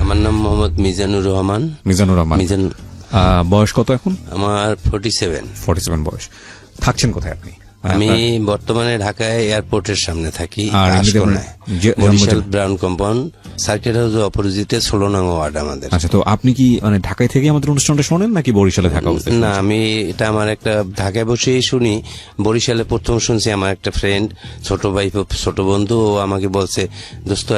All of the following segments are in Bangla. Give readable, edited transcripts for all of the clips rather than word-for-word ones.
আমার নাম মোহাম্মদ মিজানুর রহমান। মিজান। বয়স কত এখন? আমার 47। 47 বয়স। থাকছেন কোথায় আপনি? আমি বর্তমানে ঢাকায় এয়ারপোর্টের সামনে থাকি, আর Barishal brown compound circuit house অপোজিটে 16 নং ওয়ার্ড আমাদের। আচ্ছা, তো আপনি কি মানে ঢাকায় থেকে আমাদের অনুষ্ঠানটা শোনেন নাকি বরিশালে থাকা অবস্থায়? না, আমি এটা আমার একটা ঢাকায় বসেই শুনি। বরিশালে প্রথম শুনছি আমার একটা ফ্রেন্ড, ছোট ভাই, ছোট বন্ধু, ও আমাকে বলছে, দোস্ত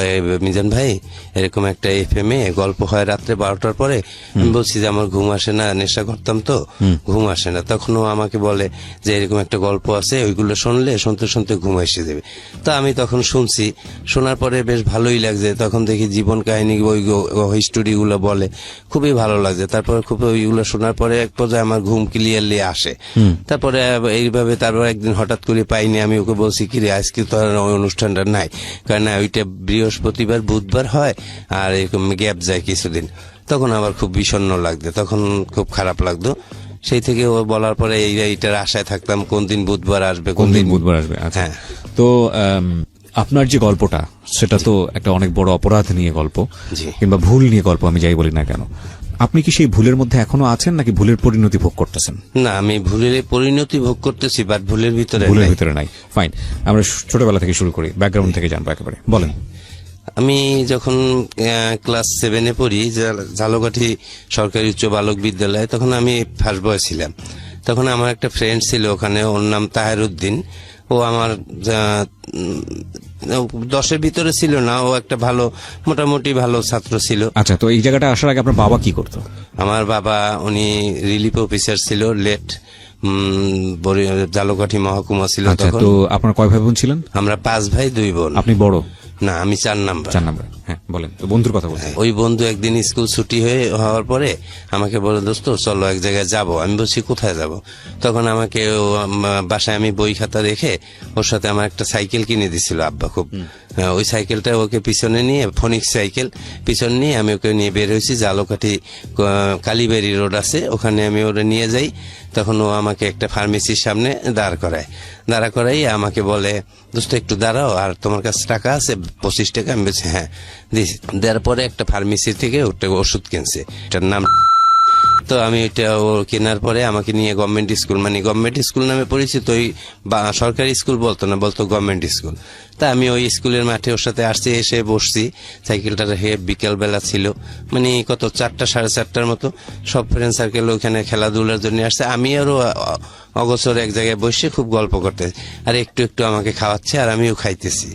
মিজান ভাই এরকম একটা FM এ গল্প হয় রাত্রে 12টার পরে। আমি বলছি যে আমার ঘুম আসে না, নেশা করতাম তো ঘুম আসে না। তখন ও আমাকে বলে যে এরকম একটা গল্প আছে, ওইগুলো শুনলে শুনতে শুনতে ঘুম এসে যাবে। তো আমি তখন শুনছি, শোনার পরে বেশ ভালোই লাগছে। তখন দেখি জীবন কাহিনী ওই স্টোরিগুলো বলে, খুবই ভালো লাগছে। তারপরে খুব ওইগুলো শোনার পরে এক পর্যায়ে আমার ঘুম ক্লিয়ারলি আসে। তারপরে এইভাবে তারপর একদিন হঠাৎ করে পাইনি, আমি ওকে বলছি কি রে আজকে তো আর ওই অনুষ্ঠানটা নাই, কারণ ওইটা বৃহস্পতিবার বুধবার হয় আর এরকম গ্যাপ যায় কিছুদিন। তখন আবার খুব বিষণ্ণ লাগতো, তখন খুব খারাপ লাগতো। সেই থেকে ও বলার পরে এইটার আশায় থাকতাম কোন দিন বুধবার আসবে, কোন দিন বুধবার আসবে। আচ্ছা, হ্যাঁ। তো আপনার যে গল্পটা সেটা তো একটা অনেক বড় অপরাধ নিয়ে গল্প, কিংবা ভুল নিয়ে গল্প, আমি যাই বলি না কেন। আপনি কি সেই ভুলের মধ্যে এখনো আছেন নাকি ভুলের পরিণতি ভোগ করতেছেন? না, আমি ভুলের পরিণতি ভোগ করতেছি, বাট ভুলের ভিতরে নাই। ফাইন, আমরা ছোটবেলা থেকে শুরু করি, ব্যাকগ্রাউন্ড থেকে জানবো একেবারে। বলেন। আমি যখন ক্লাস 7-এ পড়ি, ঝালকাঠি সরকারি উচ্চ বালক বিদ্যালয়ে, তখন আমি ফার্স্ট বয় ছিলাম। তখন আমার একটা ফ্রেন্ড ছিল ওখানে, ওর নাম তাহেরউদ্দিন। ও আমার 10-এর ভিতরে ছিল না, ও একটা ভালো, মোটামুটি ভালো ছাত্র ছিল। আচ্ছা, তো এই জায়গাটা আসার আগে আপনার বাবা কি করতো? আমার বাবা উনি রিলিফ অফিসার ছিল, লেট ঝালকাঠি মহকুমা ছিল। তো আপনার কয় ভাই বোন ছিলেন? আমরা 5 ভাই 2 বোন। আপনি বড়? না, আমি 4 নাম্বার। হ্যাঁ, বলেন। তো বন্ধুর কথা বলছেন। ওই বন্ধু একদিন স্কুল ছুটি হওয়ার পরে আমাকে বলে, দোস্ত চলো এক জায়গায় যাবো। আমি বলছি কোথায় যাব? তখন আমাকে বাসায় আমি বই খাতা রেখে ওর সাথে আমার একটা সাইকেল কিনে দিছিল আব্বা খুব। ওই সাইকেলটা ওকে পিছনে নিয়ে, ফোনিক্স সাইকেল, পিছনে নিয়ে আমি ওকে নিয়ে বের হয়েছি। ঝালকাঠি কালীবাড়ি রোড আছে, ওখানে আমি ওরা নিয়ে যাই। তখন ও আমাকে একটা ফার্মেসির সামনে দাঁড় করাই আমাকে বলে, দোস্ত একটু দাঁড়াও, আর তোমার কাছে টাকা আছে 25 টাকা? আমি বলছি হ্যাঁ, দিয়েছি। দেওয়ার পরে একটা ফার্মেসি থেকে ওটা ওষুধ কিনছে, এটার নাম। তো আমি ওইটা ও কেনার পরে আমাকে নিয়ে গভর্নমেন্ট স্কুল, মানে গভর্নমেন্ট স্কুল নামে পরিচিত, ওই সরকারি স্কুল বলতো না, বলতো গভর্নমেন্ট স্কুল। তা আমি ওই স্কুলের মাঠে ওর সাথে আসছি, এসে বসছি, সাইকেলটা রেখে। বিকেলবেলা ছিল, মানে কত 4টা 4:30টার মতো। সব ফ্রেন্ড সার্কেল ওইখানে খেলাধুলার জন্য আসছে। আমি আরো অগোচর এক জায়গায় বসে খুব গল্প করতে, আর একটু একটু আমাকে খাওয়াচ্ছে আর আমিও খাইতেছি।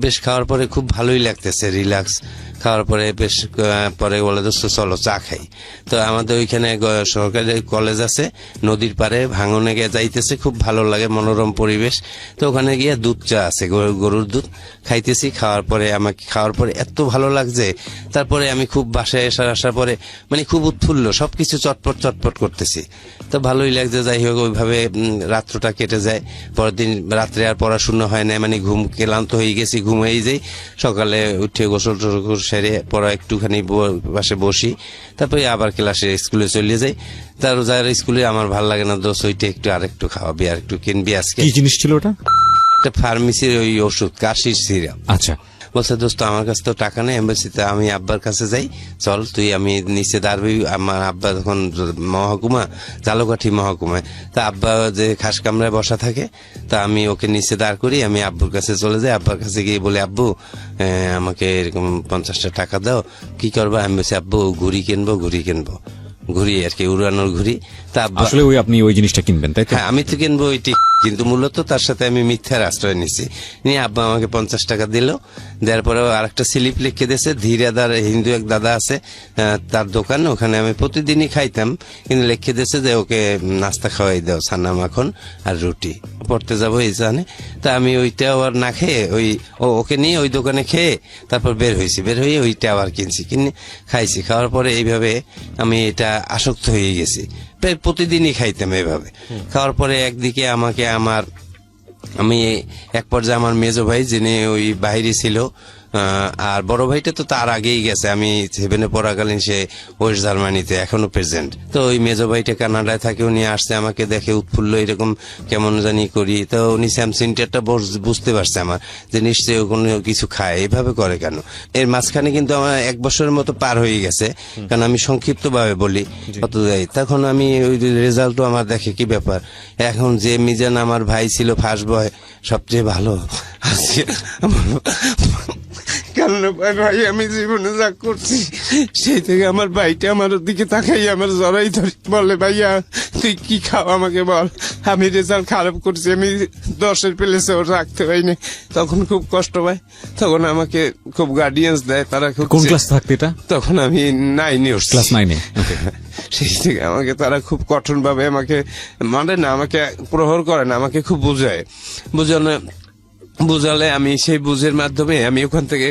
বেশ খাওয়ার পরে খুব ভালোই লাগতেছে, রিল্যাক্স। খাওয়ার পরে বেশ পরে বলে, দোস্ত চলো চা খাই। তো আমাদের ওইখানে সরকারি কলেজ আছে, নদীর পারে ভাঙনে গিয়ে যাইতেছে, খুব ভালো লাগে, মনোরম পরিবেশ। তো ওখানে গিয়ে দুধ চা আছে, গরুর দুধ খাইতেছি। খাওয়ার পরে এত ভালো লাগছে। তারপরে আমি খুব বাসায় আসার পরে মানে খুব উৎফুল্ল, সবকিছু চটপট করতেছি। তো ভালোই লাগছে। যাই হোক, ওইভাবে রাত্রটা কেটে যায়। পরের দিন রাত্রে আর পড়াশোনা হয় না, মানে ঘুম ক্লান্ত হয়ে গেছি, ঘুমিয়ে যাই। সকালে উঠে গোসল টোসল সেরে পড়া একটুখানি পাশে বসি, তারপরে আবার ক্লাসে স্কুলে চলে যাই। তার যার স্কুলে আমার ভালো লাগে না, দোষ ওইটা একটু আরেকটু খাওয়াবি, আর একটু কিনবি। আজকে কি জিনিস ছিল ওটা? একটা ফার্মেসির ওই ওষুধ, কাশির সিরাপ। আচ্ছা। বলছে, দোস্ত আমার কাছে তো টাকা নেই। এম্বাসিতে আমি আব্বার কাছে যাই, চল তুই। আমি নিচে দাঁড়াবি। আমার আব্বা তখন ঝালকাঠি মহকুমায়। তা আব্বা যে খাস কামরায় বসা থাকে, তা আমি ওকে নিচে দাঁড় করি। আমি আব্বুর কাছে চলে যাই। আব্বার কাছে গিয়ে বলি, আব্বু আমাকে এরকম 50টা টাকা দাও। কি করবা? আমি বলছি, আব্বু ঘুড়ি কিনবো, ঘুড়ি আর কি, উড়ানোর ঘুড়ি। তা আসলে আপনি ওই জিনিসটা কিনবেন, তাই তো? হ্যাঁ, আমি তো কিনবো ওইটি, কিন্তু মূলত তার সাথে আমি মিথ্যার আশ্রয় নিছি। নিয়ে আব্বা আমাকে 50 টাকা দিল। দেওয়ার পরে আরেকটা স্লিপ লিখে দিয়েছে, ধীরাদার হিন্দু এক দাদা আছে, তার দোকান, ওখানে আমি প্রতিদিনই খাইতাম। কিন্তু লিখে দিয়েছে যে ওকে নাস্তা খাওয়াই দাও, ছানা মাখন আর রুটি। পড়তে যাবো এই জানে। তা আমি ওইটা আবার না খেয়ে ওকে নিয়ে ওই দোকানে খেয়ে তারপর বের হয়ে ওইটা আবার কিনে খাইছি। খাওয়ার পরে এইভাবে আমি এটা আসক্ত হয়ে গেছি। প্রায় প্রতিদিনই খাইতাম এইভাবে। খাওয়ার পরে একদিকে আমি এক পর্যায়ে আমার মেজো ভাই, যিনি ওই বাইরে ছিল, আর বড় ভাইটা তো তার আগেই গেছে, আমি 7-এ পড়াকালীন সে ওয়েস্ট জার্মানিতে এখনো প্রেজেন্ট। তো ওই মেজো ভাইটা কানাডায় থাকে, উনি আসছে আমাকে দেখে উৎফুল্ল এরকম কেমন জানি করি, তো উনি স্যামসিনটা বুঝতে পারছে আমার যে নিশ্চয়ই ও কোনো কিছু খায়, এভাবে করে কেন। এর মাঝখানে কিন্তু আমার 1 বছরের মতো পার হয়ে গেছে, কারণ আমি সংক্ষিপ্ত ভাবে বলি কত যাই। তখন আমি ওই রেজাল্টও আমার দেখে কি ব্যাপার, এখন যে মিজান আমার ভাই ছিল ফার্স্ট বয় সবচেয়ে ভালো, আজকে কারণ ভাই আমি জীবনে যা করছি সেই থেকে আমার ভাইটা আমার দিকে তাকাই আমার জড়াই ধরে বলে, ভাইয়া তুই কি খাও আমাকে বল, আমি রেজাল্ট খারাপ করছি, আমি 10-এর প্লেসে ওর রাখতে পারিনি। তখন খুব কষ্ট পায়, তখন আমাকে খুব গার্ডিয়ান্স দেয়, তারা খুব। কোন ক্লাস থাকতে এটা? তখন আমি 9-এ উঠছি, ক্লাস 9-এ। সেই থেকে আমাকে তারা খুব কঠোর ভাবে আমাকে মানে না, আমাকে প্রহর করে না, আমাকে খুব বুঝালে আমি সেই বুঝের মাধ্যমে আমি ওখান থেকে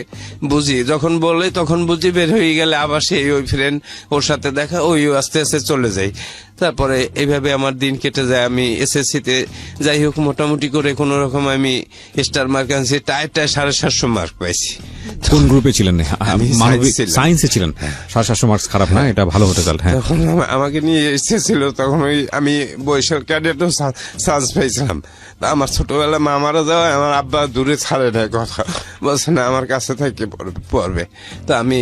বুঝি, যখন বলে তখন বুঝি, বের হয়ে গেলে আবার সেই ওই ফ্রেন্ড ওর সাথে দেখা, ওই আস্তে আস্তে চলে যাই। তারপরে এইভাবে আমার দিন কেটে যায়। আমি এসএসসিতে যাই হোক মোটামুটি করে কোন রকম আমি স্টার মার্ক আনছি, টায় 750 মার্ক পাইছি। কোন গ্রুপে ছিলেন? আমি সায়েন্সে ছিলেন। 750 মার্কস খারাপ না, এটা ভালো হতে গেল। হ্যাঁ, তখন আমাকে নিয়ে এসেছিল, তখন ওই আমি বরিশাল ক্যাডেটও চান্স পাইছিলাম। আমার ছোটবেলা মা মারা যাওয়া, আমার আব্বা দূরে ছাড়ে না, কথা বলছে না আমার কাছে থেকে পড়বে। তো আমি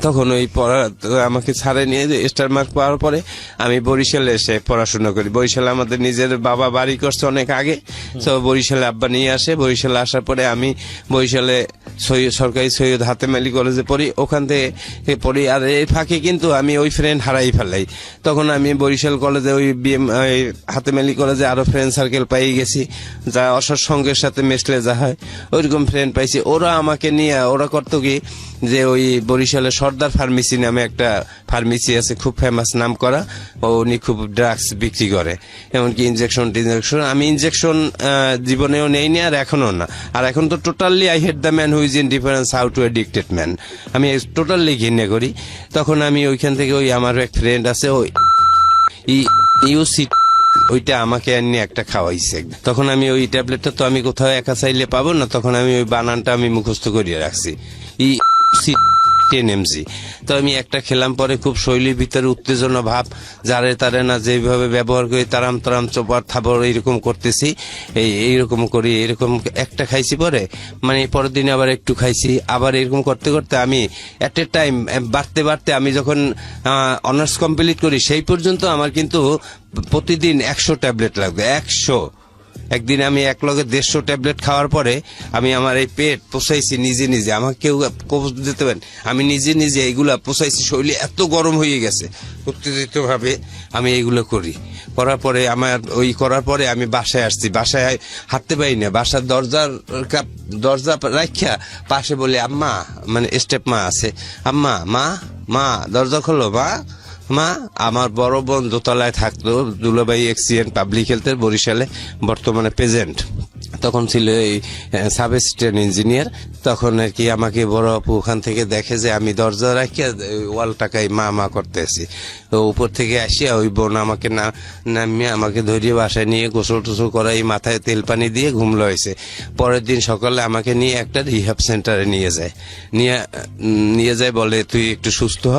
তখন ওই পড়া আমাকে ছাড়ে নিয়ে স্টার মার্ক পাওয়ার পরে আমি বরিশালে এসে পড়াশোনা করি। বরিশালে আমাদের নিজের বাবা বাড়ি করছে অনেক আগে, তো বরিশালে আব্বা নিয়ে আসে। বরিশালে আসার পরে আমি বরিশালে সরকারি সৈয়দ হাতেম আলী কলেজে পড়ি, ওখান থেকে পড়ি। আর এই ফাঁকে কিন্তু আমি ওই ফ্রেন্ড হারাই ফেলাই। তখন আমি বরিশাল কলেজে ওই হাতেম আলী কলেজে আরো ফ্রেন্ড সার্কেল পাই গেছি, যা অসৎ সঙ্গের সাথে মেশলে যা হয় ওইরকম ফ্রেন্ড পাইছি। ওরা আমাকে নিয়ে ওরা করতো কি, যে ওই বরিশালে সর্দার ফার্মেসি নামে একটা ফার্মেসি আছে, খুব ফেমাস, নাম করা। উনি খুব ড্রাগস বিক্রি করে, এমনকি ইনজেকশন। আমি ইনজেকশন জীবনেও নেইনি, আর এখনো না। আর এখন তো totally I hate the man who is in difference how to addicted man, আমি টোটালি ঘৃণা করি। তখন আমি ওইখান থেকে ওই আমার এক ফ্রেন্ড আছে, ওই ইউসি, ওইটা আমাকে এনে একটা খাওয়াইছে। তখন আমি ওই ট্যাবলেটটা তো আমি কোথাও একা চাইলে পাবো না, তখন আমি ওই বানানটা আমি মুখস্থ করিয়ে রাখছি, EC10mg। তো আমি একটা খেলাম, পরে খুব শৈলীর ভিতরে উত্তেজনা ভাব, যারে তারে না যেভাবে ব্যবহার করি, তারাম তারাম চোপার থাবর এইরকম করতেছি, এইরকম করি, এরকম একটা খাইছি। পরে মানে পরের দিনে আবার একটু খাইছি, আবার এরকম করতে করতে আমি এট এ টাইম বাড়তে বাড়তে আমি যখন অনার্স কমপ্লিট করি সেই পর্যন্ত আমার কিন্তু প্রতিদিন 100 ট্যাবলেট লাগবে, 100। একদিন আমি এক লগে 150 ট্যাবলেট খাওয়ার পরে আমি আমার এই পেট পোষাইছি নিজে নিজে, আমাকে কেউ কবজ দিতে পারেন, আমি নিজে নিজে এইগুলা পোষাইছি। শরীরে এত গরম হয়ে গেছে, উত্তেজিত ভাবে আমি এইগুলো করার পরে আমার ওই করার পরে আমি বাসায় আসছি। বাসায় হাঁটতে পারি না, বাসার দরজা রাখিয়া পাশে বলে আম্মা, মানে স্টেপ মা আছে, আম্মা, মা দরজা খোলো, মা। আমার বড় বোন দোতলায় থাকতো, দুলাভাই এক্সিডেন্ট পাবলিক হেলথের বরিশালে, বর্তমানে প্রেজেন্ট। তখন ছিল এই সাব অ্যাসিস্ট্যান্ট ইঞ্জিনিয়ার। তখন আর কি আমাকে বড় আপু ওখান থেকে দেখে যে আমি দরজা রাখিয়া ওয়ালটাকাই মা করতেছি, তো উপর থেকে আসিয়া ওই বোন আমাকে নামিয়ে আমাকে ধরিয়ে বাসায় নিয়ে গোসল টোসল করাই, মাথায় তেল পানি দিয়ে ঘুমলো হয়েছে। পরের দিন সকালে আমাকে নিয়ে একটা রিহ্যাব সেন্টারে নিয়ে যায়, বলে তুই একটু সুস্থ হ,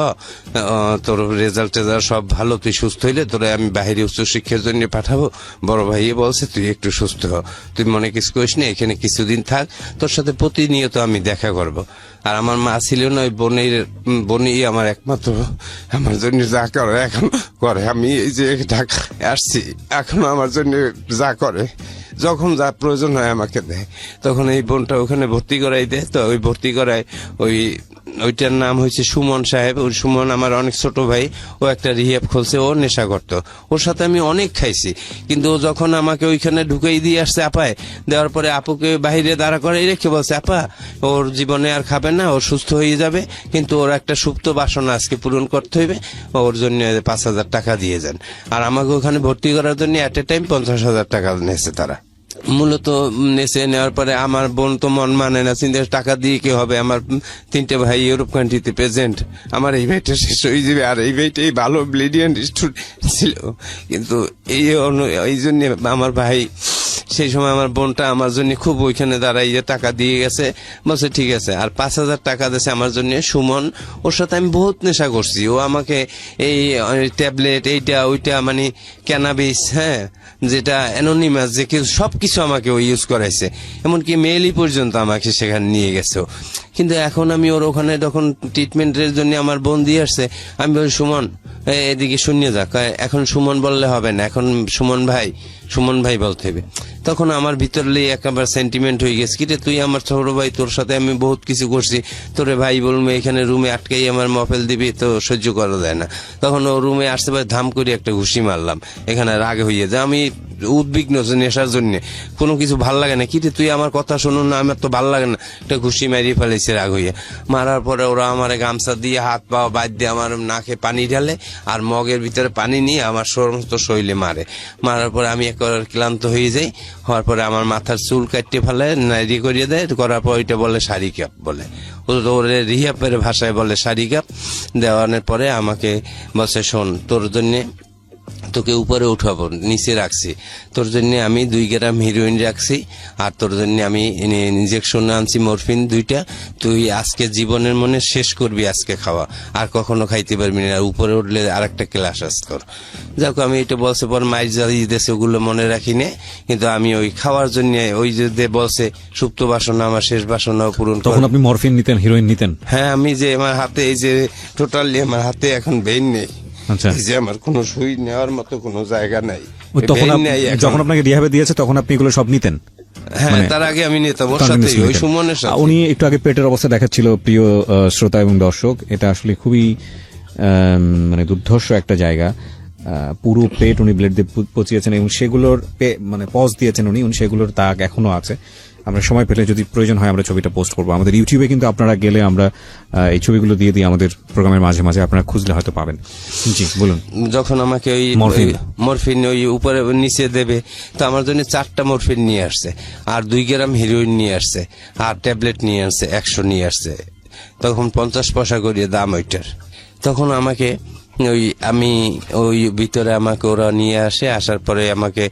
তোর রেজাল্ট সব ভালো, তুই সুস্থ হইলে তোরা আমি বাহিরে উচ্চশিক্ষার জন্য পাঠাবো। বড় ভাইয়ে বলছে তুই একটু সুস্থ হ, তুই মনে কিছু করিস না, এখানে কিছুদিন থাক, তোর সাথে প্রতিনিয়ত আমি দেখা করব। আর আমার মা ছিল না, ওই বোনই আমার একমাত্র, আমার জন্য যা করে এখন করে। আমি এই যে ঢাকা আসছি, এখনো আমার জন্য যা করে, যখন যা প্রয়োজন হয় আমাকে দেয়। তখন এই বোনটা ওখানে ভর্তি করাই দেয়, তো ওই ভর্তি করায় ওইটার নাম হয়েছে সুমন সাহেব। ওই সুমন আমার অনেক ছোট ভাই, ও একটা রিহ্যাব খুলছে, ও নেশা করতো, ওর সাথে আমি অনেক খাইছি। কিন্তু যখন আমাকে ওইখানে ঢুকেই দিয়ে আসছে আপায়, দেওয়ার পরে আপুকে বাহিরে দাঁড়া করে রেখে বলছে, আপা ওর জীবনে আর খাবে না, ওর সুস্থ হয়ে যাবে, কিন্তু ওর একটা সুপ্ত বাসনা আজকে পূরণ করতে হইবে, ওর জন্য 5,000 টাকা দিয়ে যান। আর আমাকে ওখানে ভর্তি করার জন্য এট এ টাইম 50,000 টাকা নিয়েছে তারা। মূলত নেওয়ার পরে আমার বোন তো মন মানে না, চিন্তা টাকা দিয়ে কি হবে, আমার 3টে ভাই ইউরোপ কান্ট্রিতে প্রেজেন্ট, আমার এই ভাইটা শেষ হয়ে যাবে। আর এই ভাইটাই ভালো ব্রিলিয়ান্ট স্টুডেন্ট ছিল, কিন্তু এই জন্য আমার ভাই সেই সময় আমার বোনটা আমার জন্য খুব ওইখানে দাঁড়াইয়ে টাকা দিয়ে গেছে, বলছে ঠিক আছে। আর 5,000 টাকা দিয়েছে আমার জন্য সুমন। ওর সাথে আমি বহুত নেশা করছি। ও আমাকে এই ট্যাবলেট এইটা ওইটা মানে ক্যানাবিস, হ্যাঁ, যেটা অ্যানোনিমাস, যে সবকিছু আমাকে ও ইউজ করাইছে, এমনকি মেইলই পর্যন্ত আমাকে সেখানে নিয়ে গেছে। কিন্তু এখন আমি ওর ওখানে যখন ট্রিটমেন্টের জন্য আমার বোন দিয়ে আসছে, আমি বলি সুমন এদিকে শুনিয়ে যাক। এখন সুমন বললে হবে না, এখন সুমন ভাই বলতে হবে। তখন আমার ভিতরে একেবারে সেন্টিমেন্ট হয়ে গেছে, কিরে তুই আমার ছোট ভাই, তোর সাথে আমি বহুত কিছু করছি, তোরে ভাই বলবো এখানে রুমে আটকাই আমার মফেল দিবি, তো সহ্য করা যায় না। তখন ও রুমে আসতে পারে, ধাম করে একটা ঘুষি মারলাম, এখানে রাগে হয়ে যায়। আমি উদ্বিগ্ন নেশার জন্য, কোনো কিছু ভাল লাগে না, কিরে তুই আমার কথা শুনুন না, আমার তো ভাল লাগে না, একটা ঘুষি মারিয়ে ফেলেছে রাগ হইয়া। মারার পরে ওরা আমার গামছা দিয়ে হাত পা বাদ দিয়ে আমার নাকে পানি ঢালে, আর মগের ভিতরে পানি নিয়ে আমার সমস্ত শরীরে মারার পরে আমি একেবারে ক্লান্ত হয়ে যাই। হওয়ার পরে আমার মাথার চুল কাটতে ফেলে, নাইরি করিয়ে দেয়, করার পর ওইটা বলে শাড়ি কাপ বলে, ওরে রিহাপের ভাষায় বলে শাড়ি কাপ। দেওয়ানোর পরে আমাকে বলছে শোন, তোর জন্যে তোকে উপরে উঠাবো, নিচে রাখছি, তোর জন্য আমি 2 গ্রাম হিরোইন রাখছি, আর তোর জন্য আমি ইনজেকশন আনছি মরফিন 2টা, তুই আজকে জীবনের মনে শেষ করবি আজকে খাওয়া, আর কখনো খাইতে পারবি না, উপরে উঠলে আর একটা ক্লাস আস তোর। যাক, আমি এটা বলছে পর মাইর জ্বালিয়ে দিয়েছে, ওগুলো মনে রাখি নে। কিন্তু আমি ওই খাওয়ার জন্য ওই যে বলছে সুপ্ত বাসনা আমার শেষ বাসনা পূরণ। তখন আপনি মরফিন নিতেন, হিরোইন নিতেন? হ্যাঁ, আমি যে আমার হাতে এই যে টোটালি আমার হাতে এখন বেইন নেই। আচ্ছা, যে আমার কোনো সুই নেওয়ার মতো কোনো জায়গা নাই। তখন যখন আপনাকে রিহাবে দিয়েছে তখন আপনি এগুলো সব নিতেন? হ্যাঁ, তার আগে আমি নিতাম ওর সাথে, ওই সুমনের সাথে। উনি একটু আগে পেটের অবস্থা দেখাচ্ছিল, প্রিয় শ্রোতা এবং দর্শক, এটা আসলে খুবই মানে দুর্ধর্ষ একটা জায়গা। পুরো পেট উনি ব্লেড দিয়ে পচিয়েছেন এবং সেগুলোর মানে পজ দিয়েছেন উনি, সেগুলোর দাগ এখনো আছে। আমরা সময় পেলে যদি প্রয়োজন হয় আমরা ছবিটা পোস্ট করবো আমাদের ইউটিউবে, কিন্তু আপনারা গেলে আমরা এই ছবিগুলো দিয়ে দিই আমাদের প্রোগ্রামের মাঝে মাঝে, আপনারা খুঁজলে হয়তো পাবেন। জি বলুন। যখন আমাকে ওই মরফিন ওই উপরে নিচে দেবে, তো আমার জন্য 4টা মরফিন নিয়ে আসছে, আর 2 গ্রাম হিরোইন নিয়ে আসছে, আর ট্যাবলেট নিয়ে আসছে 100 নিয়ে আসছে। তখন 50 পয়সা করিয়ে দাম ওইটার। তখন আমাকে আমি ওই ভিতরে আমাকে ওরা নিয়ে আসে, আসার পরে আমাকে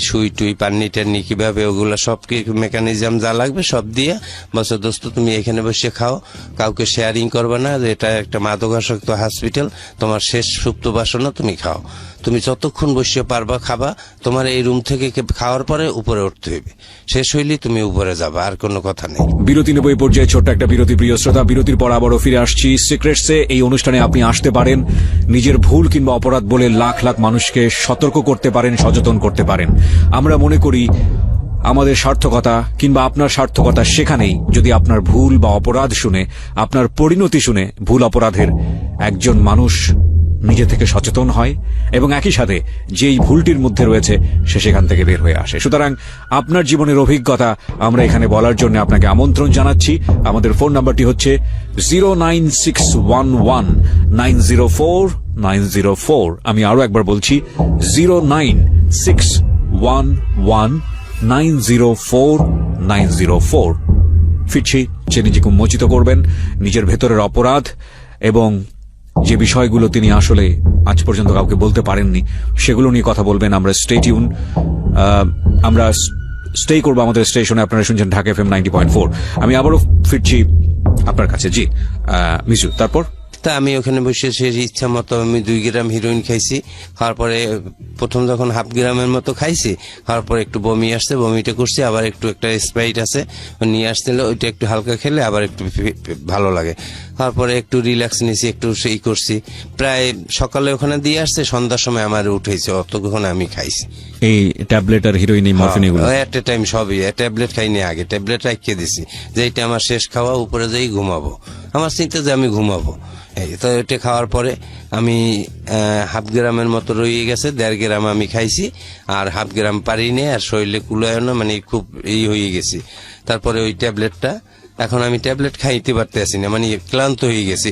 সুই টুই পান্নি টান্নি কিভাবে ওগুলো সব মেকানিজম যা লাগবে সব দিয়ে বলছো দোস্ত তুমি এখানে বসে খাও, কাউকে শেয়ারিং করবে না, এটা একটা মাদকাসক্ত হসপিটাল, তোমার শেষ সুপ্ত বাসনা, তুমি খাও, তুমি যতক্ষণ বসে পারবা খাবা, তোমার এই রুম থেকে খাওয়ার পরে উপরে উঠতে হইবে, শেষ হইলে তুমি উপরে যাবা, আর কোনো কথা নেই। বিরতি নেব এই পর্যায়ে, ছোট্ট একটা বিরতি। প্রিয় শ্রোতা, বিরতির পর আবারও ফিরে আসছি সিক্রেটসে। এই অনুষ্ঠানে আপনি আসতে পারেন, নিজের ভুল কিংবা অপরাধ বলে লাখ লাখ মানুষকে সতর্ক করতে পারেন, সচেতন করতে পারেন। আমরা মনে করি আমাদের সার্থকতা কিংবা আপনার সার্থকতা সেখানেই যদি আপনার ভুল বা অপরাধ শুনে, আপনার পরিণতি শুনে ভুল অপরাধের একজন মানুষ নিজে থেকে সচেতন হয় এবং একই সাথে যেই ভুলটির মধ্যে রয়েছে সে সেখান থেকে বের হয়ে আসে। সুতরাং আপনার জীবনের অভিজ্ঞতা আমরা এখানে বলার জন্য আপনাকে আমন্ত্রণ জানাচ্ছি। আমাদের ফোন নাম্বারটি হচ্ছে 09611904904। আমি আরো একবার বলছি 09611904904। ফিরছি, যে নিজেকে উন্মোচিত করবেন, নিজের ভেতরের অপরাধ এবং যে বিষয়গুলো তিনি আসলে আজ পর্যন্ত কাউকে বলতে পারেননি সেগুলো নিয়ে কথা বলবেন। আমরা স্টে টিউন, আমরা স্টে করবো আমাদের স্টেশনে। আপনারা শুনছেন ঢাকা FM 90.4। আমি আবারও ফিরছি আপনার কাছে। জি মিজু, তারপর? তা আমি ওখানে বসে সে ইচ্ছা মতো আমি 2 গ্রাম হিরোইন খাইছি। খাওয়ার পরে প্রথম যখন 1/2 গ্রামের মতো খাইছি, খাওয়ার পরে একটু বমি আসছে, বমিটা করছি, আবার একটু একটা স্প্রাইট আছে নিয়ে আসছিল, ওইটা একটু হালকা খেলে আবার একটু ভালো লাগে। তারপরে একটু রিল্যাক্স নিয়েছি, একটু সেই করছি। প্রায় সকালে ওখানে দিয়ে আসছে, সন্ধ্যার সময় আমার উঠেছে, অতক্ষণ আমি খাইছি এই ট্যাবলেট আর হিরোইন, এই মরফিন, এগুলো এট এ টাইম সবই। ট্যাবলেট খাইনি আগে, ট্যাবলেট রাখিয়ে দিছি যে এটা আমার শেষ খাওয়া, উপরে যাই ঘুমাবো, আমার চিন্তা যে আমি ঘুমাবো। তো এটা খাওয়ার পরে আমি 1/2 গ্রামের মতো রয়ে গেছে, 1.5 গ্রাম আমি খাইছি, আর 1/2 গ্রাম পারিনি, আর শরীরে কুলায় না, মানে খুব হয়ে গেছি। তারপরে ওই ট্যাবলেটটা, এখন আমি ট্যাবলেট খাইতে পারতে আসি না, মানে ক্লান্ত হয়ে গেছি।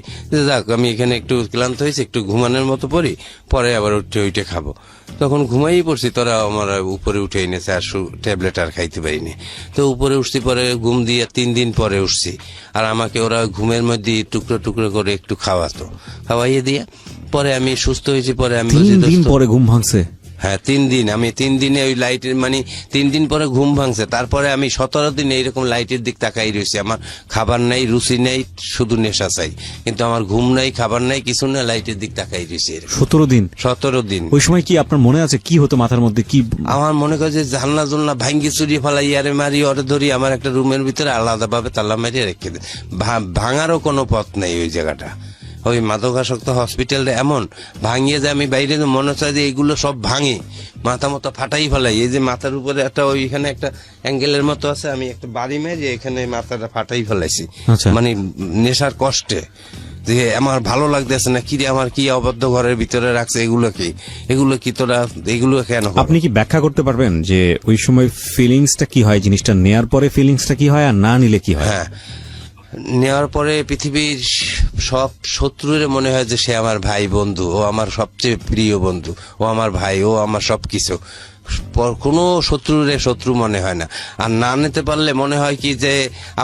যাক, আমি এখানে একটু ক্লান্ত হয়েছি, একটু ঘুমানোর মতো পড়ি, পরে আবার ওইটা খাবো। তখন ঘুমাই পড়ছি, তোরা আমার উপরে উঠে এনেছে, আর ট্যাবলেট আর খাইতে পারিনি। তো উপরে উঠছি, পরে ঘুম দিয়ে 3 দিন পরে উঠছি, আর আমাকে ওরা ঘুমের মধ্যে টুকরো টুকরো করে একটু খাওয়াইয়ে দিয়ে পরে আমি সুস্থ হয়েছি। পরে আমি 3 দিন পরে ঘুম ভাঙছে? হ্যাঁ 3 দিন, আমি 3 দিনে ওই লাইটের মানে 3 দিন পরে ঘুম ভাঙছে, তারপরে আমি 17 দিন এইরকম লাইটের দিক তাকাই রয়েছি। আমার খাবার নাই, রুচি নেই, শুধু নেশা চাই, কিন্তু আমার ঘুম নাই, খাবার নাই, কিছু না, লাইটের দিক তাকাই রয়েছি 17 দিন। 17 দিন। ওই সময় কি আপনার মনে আছে কি হতো মাথার মধ্যে কি? আমার মনে করে যে জানলা জুলনা ভাঙ্গি চুরি ফেলাই, ইয়ারে মারি, ওরে ধরি, আমার একটা রুমের ভিতরে আলাদাভাবে তালা মারিয়ে রেখে দেয়। ভাঙারও কোনো পথ নেই ওই জায়গাটা। ওই মাদকাসক্ত হসপিটালটা এমন ভাঙিয়ে যায়, আমি বাইরে মনে হচ্ছে যে এইগুলো সব ভাঙি, মাথা মতো ফাটাই ফেলাই। এই যে মাথার উপরে একটা ওইখানে একটা অ্যাঙ্গেলের মতো আছে, আমি একটা বাড়ি মেরে এখানে মাথাটা ফাটাই ফেলাইছি, আচ্ছা। মানে নেশার কষ্টে। যে আমার ভালো লাগতেছে না, কি রে আমার কি অবদ্ধ ঘরের ভিতরে রাখছে, এগুলো কি তোরা এগুলো কেন? আপনি কি ব্যাখ্যা করতে পারবেন যে ওই সময় ফিলিংসটা কি হয়, জিনিসটা নেয়ার পরে ফিলিংসটা কি হয় আর না নিলে কি হয়? হ্যাঁ, নেওয়ার পরে পৃথিবীর সব শত্রুরে মনে হয় যে সে আমার ভাই, বন্ধু, ও আমার সবচেয়ে প্রিয় বন্ধু, ও আমার ভাই, ও আমার সবকিছু। কোনো শত্রুরে শত্রু মনে হয় না। আর না নিতে পারলে মনে হয় কি যে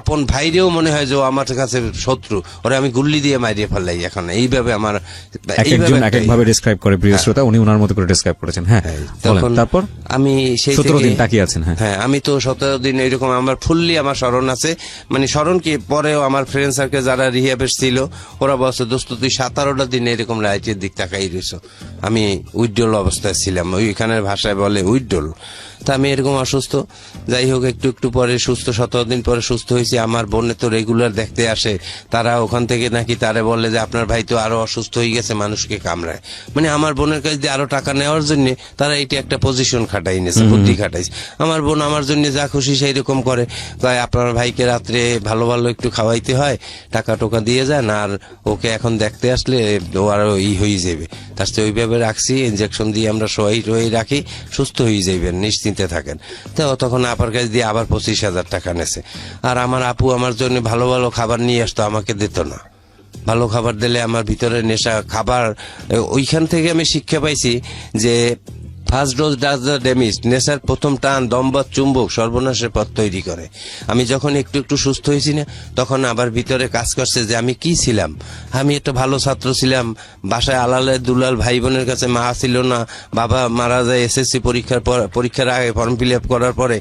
আপন ভাইরেও মনে হয় যে ও আমার কাছে শত্রু, ওরে আমি গুল্লি দিয়ে মারিয়ে ফেলাই। এখন এইভাবে আমার একজন এক একভাবে ডেসক্রাইব করে প্রিয় শ্রোতা, উনি ওনার মতো করে ডেসক্রাইব করেছেন। হ্যাঁ, বলেন, তারপর আমি সেই 17 দিন তাকিয়ে আছেন। হ্যাঁ, আমি তো 17 দিন এরকম আমার ফুললি আমার স্মরণ আছে, মানে স্মরণ কি, পরেও আমার ফ্রেন্ড সার্কেল যারা রিহাবের ছিল ওরা বলছে দোস্ত তুই 17টা দিন এরকম লাইটের দিক তাকাই রয়েছ। আমি উইড্রল অবস্থায় ছিলাম, ওইখানের ভাষায় বলে উইড্রল। তা আমি এরকম অসুস্থ, যাই হোক একটু একটু পরে সুস্থ, 17 দিন পরে সুস্থ হয়েছি। আমার বোনে তো রেগুলার দেখতে আসে, তারা ওখান থেকে নাকি তারে বলে যে আপনার ভাই তো আরো অসুস্থ হয়ে গেছে, মানুষকে কামড়ায়। মানে আমার বোনের কাছে দিয়ে আরো টাকা নেওয়ার জন্য তারা এটা একটা পজিশন খাটাই নিয়েছে, বুদ্ধি খাটাইছে। আমার বোন আমার জন্য যা খুশি সেই রকম করে, কয় আপনার ভাইকে রাত্রে ভালো ভালো একটু খাওয়াইতে হয়, টাকা টোকা দিয়ে যান, আর ওকে এখন দেখতে আসলে ও আরো হয়ে যাবে। তার চেয়ে ওইভাবে রাখছি, ইনজেকশন দিয়ে আমরা সবাই রাখি, সুস্থ হয়ে যাইবেন, নিশ্চিন্তে থাকেন। তো তখন আপার কাছে দিয়ে আবার 25,000 টাকা নেছে। আর আমার আপু আমার জন্য ভালো ভালো খাবার নিয়ে আসতো, আমাকে দিত না। ভালো খাবার দিলে আমার ভিতরে নেশা, খাবার, ওইখান থেকে আমি শিক্ষা পাইছি যে first dose does the damage, নেশার প্রথম টান দম্বত চুম্বক সর্বনাশের পথ তৈরি করে। আমি যখন একটু একটু সুস্থ হয়েছি না, তখন আবার ভিতরে কাজ করছে যে আমি কি ছিলাম। আমি একটা ভালো ছাত্র ছিলাম, বাসায় আলালে দুলাল, ভাই বোনের কাছে মা ছিল না, বাবা মারা যায় এসএসসি পরীক্ষার আগে ফর্ম ফিল আপ করার পরে।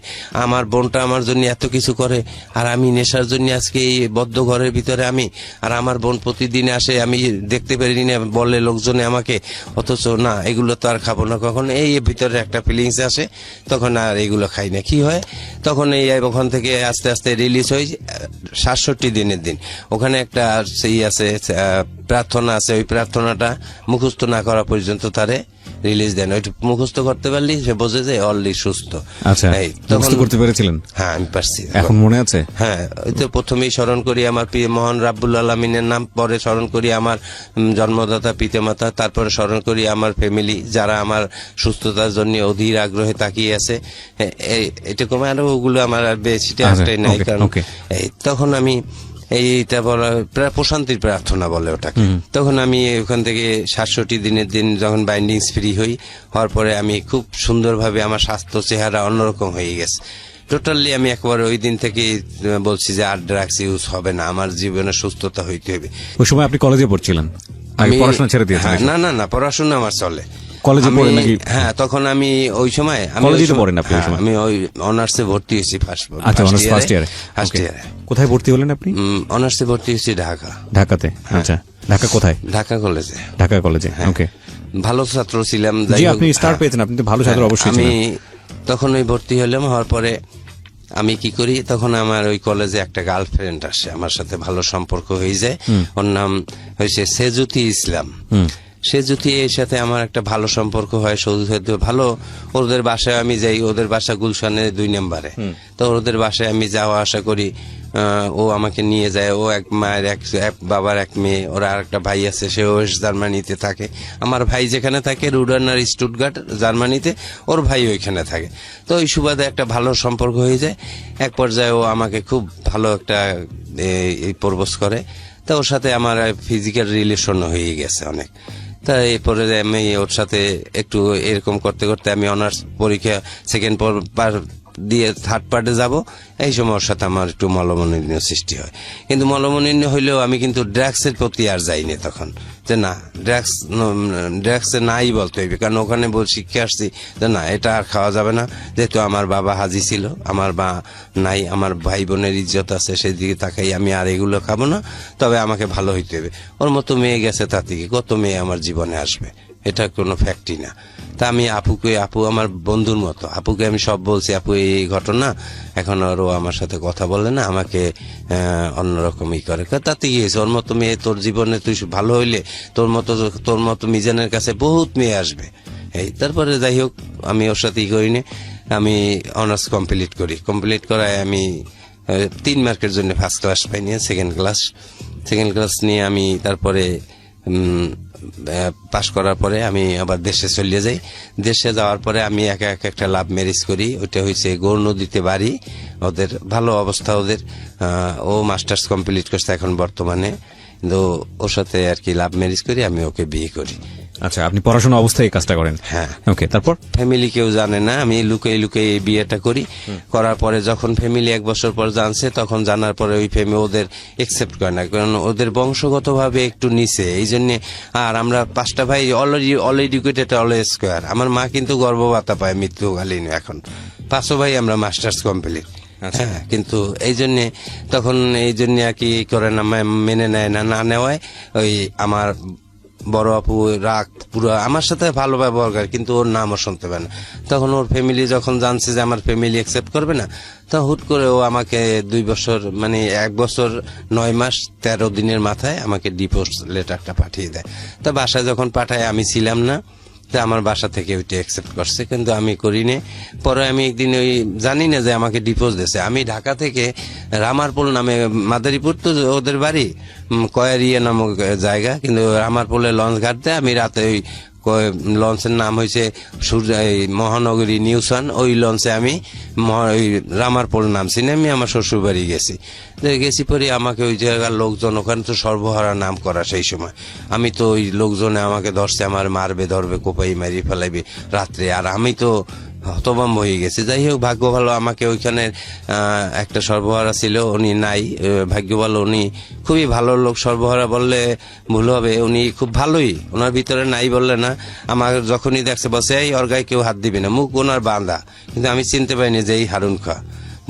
আমার বোনটা আমার জন্য এত কিছু করে, আর আমি নেশার জন্য আজকে এই বদ্ধ ঘরের ভিতরে আমি। আর আমার বোন প্রতিদিন আসে, আমি দেখতে পারি না, বলে লোকজনে আমাকে, অথচ না এগুলো তো আর খাবো না কখন, এই ভিতরে একটা ফিলিংস আসে, তখন আর এগুলো খাই না। কি হয় তখন এই ওখান থেকে আস্তে আস্তে রিলিজ হয়ে 67 দিনের দিন ওখানে একটা সেই আছে প্রার্থনা আছে, ওই প্রার্থনাটা মুখস্থ না করা পর্যন্ত তারে রিলিজ দেন। ওইটা মুখস্থ করতে পারলি সে বোঝে যে অলরেডি সুস্থ। আচ্ছা, মুখস্থ করতে পেরেছিলেন? হ্যাঁ, আমি পারছি। এখন মনে আছে? হ্যাঁ, ওই তো প্রথমেই স্মরণ করি আমার প্রিয় মহান রাব্বুল আলামিনের নাম, পরে স্মরণ করি আমার জন্মদাতা পিতামাতা, তারপরে স্মরণ করি আমার ফ্যামিলি যারা আমার সুস্থতার জন্য অধীর আগ্রহে তাকিয়ে আছে। এরকম আরো ওগুলো আমার আর বেশিটা একটাই নাই, কারণ তখন আমি এইটা বলা প্রশান্তির প্রার্থনা বলে ওটাকে। তখন আমি ওখান থেকে 67 দিনের দিন যখন বাইন্ডিংস ফ্রি হওয়ার পরে আমি খুব সুন্দরভাবে আমার স্বাস্থ্য চেহারা অন্যরকম হয়ে গেছে টোটালি। আমি একবার ওই দিন থেকে বলছি যে আর ড্রাগস ইউজ হবে না, আমার জীবনে সুস্থতা হইতে হবে। ওই সময় আপনি কলেজে পড়ছিলেন? আমি পড়াশোনা ছেড়ে দিয়েছি। না না, পড়াশোনা আমার চলে। কলেজে পড়েন নাকি? হ্যাঁ, তখন আমি ওই সময় কলেজে পড়েন আপনি? আমি ওই অনার্সে ভর্তি হয়েছি আচ্ছা, অনার্স ফার্স্ট ইয়ারে। কোথায় ভর্তি হলেন আপনি? অনার্সে ভর্তি হয়েছি ঢাকাতে। আচ্ছা, ঢাকা কোথায়? ঢাকা কলেজে। ঢাকা কলেজে, ওকে। ভালো ছাত্র ছিলাম। জি, আপনি স্টার পেয়েছেন, আপনি তো ভালো ছাত্র অবশ্যই ছিলেন। আমি তখন ওই ভর্তি হলাম, হওয়ার পরে আমি কি করি, তখন আমার ওই কলেজে একটা গার্লফ্রেন্ড আসে, আমার সাথে ভালো সম্পর্ক হয়ে যায়। ওর নাম হয়েছে সেজুতি ইসলাম। সেজুতি এর সাথে আমার একটা ভালো সম্পর্ক হয়, ভালো। ওদের বাসায় আমি যাই, ওদের বাসা গুলশানে 2 নম্বরে। তো ওদের বাসায় আমি যাওয়া আসা করি, ও আমাকে নিয়ে যায়। ও এক মায়ের এক বাবার এক মেয়ে, ওরা আর একটা ভাই আছে, সে ওয়েস্ট জার্মানিতে থাকে। আমার ভাই যেখানে থাকে রুডানার স্টুটগার্ট জার্মানিতে, ওর ভাই ওইখানে থাকে। তো ওই সুবাদে একটা ভালো সম্পর্ক হয়ে যায়। এক পর্যায়ে ও আমাকে খুব ভালো একটা প্রপোজ করে। তো ওর সাথে আমার ফিজিক্যাল রিলেশন হয়ে গেছে অনেক। তা এরপরে আমি ওর সাথে একটু এরকম করতে করতে আমি অনার্স পরীক্ষা সেকেন্ড দিয়ে থার্ড পার্টে যাব, এই সময় ওর সাথে আমার একটু মলমনিন্য সৃষ্টি হয়। কিন্তু মলমনিন্য হইলেও আমি কিন্তু ড্রাগসের প্রতি আর যাইনি তখন, যে না ড্রাগসে নাই বলতে হইবে, কারণ ওখানে শিখে আসছি যে না এটা আর খাওয়া যাবে না। যেহেতু আমার বাবা হাজি ছিল, আমার মা নাই, আমার ভাই বোনের ইজ্জত আছে, সেই দিকে তাকাই আমি আর এগুলো খাবো না, তবে আমাকে ভালো হইতে হবে। ওর মতো মেয়ে গেছে, তার থেকে কত মেয়ে আমার জীবনে আসবে, এটা কোনো ফ্যাক্টই না। তা আমি আপু আমার বন্ধুর মতো, আপুকে আমি সব বলছি, আপু এই ঘটনা, এখন আর ও আমার সাথে কথা বলে না, আমাকে অন্যরকম করে। তাতে কি হয়েছে, ওর মতো মেয়ে তোর জীবনে তুই ভালো হইলে তোর মতো মিজানের কাছে বহুত মেয়ে আসবে। এই তারপরে যাই হোক, আমি ওর সাথে করিনি, আমি অনার্স কমপ্লিট করায় আমি 3 মার্কের জন্য ফার্স্ট ক্লাস পাইনি, সেকেন্ড ক্লাস নিয়ে আমি তারপরে পাশ করার পরে আমি আবার দেশে চলে যাই। দেশে যাওয়ার পরে আমি একা একটা লাভ ম্যারেজ করি, ওইটা হয়েছে গৌর নদীতে বাড়ি, ওদের ভালো অবস্থা, ওদের ও মাস্টার্স কমপ্লিট করছে এখন বর্তমানে, কিন্তু ওর সাথে আর কি লাভ ম্যারেজ করি, আমি ওকে বিয়ে করি। আচ্ছা, আপনি পড়াশোনা অবস্থায় এই কাজটা করেন? হ্যাঁ। ওকে, তারপর? ফ্যামিলি কেউ জানে না, আমি লুকিয়ে এই বিয়েটা করি। করার পরে যখন ফ্যামিলি 1 বছর পর জানছে, তখন জানার পরে ওই ফ্যামিলি ওদের একসেপ্ট করে না, কারণ ওদের বংশগতভাবে একটু নিচে, এই জন্য। আর আমরা 5টা ভাই অল এডুকেটেড, অল স্কোয়ার। আমার মা কিন্তু গর্ভভাতা পায় মৃত্যুকালীন, এখন 5 ভাই আমরা মাস্টার্স কমপ্লিট। হ্যাঁ, কিন্তু এই জন্যে তখন আর কি করে না, মেনে নেয় না নেওয়ায় ওই আমার বড় আপু রাগ পুরো আমার সাথে ভালো ব্যবহার করে, কিন্তু ওর নামও শুনতে পারে না। তখন ওর ফ্যামিলি যখন জানছে যে আমার ফ্যামিলি অ্যাকসেপ্ট করবে না, তখন হুট করে ও আমাকে 2 বছর, মানে 1 বছর 9 মাস 13 দিনের মাথায় আমাকে ডিভোর্স লেটারটা পাঠিয়ে দেয়। তা বাসায় যখন পাঠায়, আমি ছিলাম না, তা আমার বাসা থেকে ওইটা অ্যাকসেপ্ট করছে, কিন্তু আমি করিনি। পরে আমি একদিন ওই জানি না যে আমাকে ডিভোর্স দিয়েছে। আমি ঢাকা থেকে রামারপুল নামে, মাদারীপুর তো ওদের বাড়ি, কয়ারিয়া নামক জায়গা, কিন্তু রামারপুলে লঞ্চ ঘাটতে আমি রাতে ওই লঞ্চের নাম হয়েছে মহানগরী নিউসান, ওই লঞ্চে আমি ওই রামারপুল নামছি, আমি আমার শ্বশুর বাড়ি গেছি পরে আমাকে ওই জায়গার লোকজন, ওখানে তো সর্বহারা নাম করা সেই সময়, আমি তো ওই লোকজনে আমাকে ধরছে, আমার মারবে ধরবে, কোপাই মারি ফেলাইবে রাত্রে, আর আমি তো হতভম্ব হয়ে গেছে। যাই হোক, ভাগ্য ভালো আমাকে ওইখানে একটা সর্বহারা ছিল, উনি নাই, ভাগ্য ভালো, উনি খুবই ভালো লোক। সর্বহারা বললে ভুল হবে, উনি খুব ভালোই, ওনার ভিতরে নাই বললে না। আমার যখনই দেখছে বসে এই ওর গায়ে কেউ হাত দিবে না, মুখ ওনার বাঁধা, কিন্তু আমি চিনতে পারিনি যে এই হারুন খা,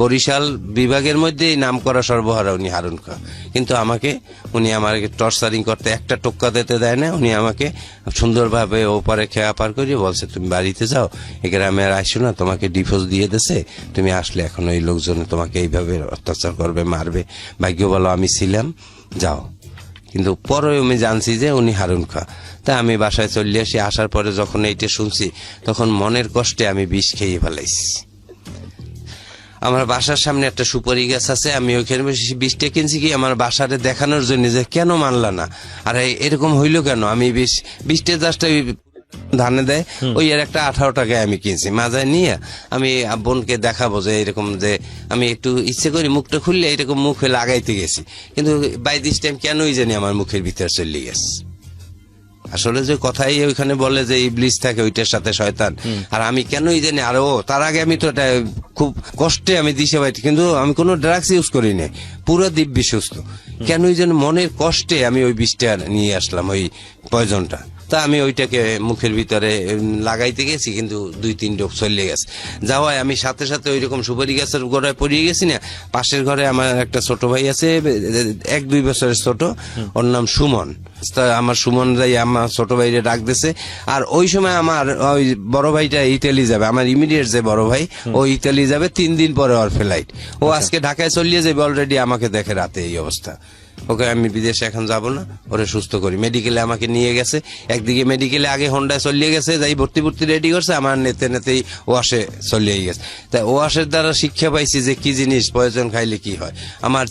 বরিশাল বিভাগের মধ্যেই নাম করা সর্বহারা উনি হারুন খা। কিন্তু উনি আমাকে টর্চারিং করতে, একটা টোক্কা দিতে দেয় না, উনি আমাকে সুন্দরভাবে ওপারে খেয়া পার করিয়ে বলছে তুমি বাড়িতে যাও, এ গ্রামে আর আসো না, তোমাকে ডিভোর্স দিয়ে দিছে, তুমি আসলে এখন ওই লোকজনে তোমাকে এইভাবে অত্যাচার করবে, মারবে। ভাগ্য ভালো আমি ছিলাম, যাও। কিন্তু পরে আমি জানছি যে উনি হারুন খা। তা আমি বাসায় চলে আসি, আসার পরে যখন এইটা শুনছি, তখন মনের কষ্টে আমি বিষ খেয়ে ফেলাইছি। আমার বাসার সামনে একটা সুপারি গাছ আছে, আমি ওইখানে বিষটা কিনছি কি আমার বাসারে দেখানোর জন্য, যে কেন মানলা না, আর এরকম হইলো কেন। আমি বিষটা জাস্ট ধানে দেয়, ওই এর একটা 18 টাকায় আমি কিনছি, মাজায় নিয়ে আমি বোনকে দেখাবো যে এরকম, যে আমি একটু ইচ্ছে করি মুখটা খুললে এরকম মুখে লাগাইতে গেছি, কিন্তু বাই দিস টাইম কেনই জানি আমার মুখের ভিতরে চলে গেছে। আসলে যে কথাই ওইখানে বলে যে ইবলিস থাকে, ওইটার সাথে শয়তান, আর আমি কেনই জানি। আর তার আগে আমি তো এটা খুব কষ্টে আমি দিশে পাইছি, কিন্তু আমি কোনো ড্রাগস ইউজ করি নাই, পুরো দিব্যি সুস্থ। কেনই যেন মনের কষ্টে আমি ওই বিষটা নিয়ে আসলাম, ওই পয়জনটা। তা আমি ওইটাকে মুখের ভিতরে লাগাইতে গেছি, কিন্তু 2-3 ডোক চলে গেছে। যাওয়ায় আমি সাথে সাথে ওই রকম সুপারি গাছের গোড়ায় পড়িয়ে গেছি না। পাশের ঘরে আমার একটা ছোট ভাই আছে, 1-2 বছরের ছোট, ওর নাম সুমন। আমার সুমন যাই আমার ছোট ভাইরে ডাক দিছে, আর ওই সময় আমার ওই বড় ভাইটা ইতালি যাবে, আমার ইমিডিয়েট যে বড় ভাই, ও ইতালি যাবে 3 দিন পরে ওর ফ্লাইট, ও আজকে ঢাকায় চলিয়ে যাবে অলরেডি। আমাকে দেখে রাতে এই অবস্থা, ওকে আমি বিদেশে এখন যাব না, ওরে সুস্থ করি। মেডিকেলে আমাকে নিয়ে গেছে, একদিকে মেডিকেলে আগে হোন্ডায় চলিয়ে গেছে, যাই ভর্তি রেডি করছে, আমার নেতেই ওয়াশে চলিয়ে গেছে। তাই ওয়াশের দ্বারা শিক্ষা পাইছি যে কি জিনিস পয়জন খাইলে কি হয়। আমার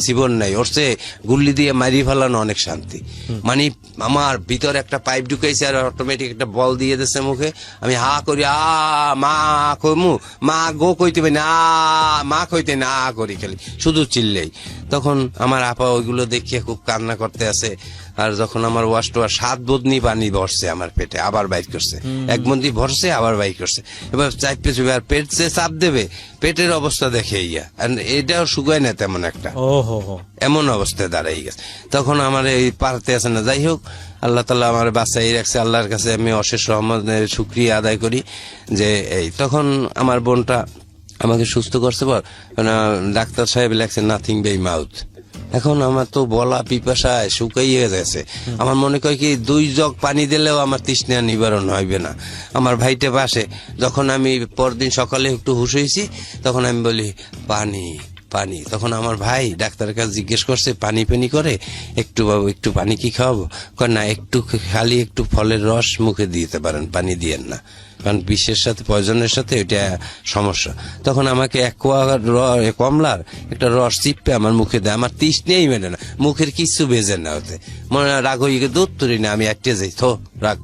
জীবন নাই, ওর চেয়ে গুল্লি দিয়ে মারি ফেলানো অনেক শান্তি। মানে আমার ভিতরে একটা পাইপ ঢুকাইছে, আর অটোমেটিক একটা বল দিয়ে দিচ্ছে মুখে, আমি হা করি, মা কমু, মা গো কইতে পারি না, মা কইতে না করি, খালি শুধু চিল্লেই। তখন আমার আপা ওইগুলো দেখিয়ে খুব কান্না করতে আছে, আর যখন আমার ওয়াশ টোয়াশ 7 বদনি পানি ভরছে আমার পেটে, আবার বাইর করছে, 1 বদনি ভরছে আবার বাইর করছে, এবার চাইপে চুপে আর পেট যে চাপ দেবে, পেটের অবস্থা দেখে ইয়া, আর এটাও শুকায় না তেমন একটা, এমন অবস্থায় দাঁড়াই গেছে। তখন আমার এই পারতে আছে না, যাই হোক আল্লাহ তাআলা আমার বাঁচাই রাখছে, আল্লাহর কাছে আমি অশেষ রহমতের শুকরিয়া আদায় করি যে এই তখন আমার বোনটা আমাকে সুস্থ করছে পর ডাক্তার সাহেব লেখছে নাথিং বাই মাউথ। এখন আমার তো বলা পিপাসায় শুকাইয়ে গেছে, আমার মনে কয় কি 2 জগ পানি দিলেও আমার তৃষ্ণা নিবারণ হইবে না। আমার ভাইটা পাশে, যখন আমি পরদিন সকালে একটু হুঁশ হয়েছি তখন আমি বলি পানি পানি, তখন আমার ভাই ডাক্তারের কাছে জিজ্ঞেস করছে পানি পানি করে, একটু বাবু একটু পানি কি খাওয়াবো, কয় না একটু খালি একটু ফলের রস মুখে দিতে পারেন, পানি দিয়েন না, কারণ বিষের সাথে পয়জনের সাথে ওইটা সমস্যা। তখন আমাকে 1 কোয়া কমলার একটা রস চিপে আমার মুখে দেয়, আমার তৃষ্ণেই মেলে না, মুখের কিছু বেজে না, হতে মনে রাগ হয়ে গিয়ে দুধ তুলি না, আমি একটা যাই থো রাগ,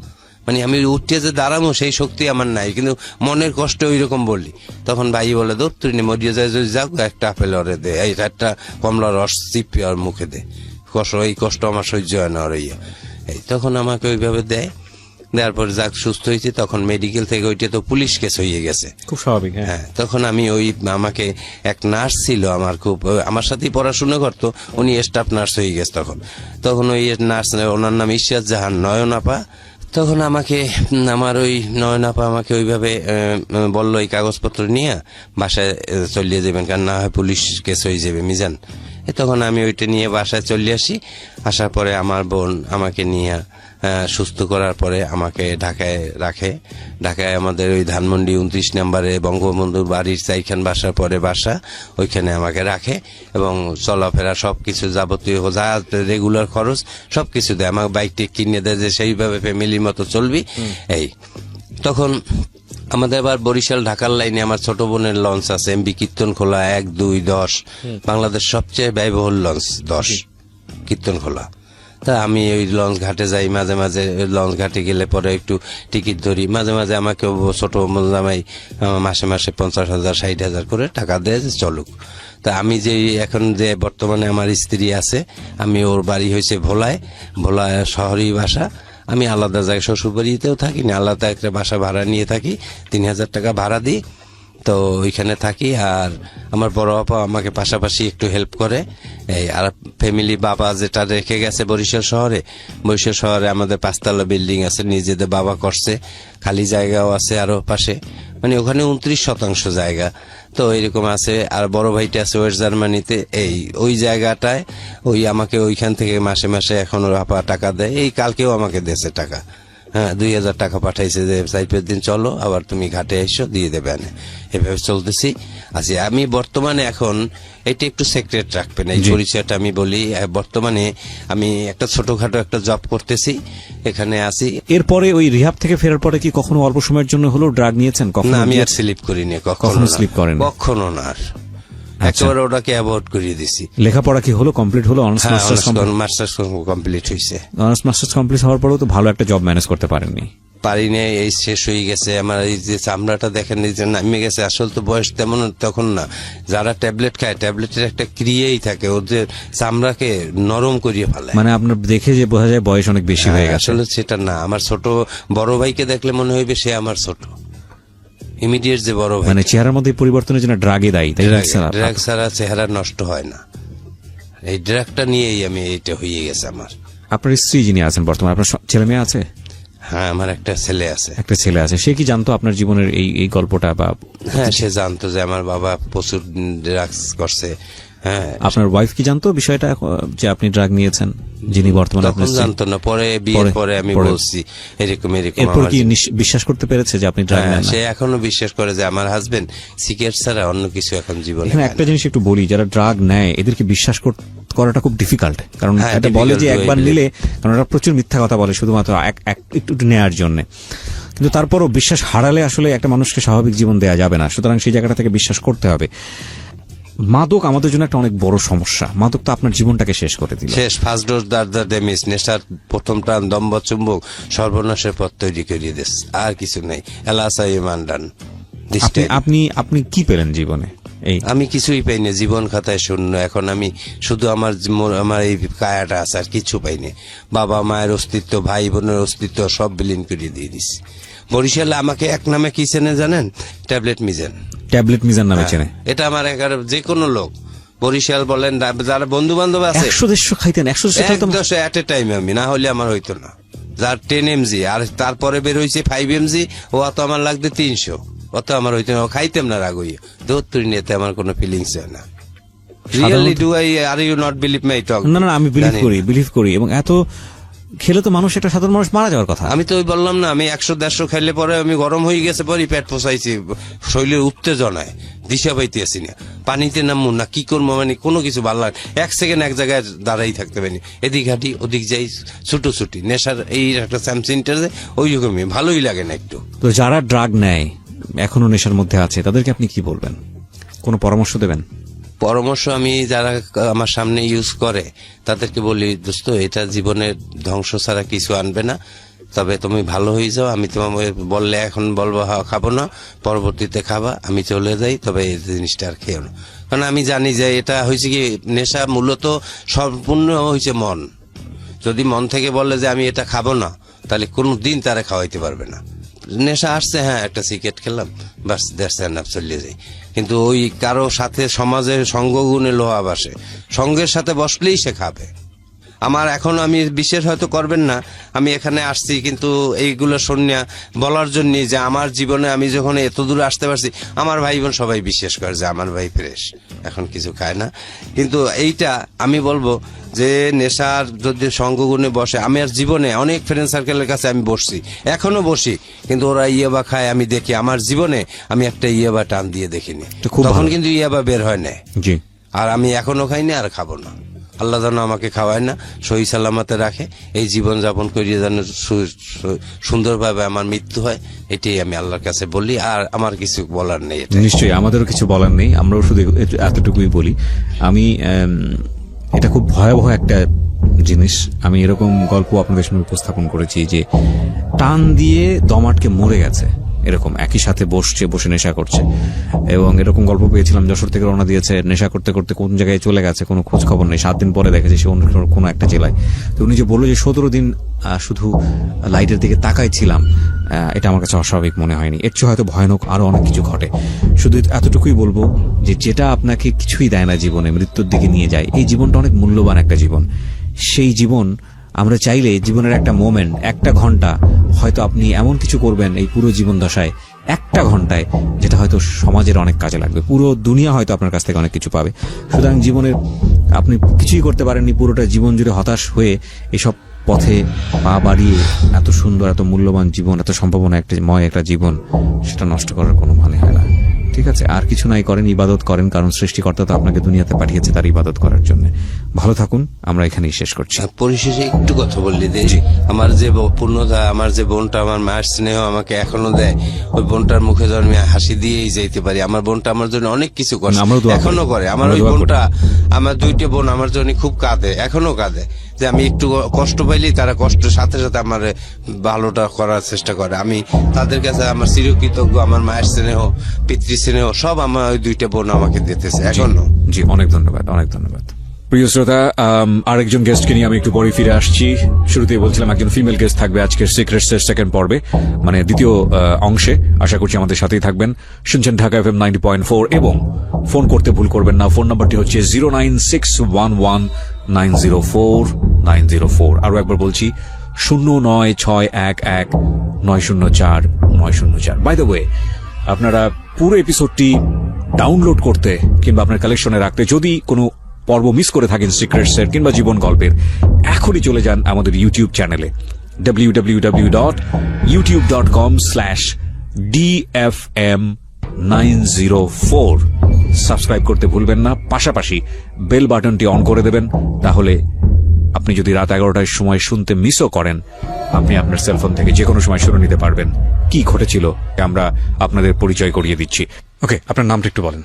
মানে আমি উঠতে যে দাঁড়াবো সেই শক্তি আমার নাই, কিন্তু মনের কষ্ট ওই রকম বললি। তখন ভাই বলে দুধ তুলি না, মরিয়ে যায় যদি যাও একটা আপেল ওরে দে, এই একটা কমলা রস চিপে ওর মুখে দে, এই কষ্ট আমার সহ্য হয় না ওর ইয়ে। এই তখন আমাকে ওইভাবে দেয়, দেওয়ার পর যাক সুস্থ হয়েছি। তখন মেডিকেল থেকে ওইটা তো পুলিশ কেস হয়ে গেছে, খুব স্বাভাবিক। হ্যাঁ তখন আমি ওই আমাকে এক নার্স ছিল আমার খুব আমার সাথেই পড়াশোনা করতো, উনি স্টাফ নার্স হয়ে গেছে তখন ওই নার্স ওনার নাম ইশরাত জাহান নয়নাপা। তখন আমাকে আমার ওই নয়নাপা আমাকে ওইভাবে বললো এই কাগজপত্র নিয়ে বাসায় চলিয়ে যাবেন, কারণ না হয় পুলিশ কেস হয়ে যাবে মিজান। তখন আমি ওইটা নিয়ে বাসায় চলে আসি, আসার পরে আমার বোন আমাকে নিয়ে সুস্থ করার পরে আমাকে ঢাকায় রাখে। ঢাকায় আমাদের ওই ধানমন্ডি 29 নম্বরে বঙ্গবন্ধুর বাড়ির 4খান বাসার পরে বাসা, ওইখানে আমাকে রাখে এবং চলাফেরা সবকিছু যাবতীয় যা রেগুলার খরচ সবকিছু দেয়, আমাকে বাইকটি কিনে দেয় যে সেইভাবে ফ্যামিলির মতো চলবি। এই তখন আমাদের আবার বরিশাল ঢাকার লাইনে আমার ছোট বোনের লঞ্চ আছে, এমবি কীর্তনখোলা 1, 2, 10, বাংলাদেশ সবচেয়ে ব্যয়বহুল লঞ্চ 10 কীর্তনখোলা। তা আমি ওই লঞ্চ ঘাটে যাই, মাঝে মাঝে লঞ্চ ঘাটে গেলে পরে একটু টিকিট ধরি, মাঝে মাঝে আমাকে ছোট জামাই মাসে মাসে 50,000 60,000 করে টাকা দেয় যে চলুক। তা আমি যে এখন যে বর্তমানে আমার স্ত্রী আছে, আমি ওর বাড়ি হয়েছে ভোলায় শহরেই বাসা, আমি আলাদা জায়গায় শ্বশুরবাড়িতেও থাকি না, আলাদা একটা বাসা ভাড়া নিয়ে থাকি, 3,000 টাকা ভাড়া দিই, তো ওইখানে থাকি। আর আমার বড় আপা আমাকে পাশাপাশি একটু হেল্প করে। এই আর ফ্যামিলি বাবা যেটা রেখে গেছে বরিশাল শহরে আমাদের 5 তলা বিল্ডিং আছে, নিজেদের বাবা করছে, খালি জায়গাও আছে আরো পাশে, মানে ওখানে 29% জায়গা তো এরকম আছে। আর বড় ভাইটা আছে ওয়েস্ট জার্মানিতে, ওই জায়গাটায় ওই আমাকে ওইখান থেকে মাসে মাসে এখন ওর আপা টাকা দেয়, এই কালকেও আমাকে দিয়েছে টাকা, হ্যাঁ 2,000 টাকা পাঠাইছে যে 4-5 দিন চলো আবার তুমি ঘাটে এসো দিয়ে দেবে, এভাবে চলতেছি আছি। আমি বর্তমানে এখন এটা একটু সিক্রেট রাখবেন এই পরিচয়টা, আমি বলি বর্তমানে আমি একটা ছোটখাটো একটা জব করতেছি, এখানে আছি। এরপরে ওই রিহাব থেকে ফেরার পরে কি কখনো অল্প সময়ের জন্য হলো ড্রাগ নিয়েছেন? না, আমি আর স্লিপ করিনি, কখনো স্লিপ করেন, কখনো না, একেবারে ওটাকে অ্যাভয়েড করিয়ে দিছি। লেখাপড়া কি হলো, কমপ্লিট হলো? মাস্টার্স কমপ্লিট হয়েছে। অনার্স মাস্টার্স কমপ্লিট হওয়ার পরেও তো ভালো একটা জব ম্যানেজ করতে পারেননি? পারিনি, এই শেষ হয়ে গেছে আমার। এই যে চামড়াটা দেখেন এই যে নামে গেছে, আসল তো বয়স তেমন তখন না, যারা ট্যাবলেট খায় ট্যাবলেটের একটা ক্রিয়াই থাকে, ওদের চামড়াকে নরম করিয়ে ফেলে, মানে আপনার দেখে যে বোঝা যায় বয়স অনেক বেশি হয়ে গেছে। আসলে সেটা না, আমার ছোট বড় ভাইকে দেখলে মনে হইবে সে আমার ছোট ইমিডিয়েট যে বড় ভাই, মানে চেহারার মধ্যে পরিবর্তনের জন্য ড্রাগে দায়ী। ড্রাগ ছাড়া চেহারা নষ্ট হয় না, এই ড্রাগটা নিয়েই আমি এইটা হয়ে গেছে আমার। আপনার স্ত্রী যিনি আছেন বর্তমানে, আপনার ছেলে মেয়ে আছে? হ্যাঁ, আমার একটা ছেলে আছে। একটা ছেলে আছে, সে কি জানতো আপনার জীবনের এই গল্পটা? বা হ্যাঁ, সে জানতো যে আমার বাবা প্রচুর ড্রাগস করছে। হ্যাঁ, আপনার ওয়াইফ কি জানতো বিষয়টা যে আপনি ড্রাগ নিয়েছেন? যিনি বর্তমানে তখন জানতো না, পরে বিয়ের পরে আমি বলছি এরকম। এরপর কি বিশ্বাস করতে পেরেছে যে আপনি ড্রাগ নেন? সে এখনো বিশ্বাস করে যে আমার হাজবেন্ড সিগারেট ছাড়া অন্য কিছু এখন জীবনে। এখানে একটা জিনিস একটু বলি, যারা ড্রাগ নেয় এদেরকে বিশ্বাস করাটা খুব ডিফিকাল্ট, কারণ এটা বলে যে একবার নিলে, কারণ ওরা প্রচুর মিথ্যা কথা বলে শুধুমাত্র একটু নেয়ার জন্য, কিন্তু তারপরও বিশ্বাস হারালে আসলে একটা মানুষকে স্বাভাবিক জীবন দেওয়া যাবে না, সুতরাং সেই জায়গাটা থেকে বিশ্বাস করতে হবে। মাদক আমাদের জন্য একটা অনেক বড় সমস্যা। মাদক তো আপনার জীবনটাকে শেষ করে দিল। শেষ, ফার্স্ট ডোজ দ্য ড্যামেজ, নেশার প্রথম টান, দম্ভ চুম্বক, সর্বনাশের পথ তৈরি করিয়ে দিস, আর কিছু নেই। এলাসাই মান্ডান। আপনি কি পেলেন জীবনে? এই আমি কিছুই পাইনি, জীবন খাতায় শূন্য। এখন আমি শুধু আমার এই কায়াটা আছে, আর কিছু পাইনি। বাবা মায়ের অস্তিত্ব, ভাই বোনের অস্তিত্ব সব বিলীন করে দিয়ে দিছি। বরিশালে আমাকে এক নামে কি চেনে জানেন? ট্যাবলেট মিজান। ট্যাবলেট মিজান নামে চেনে। এটা আমার যে কোনো লোক, বরিশাল বলেন, যারা বন্ধু বান্ধব আছে 100-150 খাইতেন, 100 খাইতাম 110 এট এ টাইম আমি, না হলে আমার হইতো না। যার 10 mg আর তারপরে বের হয়েছে 5 mg, ও অত আমার লাগবে 300, অত আমার হইতো না, খাইতাম না রাগ হইয়া। দৌড় নিতে আমার কোনো ফিলিংস হয় না। Really do I, are you not believe my talk? না, আমি বিলিভ করি এবং এত খেলে তো মানুষ, একটা সাধারণ মানুষ মারা যাওয়ার কথা। আমি তো ওই বললাম না, আমি 100-150 খাইলে পরে আমি গরম হয়ে গেছে, পরে পেট পোষাইছি, শরীরের উত্তেজনায় দিশা পাইতে আসি না, পানিতে নামবো না, কি করবো, মানে কোনো কিছু ভালো লাগে। 1 সেকেন্ড এক জায়গায় দাঁড়াই থাকতে পারিনি, এদিক হাঁটি ওদিক যাই, ছুটোছুটি। নেশার এই একটা স্যামসিনটার ওই রকমই, ভালোই লাগে না একটু। তো যারা ড্রাগ নেয়, এখনো নেশার মধ্যে আছে, তাদেরকে আপনি কি বলবেন? কোনো পরামর্শ দেবেন? পরামর্শ আমি যারা আমার সামনে ইউজ করে তাদেরকে বলি, দোস্ত এটা জীবনের ধ্বংস ছাড়া কিছু আনবে না, তবে তুমি ভালো হয়ে যাও। আমি তোমাকে বললে এখন বলবো খাবো না, পরবর্তীতে খাবা, আমি চলে যাই, তবে এই জিনিসটা আর খেও না। কারণ আমি জানি যে এটা হয়েছে কি, নেশা মূলত সম্পূর্ণ হয়েছে মন। যদি মন থেকে বলে যে আমি এটা খাবো না, তাহলে কোনো দিন তারা খাওয়াইতে পারবে না। নেশা আসছে, হ্যাঁ একটা সিগারেট খেলাম, বাস দ্যাটস এনাফ, চলে যাই। কিন্তু ওই কারো সাথে সমাজের সঙ্গগুণে লোহা বাসে, সঙ্গের সাথে বসলেই সে খাবে। আমার এখন, আমি বিশেষ হয়তো করবেন না, আমি এখানে আসছি কিন্তু এইগুলো শুনিয়া বলার জন্য যে আমার জীবনে আমি যখন এত দূরে আসতে পারছি, আমার ভাই বোন সবাই বিশ্বাস করে যে আমার ভাই ফ্রেশ, এখন কিছু খায় না। কিন্তু এইটা আমি বলবো যে নেশার যদি সঙ্গগুণে বসে, আমি আর জীবনে অনেক ফ্রেন্ড সার্কেলের কাছে আমি বসছি, এখনো বসি, কিন্তু ওরা ইয়াবা খায়, আমি দেখি। আমার জীবনে আমি একটা ইয়াবা টান দিয়ে দেখিনি, তখন কিন্তু ইয়াবা বের হয় না। জি। আর আমি এখনো খাইনি, আর খাবো না। আল্লাহ যেন আমাকে খাওয়ায় না, সহি সালামতে রাখে, এই জীবন যাপন করিয়ে যেন সুন্দরভাবে আমার মৃত্যু হয়, এটাই আমি আল্লাহর কাছে বলি। আর আমার কিছু বলার নেই। নিশ্চয়ই আমাদেরও কিছু বলার নেই, আমরাও শুধু এতটুকুই বলি। আমি এটা খুব ভয়াবহ একটা জিনিস। আমি এরকম গল্প আপনাদের সামনে উপস্থাপন করেছি যে টান দিয়ে দম আটকে মরে গেছে, এরকম একই সাথে বসে নেশা করছে। এবং এরকম গল্প পেয়েছিলাম, যশোর থেকে রওনা দিয়েছে, নেশা করতে করতে কোন জায়গায় চলে গেছে, কোনো খোঁজ খবর নেই। 7 দিন পরে দেখেছে সে অন্য কোনো একটা জেলায়। তো উনি যে বললো যে 17 দিন শুধু লাইটের দিকে তাকাই ছিলাম, এটা আমার কাছে অস্বাভাবিক মনে হয়নি। এর চেয়ে হয়তো ভয়ানক আরো অনেক কিছু ঘটে। শুধু এতটুকুই বলবো যে যেটা আপনাকে কিছুই দেয় না জীবনে, মৃত্যুর দিকে নিয়ে যায়, এই জীবনটা অনেক মূল্যবান একটা জীবন। সেই জীবন আমরা চাইলে, জীবনের একটা মোমেন্ট, একটা ঘন্টা হয়তো আপনি এমন কিছু করবেন এই পুরো জীবন দশায়, একটা ঘন্টায়, যেটা হয়তো সমাজের অনেক কাজে লাগবে। পুরো দুনিয়া হয়তো আপনার কাছ থেকে অনেক কিছু পাবে। সুতরাং জীবনের আপনি কিছুই করতে পারেননি, পুরোটা জীবন জুড়ে হতাশ হয়ে এসব পথে পা বাড়িয়ে এত সুন্দর, এত মূল্যবান জীবন, এত সম্ভাবনা একটা জীবন, সেটা নষ্ট করার কোনো মানে হয় না। ঠিক আছে, আর কিছু নাই, করেন, ইবাদত করেন, কারণ সৃষ্টিকর্তা তো আপনাকে দুনিয়াতে পাঠিয়েছে তার ইবাদত করার জন্য। ভালো থাকুন, আমরা এখানেই শেষ করছি। পরিশেষে একটু কথা বললি যে আমার যে পূর্ণতা, আমার যে বোনটা, আমার মায়ের স্নেহ আমাকে এখনো দেয়, ওই বোনটার মুখে যেন আমি হাসি দিয়েই যাইতে পারি। আমার বোনটা আমার জন্য অনেক কিছু করে, এখনো করে। আমার ওই বোনটা, আমার 2টা বোন আমার জন্য খুব কাঁদে, এখনো কাঁদে, যে আমি একটু কষ্ট পাইলি তারা কষ্টের সাথে সাথে আমার ভালোটা করার চেষ্টা করে। আমি তাদের কাছে আমার চিরকৃতজ্ঞ। আমার মায়ের স্নেহ, পিতৃ স্নেহ সব আমার ওই 2টা বোন আমাকে দিতেছে এখনো। জি, অনেক ধন্যবাদ, অনেক ধন্যবাদ। প্রিয় শ্রোতা, আরেকজন গেস্টকে নিয়ে আমি একটু পরে ফিরে আসছি। শুরুতেই বলছিলাম একজন ফিমেল গেস্ট থাকবে আজকের সিক্রেটসের সেকেন্ড পর্বে, মানে দ্বিতীয় অংশে। আশা করছি আমাদের সাথেই থাকবেন। শুনছেন ঢাকা FM 90.4 এবং ফোন করতে ভুল করবেন না। ফোন নাম্বারটি হচ্ছে 09611904904। আরো একবার বলছি, 09611904904। বাই দ্য ওয়ে, আপনারা পুরো এপিসোডটি ডাউনলোড করতে কিংবা আপনার কালেকশনে রাখতে, যদি কোনো পর্ব মিস করে থাকেন সিক্রেটসের কিংবা জীবন গল্পের, এখনই চলে যান আমাদের ইউটিউব চ্যানেলে www.youtube.com/DFM904। সাবস্ক্রাইব করতে ভুলবেন না, পাশাপাশি বেল বাটনটি অন করে দেবেন। তাহলে আপনি যদি রাত 11টার সময় শুনতে মিসও করেন, আপনি আপনার সেলফোন থেকে যে কোনো সময় শুনে নিতে পারবেন কি ঘটেছিল। আমরা আপনাদের পরিচয় করিয়ে দিচ্ছি। ওকে, আপনার নামটা একটু বলেন।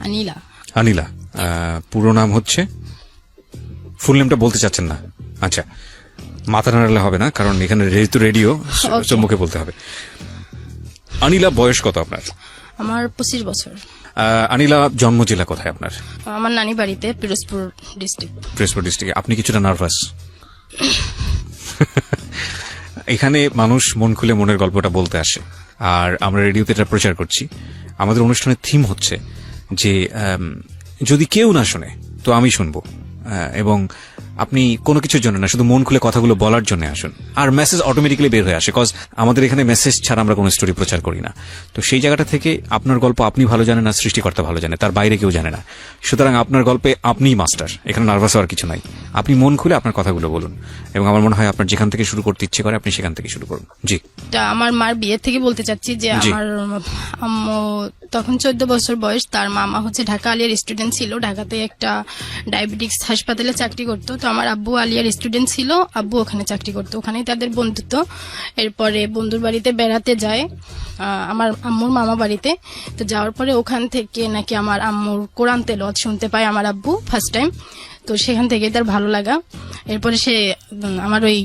আনিলা। আনিলা, পুরো নাম হচ্ছে? ফুল নেমটা বলতে চাচ্ছেন না? আচ্ছা, মাথা নাড়ালে হবে না, কারণ এখানে যেহেতু রেডিও, সম্মুখে বলতে হবে। আনিলা, বয়স কত আপনার? আমার 25 বছর। আনিলা, জন্ম জেলা কোথায় আপনার? আমার নানি বাড়িতে পিরোজপুর ডিস্ট্রিক্ট। পিরোজপুর ডিস্ট্রিক্টে। আপনি কিছুটা নার্ভাস? এখানে মানুষ মন খুলে মনের গল্পটা বলতে আসে, আর আমরা রেডিওতে এটা প্রচার করছি। আমাদের অনুষ্ঠানের থিম হচ্ছে যে যদি কেউ না শোনে তো আমি শুনবো, এবং আপনি কোনো কিছুর জন্য না, শুধু মন খুলে কথাগুলো বলার জন্য আসুন, আর মেসেজ অটোমেটিক্যালি বের হয়ে আসে, কজ আমাদের এখানে মেসেজ ছাড়া আমরা কোনো স্টোরি প্রচার করি না। তো সেই জায়গাটা থেকে আপনার গল্প আপনি ভালো জানেন, আর সৃষ্টিকর্তা ভালো জানে, তার বাইরে কেউ জানে না। সুতরাং আপনার গল্পে আপনিই মাস্টার, এখানে নার্ভাস হওয়ার কিছু নাই। আপনি মন খুলে আপনার কথাগুলো বলুন, এবং আমার মনে হয় আপনার যেখান থেকে শুরু করতে ইচ্ছে করে আপনি সেখান থেকে শুরু করুন। জি। তা আমার মার বিয়ে থেকে বলতে চাচ্ছি যে জি। আমার আম্মু তখন 14 বছর বয়স, তার মামা হচ্ছে ঢাকা আলিয়ার স্টুডেন্ট ছিল, ঢাকাতে একটা ডায়াবেটিক্স হাসপাতালে চাকরি করতো। তো আমার আব্বু আলিয়ার স্টুডেন্ট ছিল, আব্বু ওখানে চাকরি করতো, ওখানেই তাদের বন্ধুত্ব। এরপরে বন্ধুর বাড়িতে বেড়াতে যায় আমার আম্মুর মামা বাড়িতে। তো যাওয়ার পরে ওখান থেকে নাকি আমার আম্মুর কোরআন তেলাওয়াত শুনতে পায় আমার আব্বু ফার্স্ট টাইম। তো সেখান থেকে তার ভালো লাগা। এরপরে সে আমার ওই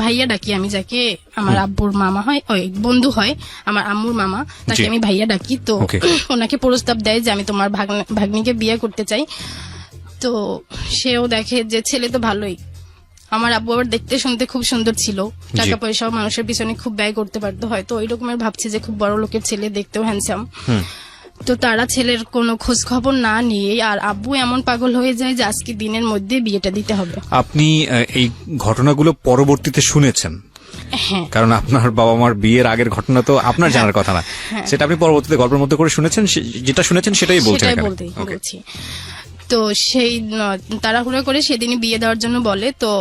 ভাইয়া ডাকি আমি, যাকে আমার আব্বুর মামা হয়, ওই বন্ধু হয় আমার আম্মুর মামা, তাকে জি। আমি ভাইয়া ডাকি। তো Okay. ওনাকে প্রস্তাব দেয় যে আমি তোমার ভাগ্নিকে বিয়ে করতে চাই। তো সেও দেখে যে ছেলে তো ভালোই, আমার আব্বু আবার দেখতে শুনতে খুব সুন্দর ছিল, টাকা পয়সাও মানুষের পিছনে খুব ব্যয় করতে পারতো, হয়তো ওই রকমের ভাবছে যে খুব বড় লোকের ছেলে, দেখতেও হ্যান্ডসাম। তো তারা ছেলের কোনো খোঁজ খবর না নিয়ে, আর আব্বু এমন পাগল হয়ে যায় যে আজকে দিনের মধ্যে বিয়েটা দিতে হবে। আপনি এই ঘটনাগুলো পরবর্তীতে শুনেছেন, হ্যাঁ, কারণ আপনার বাবা মার বিয়ের আগের ঘটনা তো আপনার জানার কথা না, সেটা আপনি পরবর্তীতে গল্পের মধ্যে করে শুনেছেন, যেটা শুনেছেন সেটাই বলছেন সেটাই এখানে। বলতে Okay. বলছি। তো সেই তাড়াহুড়ো করে সেদিনই বিয়ে দেওয়ার জন্য বলে। তো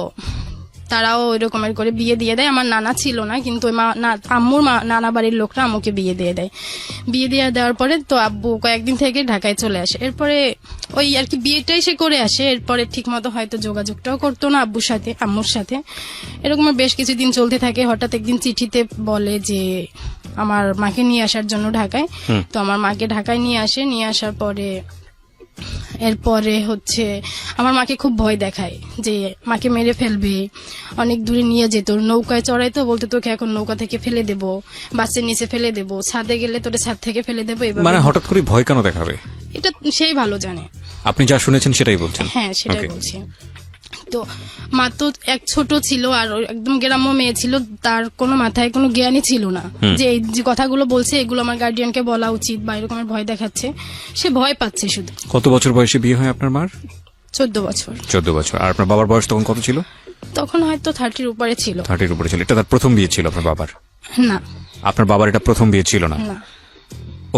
তারাও ওই রকমের করে বিয়ে দিয়ে দেয়। আমার নানা ছিল না, কিন্তু ওই আম্মুর নানা বাড়ির লোকরা আম্মুকে বিয়ে দিয়ে দেয়। বিয়ে দিয়ে দেওয়ার পরে তো আব্বু কয়েকদিন থেকে ঢাকায় চলে আসে। এরপরে ওই আর কি বিয়েটাই সে করে আসে। এরপরে ঠিক মতো হয়তো যোগাযোগটাও করতো না আব্বুর সাথে, আম্মুর সাথে। এরকম বেশ কিছুদিন চলতে থাকে। হঠাৎ একদিন চিঠিতে বলে যে আমার মাকে নিয়ে আসার জন্য ঢাকায়। তো আমার মাকে ঢাকায় নিয়ে আসে। নিয়ে আসার পরে এরপরে হচ্ছে আমার মাকে খুব ভয় দেখায় যে মাকে মেরে ফেলবে, অনেক দূরে নিয়ে যেত, নৌকায় চড়াইতো, বলতে তোকে এখন নৌকা থেকে ফেলে দেবো, বাসের নিচে ফেলে দেবো, ছাদে গেলে তোরে ছাদ থেকে ফেলে দেবো। এভাবে মানে হঠাৎ করে ভয় কেন দেখাবে? এটা সেই ভালো জানে। আপনি যা শুনেছেন সেটাই বলছেন? হ্যাঁ, সেটাই Okay. বলছি। তো মা তো এক ছোট ছিল, আর একদম গ্রাম্য মেয়ে ছিল, তার কোনো মাথায় কোনো জ্ঞানই ছিল না যে এই যে কথাগুলো বলছে এগুলো আমার গার্ডিয়ানকে বলা উচিত, বা এরকমের ভয় দেখাচ্ছে। সে ভয় পাচ্ছে শুধু। কত বছর বয়সে বিয়ে হয় আপনার মার? 14 বছর। 14 বছর। আর আপনার বাবার বয়স তখন কত ছিল? তখন হয়তো 30-র উপরে ছিল। 30-র উপরে ছিল। এটা তার প্রথম বিয়ে ছিল আপনার বাবার? না আপনার বাবার এটা প্রথম বিয়ে ছিল না? না,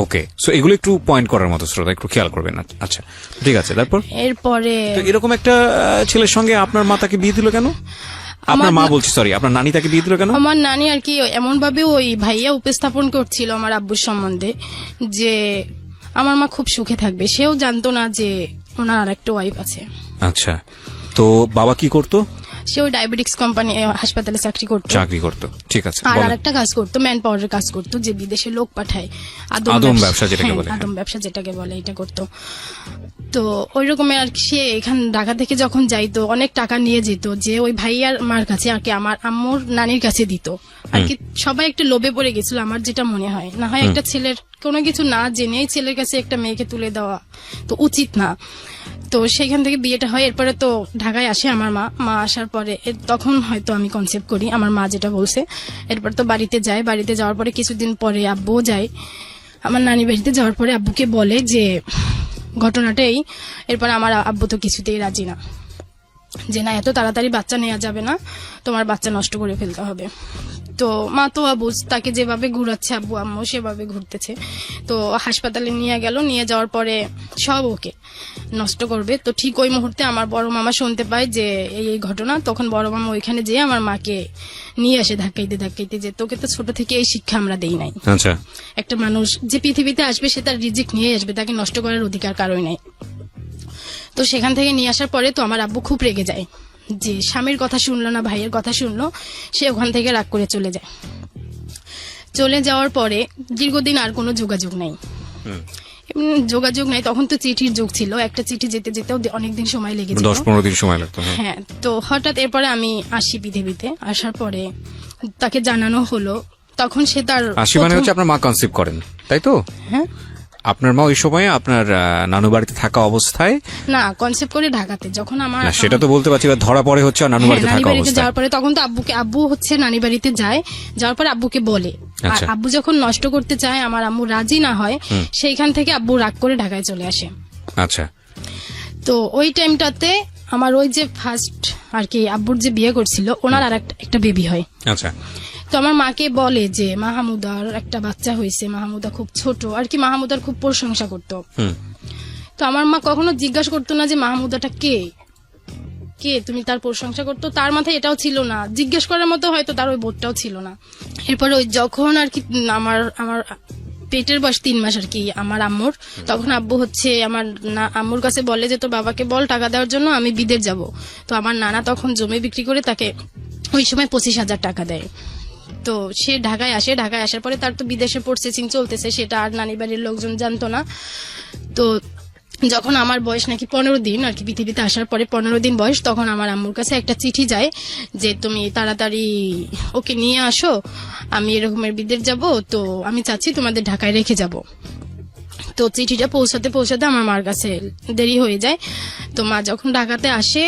ওকে, সো এগুলো একটু পয়েন্ট করার মতো, শ্রোতা একটু খেয়াল করবেন। আচ্ছা, ঠিক আছে। তারপর এরপরে তো এরকম একটা ছেলের সঙ্গে আপনার মা তাকে বিয়ে দিল কেন? আপনার মা বলছি, সরি, আপনার নানি তাকে বিয়ে দিল কেন? আমার নানি আর কি এমন ভাবে ওই ভাইয়া উপস্থাপন করছিল আমার আব্বুর সম্বন্ধে যে আমার মা খুব সুখে থাকবে। সেও জানতো না যে ওনার আর একটা ওয়াইফ আছে। আচ্ছা, তো বাবা কি করতো? সে ওই ডায়াবেটিক্স কোম্পানি হাসপাতালে চাকরি করতো। চাকরি করতো, ঠিক আছে। আর বলেন। আরেকটা কাজ করতো, ম্যান পাওয়ারের কাজ করতো, যে বিদেশে লোক পাঠায়, আদম ব্যবসা যেটাকে হ্যাঁ, বলে। আদম ব্যবসা যেটাকে বলে, এটা করতো। তো ওই রকমের আর কি সে এখান ঢাকা থেকে যখন যাইতো অনেক টাকা নিয়ে যেত, যে ওই ভাইয়ার মার কাছে আর কি আমার আম্মুর নানির কাছে দিত আর কি। সবাই একটু লোভে পড়ে গেছিল আমার যেটা মনে হয়। না হয় একটা ছেলের কোনো কিছু না জেনেই ছেলের কাছে একটা মেয়েকে তুলে দেওয়া তো উচিত না। তো সেখান থেকে বিয়েটা হয়। এরপরে তো ঢাকায় আসে আমার মা আসার পরে তখন হয়তো আমি কনসেপ্ট করি আমার মা যেটা বলছে। এরপর তো বাড়িতে যায়, বাড়িতে যাওয়ার পরে কিছুদিন পরে আব্বুও যায় আমার নানি বাড়িতে। যাওয়ার পরে আব্বুকে বলে যে ঘটনাটাই। এরপর আমার আব্বু তো কিছুতেই রাজি না, যে না এত তাড়াতাড়ি বাচ্চা নেওয়া যাবে না, তোমার বাচ্চা নষ্ট করে ফেলতে হবে। তো মা তো আবুজ, তাকে যেভাবে ঘুরাচ্ছে আব্বু আম্মু সেভাবে ঘুরতেছে। তো হাসপাতালে নিয়ে গেল, নিয়ে যাওয়ার পরে সব ওকে নষ্ট করবে। তো ঠিক ওই মুহূর্তে আমার বড় মামা শুনতে পায় যে এই ঘটনা। তখন বড় মামা ওইখানে যেয়ে আমার মাকে নিয়ে আসে ধাক্কাইতে ধাক্কাইতে, যে তোকে তো ছোট থেকে এই শিক্ষা আমরা দেই নাই। আচ্ছা, একটা মানুষ যে পৃথিবীতে আসবে সে তার রিজিক নিয়ে আসবে, তাকে নষ্ট করার অধিকার কারোই নাই। তো সেখান থেকে নিয়ে আসার পরে তো আমার আব্বু খুব রেগে যায় যে স্বামীর কথা শুনলো না, ভাইয়ের কথা শুনলো। সে ওখান থেকে রাগ করে চলে যায়। চলে যাওয়ার পরে দীর্ঘদিন আর কোনো যোগাযোগ নাই। যোগাযোগ নাই, তখন তো চিঠির যুগ ছিল। একটা চিঠি যেতে যেতেও অনেকদিন সময় লেগে যেত, 10-15 দিন সময় লাগতো। হ্যাঁ। তো হঠাৎ এরপরে আমি আসি পৃথিবীতে। আসার পরে তাকে জানানো হলো, তখন সে তার 80 মানে হচ্ছে আপনার মা কনসিভ করেন, তাই তো? হ্যাঁ আপনার মা ওই সময় আপনার নানু বাড়িতে থাকা অবস্থায়, না কনসেপ্ট করে ঢাকাতে যখন আমার না সেটা তো বলতে পারছি, এবার ধরা পড়ে হচ্ছে আর নানু হ্যাঁ, বাড়িতে নানি থাকা বাড়িতে অবস্থায়। যাওয়ার পরে তখন তো আব্বু হচ্ছে নানি বাড়িতে যায়, যাওয়ার পরে আব্বুকে বলে, আর আচ্ছা। আব্বু যখন নষ্ট করতে চায়, আমার আম্মু রাজি না হয়, সেইখান থেকে আব্বু রাগ করে ঢাকায় চলে আসে। আচ্ছা, তো ওই টাইমটাতে আমার ওই যে ফার্স্ট আর কি আব্বুর যে বিয়ে করছিল, ওনার আর একটা বেবি হয়। আচ্ছা, তো আমার মাকে বলে যে মাহমুদার একটা বাচ্চা হয়েছে, মাহমুদা খুব ছোট আর কি, মাহমুদার খুব প্রশংসা করতো। তো আমার মা কখনো জিজ্ঞাসা করতো না যে মাহমুদাটা কে কে তুমি তার প্রশংসা করতো, তার মাথায় এটাও ছিল না, জিজ্ঞেস করার মতো হয়তো তার ওই বোধটাও ছিল না। এরপরে ওই যখন আর কি আমার পেটের বয়স 3 মাস আর কি আমার আম্মুর, তখন আব্বু হচ্ছে আমার আম্মুর কাছে বলে যে তোর বাবাকে বল টাকা দেওয়ার জন্য, আমি বিদেশ যাব। তো আমার নানা তখন জমি বিক্রি করে তাকে ওই সময় 25,000 টাকা দেয়। তো সে ঢাকায় আসে, ঢাকায় আসার পরে তার তো বিদেশে প্রসেসিং চলতেছে, সেটা আর নানি বাড়ির লোকজন জানতো না। তো যখন আমার বয়স নাকি 15 দিন আর কি, পৃথিবীতে আসার পরে 15 দিন বয়স, তখন আমার আম্মুর কাছে একটা চিঠি যায় যে তুমি তাড়াতাড়ি ওকে নিয়ে আসো, আমি এরকমের বিদেশ যাব, তো আমি চাচ্ছি তোমাদের ঢাকায় রেখে যাব। তো চিঠিটা পৌঁছাতে পৌঁছাতে আমার মার কাছে দেরি হয়ে যায়। তো মা যখন ঢাকাতে আসে,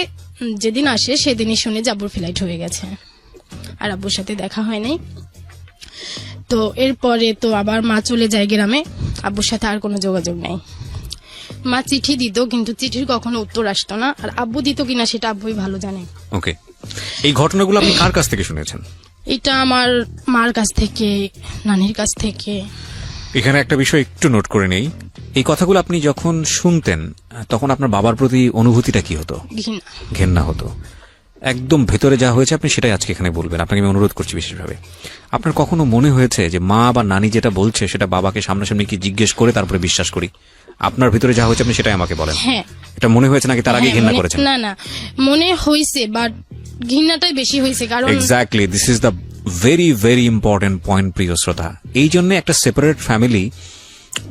যেদিন আসে সেদিনই শুনে যে আব্বুর ফ্লাইট হয়ে গেছে, আর আব্বুর সাথে দেখা হয় নাই। তো এরপরে তো আবার মা চলে যায় গ্রামে, আব্বুর সাথে আর কোনো যোগাযোগ নেই। মা চিঠি দিত, কিন্তু চিঠির কখনো উত্তর আসতো না, আর আব্বু দিত কিনা সেটা আব্বুই ভালো জানে। ওকে, এই ঘটনাগুলো আপনি কার কাছ থেকে শুনেছেন? এটা আমার মার কাছ থেকে, নানির কাছ থেকে। এখানে একটা বিষয় একটু নোট করে নেই, এই কথাগুলো আপনি যখন শুনতেন তখন আপনার বাবার প্রতি অনুভূতিটা কি হতো? ঘৃণা। ঘেন্না হতো। একদম ভেতরে যা হয়েছে আপনি সেটাই আজকে এখানে বলবেন, আপনাকে আমি অনুরোধ করছি বিশেষভাবে। আপনার কখনো মনে হয়েছে যে মা বা নানি যেটা বলছে সেটা বাবাকে সামনাসামনি কি জিজ্ঞেস করে তারপরে বিশ্বাস করি? আপনার ভিতরে যা হয়েছে আপনি সেটাই আমাকে বলেন। হ্যাঁ, এটা মনে হয়েছে নাকি তার আগে হ্যাঁ, ঘেন্না মানে- করেছেন? না না, মনে হয়েছে, বাট ঘৃণাটাই বেশি হয়েছে, কারণ exactly, this is the very very important point, প্রিয় শ্রোতা। এই জন্য একটা সেপারেট ফ্যামিলি,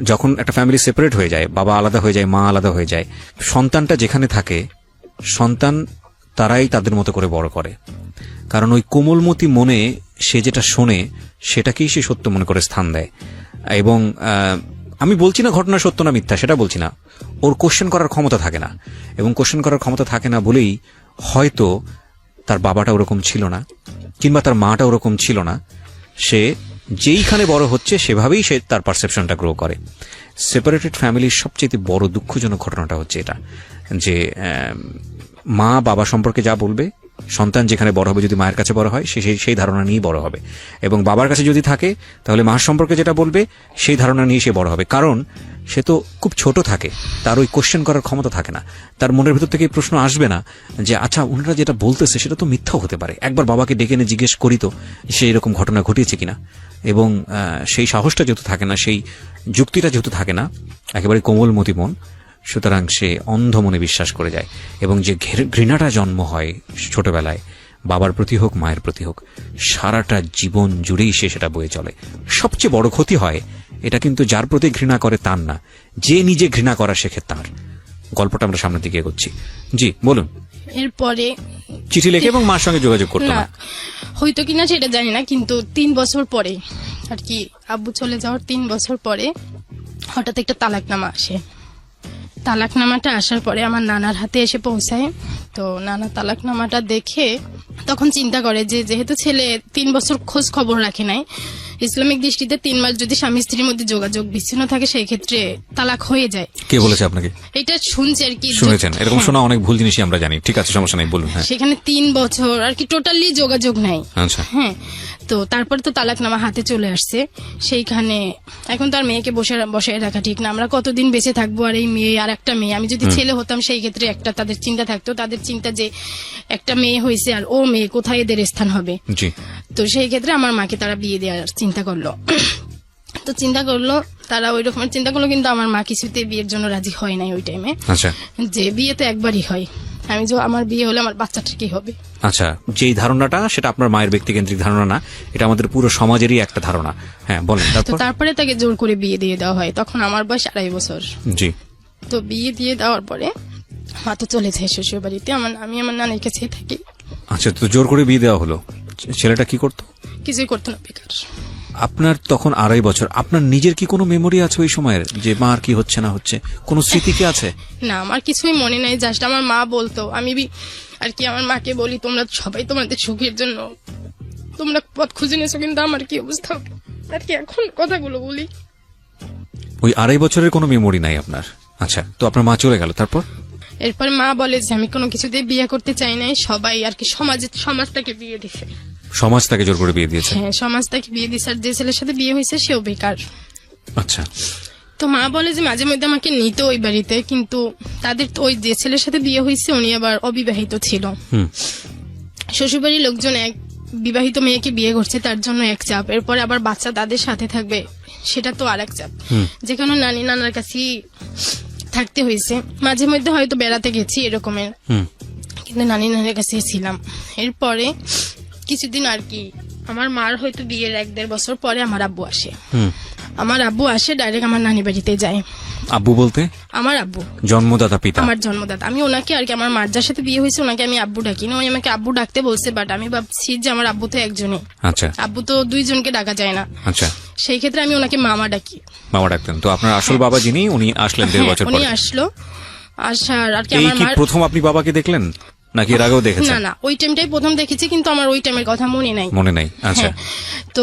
যখন একটা ফ্যামিলি সেপারেট হয়ে যায়, বাবা আলাদা হয়ে যায়, মা আলাদা হয়ে যায়, সন্তানটা যেখানে থাকে, সন্তান তারাই তাদের মতো করে বড় করে। কারণ ওই কোমলমতি মনে সে যেটা শোনে সেটাকেই সে সত্য মনে করে স্থান দেয়। এবং আমি বলছি না ঘটনা সত্য না মিথ্যা, সেটা বলছি না, ওর কোশ্চেন করার ক্ষমতা থাকে না, এবং কোশ্চেন করার ক্ষমতা থাকে না বলেই হয়তো তার বাবাটা ওরকম ছিল না, কিংবা তার মাটা ওরকম ছিল না। সে যেইখানে বড় হচ্ছে সেভাবেই সে তার পারসেপশনটা গ্রো করে। সেপারেটেড ফ্যামিলির সবচেয়ে বড় দুঃখজনক ঘটনাটা হচ্ছে এটা, যে মা বাবা সম্পর্কে যা বলবে, সন্তান যেখানে বড় হবে, যদি মায়ের কাছে বড় হয় সে সেই ধারণা নিয়েই বড় হবে, এবং বাবার কাছে যদি থাকে তাহলে মার সম্পর্কে যেটা বলবে সেই ধারণা নিয়ে সে বড় হবে। কারণ সে তো খুব ছোট থাকে, তার ওই কোশ্চেন করার ক্ষমতা থাকে না, তার মনের ভিতর থেকে এই প্রশ্ন আসবে না যে আচ্ছা ওনারা যেটা বলতেছে সেটা তো মিথ্যাও হতে পারে, একবার বাবাকে ডেকে এনে জিজ্ঞেস করি তো সে এরকম ঘটনা ঘটিয়েছে কিনা। এবং সেই সাহসটা যেহেতু থাকে না, সেই যুক্তিটা যেহেতু থাকে না, একেবারে কোমলমতি মন, সুতরাং সে অন্ধ মনে বিশ্বাস করে যায়, এবং যে ঘৃণাটা জন্ম হয় ছোটবেলায়, বাবার প্রতি হোক মায়ের প্রতি হোক, সারাটা জীবন জুড়েই সে সেটা বয়ে চলে। সবচেয়ে বড় ক্ষতি হয় এটা কিন্তু যার প্রতি ঘৃণা করে তার না, যে নিজে ঘৃণা করা শেখে তার। গল্পটা আমরা সামনের দিকে এগোচ্ছি। জি বলুন। এরপরে চিঠি লেখে এবং মার সঙ্গে যোগাযোগ করতো না না? হয়তো কিনা সেটা জানি না, কিন্তু 3 বছর পরে আর কি, আব্বু চলে যাওয়ার 3 বছর পরে হঠাৎ একটা তালাকনামা আসে। তালাকনামাটা আসার পরে আমার নানার হাতে এসে পৌঁছায়। তো নানা তালাকনামাটা দেখে তখন চিন্তা করে যে যেহেতু ছেলে 3 বছর খোঁজ খবর রাখে নাই, ইসলামিক দৃষ্টিতে 3 মাস যদি স্বামী স্ত্রীর মধ্যে যোগাযোগ বিচ্ছিন্ন থাকে সেই ক্ষেত্রে তালাক হয়ে যায়। কে বলেছে আপনাকে? এটা শুনছি আর কি, শুনেছেন? এরকম হ্যাঁ। শোনা অনেক ভুল জিনিসই আমরা জানি। ঠিক আছে, সমস্যা নেই, বলুন। হ্যাঁ, সেখানে 3 বছর আর কি টোটালি যোগাযোগ নাই। আচ্ছা। হ্যাঁ, তো তারপরে তো তালাকনামা হাতে চলে আসছে। সেইখানে এখন তার মেয়েকে বসায় রাখা ঠিক না, আমরা কতদিন বেঁচে থাকবো, আর এই মেয়ে আর একটা মেয়ে, আমি যদি ছেলে হতাম সেই ক্ষেত্রে একটা তাদের চিন্তা থাকতো, তাদের চিন্তা যে একটা মেয়ে হয়েছে আর ও মেয়ে, কোথায় এদের স্থান হবে। জি। তো সেই ক্ষেত্রে আমার মাকে তারা বিয়ে দেওয়ার চিন্তা করলো। তো চিন্তা করলো, তারা ওই রকমের চিন্তা করলো, কিন্তু আমার মা কিছুতে বিয়ের জন্য রাজি হয় নাই ওই টাইমে। আচ্ছা। যে বিয়ে তো একবারই হয়, আমি যে আমার বিয়ে হলে আমার বাচ্চাটা কি হবে। আচ্ছা, যেই ধারণাটা সেটা আপনার মায়ের ব্যক্তিকেন্দ্রিক ধারণা না, এটা আমাদের পুরো সমাজেরই একটা ধারণা। হ্যাঁ বলেন। তো তারপরে তাকে জোর করে বিয়ে দিয়ে দেওয়া হয়, তখন আমার বয়স 2.5 বছর। জি। তো বিয়ে দিয়ে দেওয়ার পরে মা তো চলে যায় শ্বশুর বাড়িতে, আমি আমার নানির কাছে থাকি। আচ্ছা, তো জোর করে বিয়ে দেওয়া হলো, ছেলেটা কি করতো? কিছুই করতো না, বেকার। আপনার তখন 2.5 বছর, আপনার নিজের কি কোনো মেমোরি আছে ওই সময়ের, যে মার কি হচ্ছে না হচ্ছে, কোনো স্মৃতি কি আছে? না, আমার কিছুই মনে নাই, জাস্ট আমার মা বলতো, আমি আর কি আমার মাকে বলি, তোমরা সবাই তোমাদের সুখের জন্য তোমরা পথ খুঁজে নিয়েছো, কিন্তু আমার কি অবস্থা হবে আর কি, এখন কথাগুলো বলি। ওই 2.5 বছরের কোনো মেমোরি নাই আপনার? আচ্ছা, তো আপনার মা চলে গেল, তারপর? এরপর মা বলে যে আমি কোনো কিছুতে বিয়ে করতে চাই নাই, সবাই আর কি সমাজটাকে বিয়ে দিছে। সমাজ তাকে জোর করে বিয়ে দিয়েছে? হ্যাঁ, সমাজ তাকে বিয়ে দিছে, আর যে ছেলের সাথে বিয়ে হয়েছে সেও বেকার। আচ্ছা। তো মা বলে যে মাঝে মধ্যে আমাকে নিত ওই বাড়িতে, কিন্তু তাদের তো ওই যে ছেলের সাথে বিয়ে হয়েছে উনি আবার অবিবাহিত ছিল। শ্বশুরবাড়ির লোকজন এক বিবাহিত মেয়েকে বিয়ে করছে, তার জন্য এক চাপ, এরপরে আবার বাচ্চা তাদের সাথে থাকবে, সেটা তো আর এক চাপ, যেখানে নানি নানার কাছেই থাকতে হয়েছে। মাঝে মধ্যে হয়তো বেড়াতে গেছি এরকমের, কিন্তু নানি নানার কাছে ছিলাম। এরপরে কিছুদিন আর কি আমার মার হয়তো বিয়ের 1-1.5 বছর পরে আমার আব্বু আসে। আমার আব্বু আসে ডাইরেক্ট আমার নানি বাড়িতে যায়। আব্বু বলতে? আমার আব্বু, জন্মদাতা পিতা। আমার জন্মদাতা। আমি ওনাকে আর কি আমার মার যার সাথে বিয়ে হয়েছে ওনাকে আমি আব্বু ডাকি না, উনি আমাকে আব্বু ডাকতে বলছে, বাট আমি ভাবছি যে আমার আব্বু তো একজনই। আচ্ছা। আব্বু তো 2 জনকে ডাকা যায় না। আচ্ছা। সেই ক্ষেত্রে আমি ওনাকে মামা ডাকি। মামা ডাকতেন। তো আপনার আসল বাবা যিনি, উনি আসলেন 1.5 বছর পরে? উনি আসলো, আসার আর কি এই আমার কি মার, প্রথম আপনি বাবাকে দেখলেন নাকি এর আগেও দেখেছেন? না ওই টাইমটাই প্রথম দেখেছি, কিন্তু আমার ওই টাইমের কথা মনে নাই। মনে নাই? আচ্ছা। হ্যাঁ। তো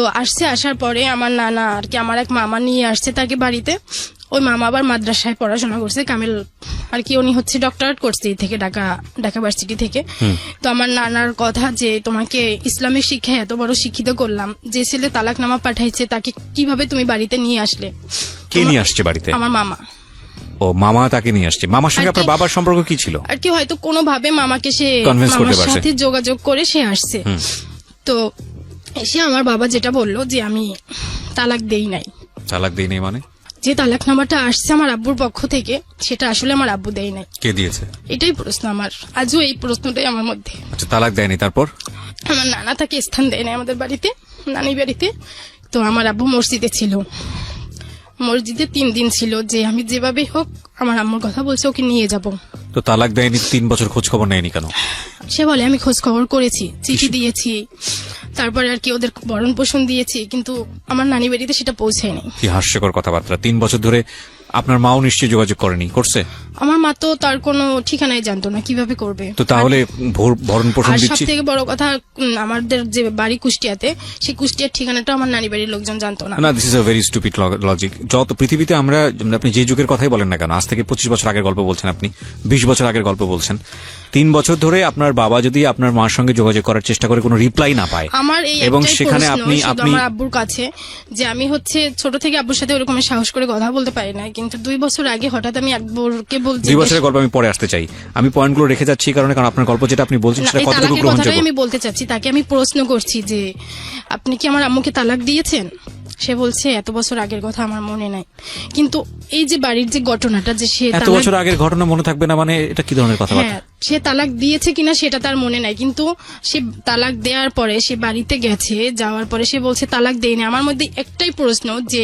আসার পরে আমার নানা আর কি আমার এক মামা নিয়ে আসছে তাকে বাড়িতে। ওই মামা আবার মাদ্রাসায় পড়াশোনা করছে, কামিল আর কি, উনি হচ্ছে ডক্টরেট করছে এই থেকে, ঢাকা ভার্সিটি থেকে। তো আমার নানার কথা যে তোমাকে ইসলামের শিক্ষায় এত বড় শিক্ষিত করলাম, যে ছেলে তালাকনামা পাঠাইছে তাকে কিভাবে তুমি বাড়িতে নিয়ে আসলে? কে নিয়ে আসছে বাড়িতে? আমার মামা। ও, মামা তাকে নিয়ে আসছে। মামার সঙ্গে আপনার বাবার সম্পর্ক কি ছিল? আর কি হয়তো কোনোভাবে মামাকে সে Convince করতে মামার পারছে। সাথে যোগাযোগ করে সে আসছে। তো এসে আমার বাবা যেটা বললো যে আমি তালাক দেই নাই। তালাক দেই নাই মানে? যে তালাকনামাটা আসছে আমার আব্বুর পক্ষ থেকে, সেটা আসলে আমার আব্বু দেয় নাই। কে দিয়েছে? এটাই প্রশ্ন আমার, আজও এই প্রশ্নটাই আমার মধ্যে। আচ্ছা, তালাক দেয়নি, তারপর? আমার নানা তাকে স্থান দেয় নাই আমাদের বাড়িতে, নানি বাড়িতে। তো আমার আব্বু মসজিদে ছিল, মসজিদে 3 দিন ছিল, যে আমি যেভাবে হোক আমার আম্মুর কথা বলছে ওকে নিয়ে যাব। তো তালাক দেয়নি, 3 বছর খোঁজ খবর নেয়নি কেন? সে বলে আমি খোঁজ খবর করেছি, চিঠি দিয়েছি, তারপরে আর কি ওদের ভরণ পোষণ দিয়েছি, কিন্তু আমার নানি বাড়িতে সেটা পৌঁছায়নি। কি হাস্যকর কথাবার্তা! 3 বছর ধরে আপনার মাও নিশ্চয়ই যোগাযোগ করেনি? করছে? আমার মা তো তার কোনো ঠিকানাই জানতো না, কিভাবে করবে? তো তাহলে ভরণ পোষণ আর সব দিচ্ছি? থেকে বড় কথা, আমাদের যে বাড়ি কুষ্টিয়াতে, সেই কুষ্টিয়ার ঠিকানাটা আমার নানি বাড়ির লোকজন জানতো না। না, this is a very stupid logic. যত পৃথিবীতে আমরা, আপনি যে যুগের কথাই বলেন না কেন, আজ থেকে 25 বছর আগের গল্প বলছেন, আপনি 20 বছর আগের গল্প বলছেন, 3 বছর ধরে আপনার বাবা যদি আপনার মার সঙ্গে যোগাযোগ করার চেষ্টা করে কোনো রিপ্লাই না পায়, আমার এই এবং একটাই সেখানে প্রশ্ন আপনি শুধু আমার আব্বুর কাছে, যে আমি হচ্ছে ছোট থেকে আব্বুর সাথে ওরকম সাহস করে কথা বলতে পারি না, কিন্তু 2 বছর আগে হঠাৎ আমি আব্বুরকে বলছি। 2 বছরের গল্প আমি পরে আসতে চাই, আমি পয়েন্টগুলো রেখে যাচ্ছি কারণ আপনার গল্প যেটা আপনি বলছেন সেটা কতটুকু গ্রহণযোগ্য আমি বলতে চাচ্ছি, তাকে আমি প্রশ্ন করছি যে আপনি কি আমার আম্মুকে তালাক দিয়েছেন? সে বলছে এত বছর আগের কথা আমার মনে নাই। কিন্তু এই যে বাড়ির যে ঘটনাটা, যে সে এত বছর আগের ঘটনা মনে থাকবে না মানে এটা কি ধরনের কথাবার্তা? হ্যাঁ, সে তালাক দিয়েছে কিনা সেটা তার মনে নাই, কিন্তু সে তালাক দেওয়ার পরে সে বাড়িতে গেছে, যাওয়ার পরে সে বলছে তালাক দেয়নি। আমার মধ্যে একটাই প্রশ্ন যে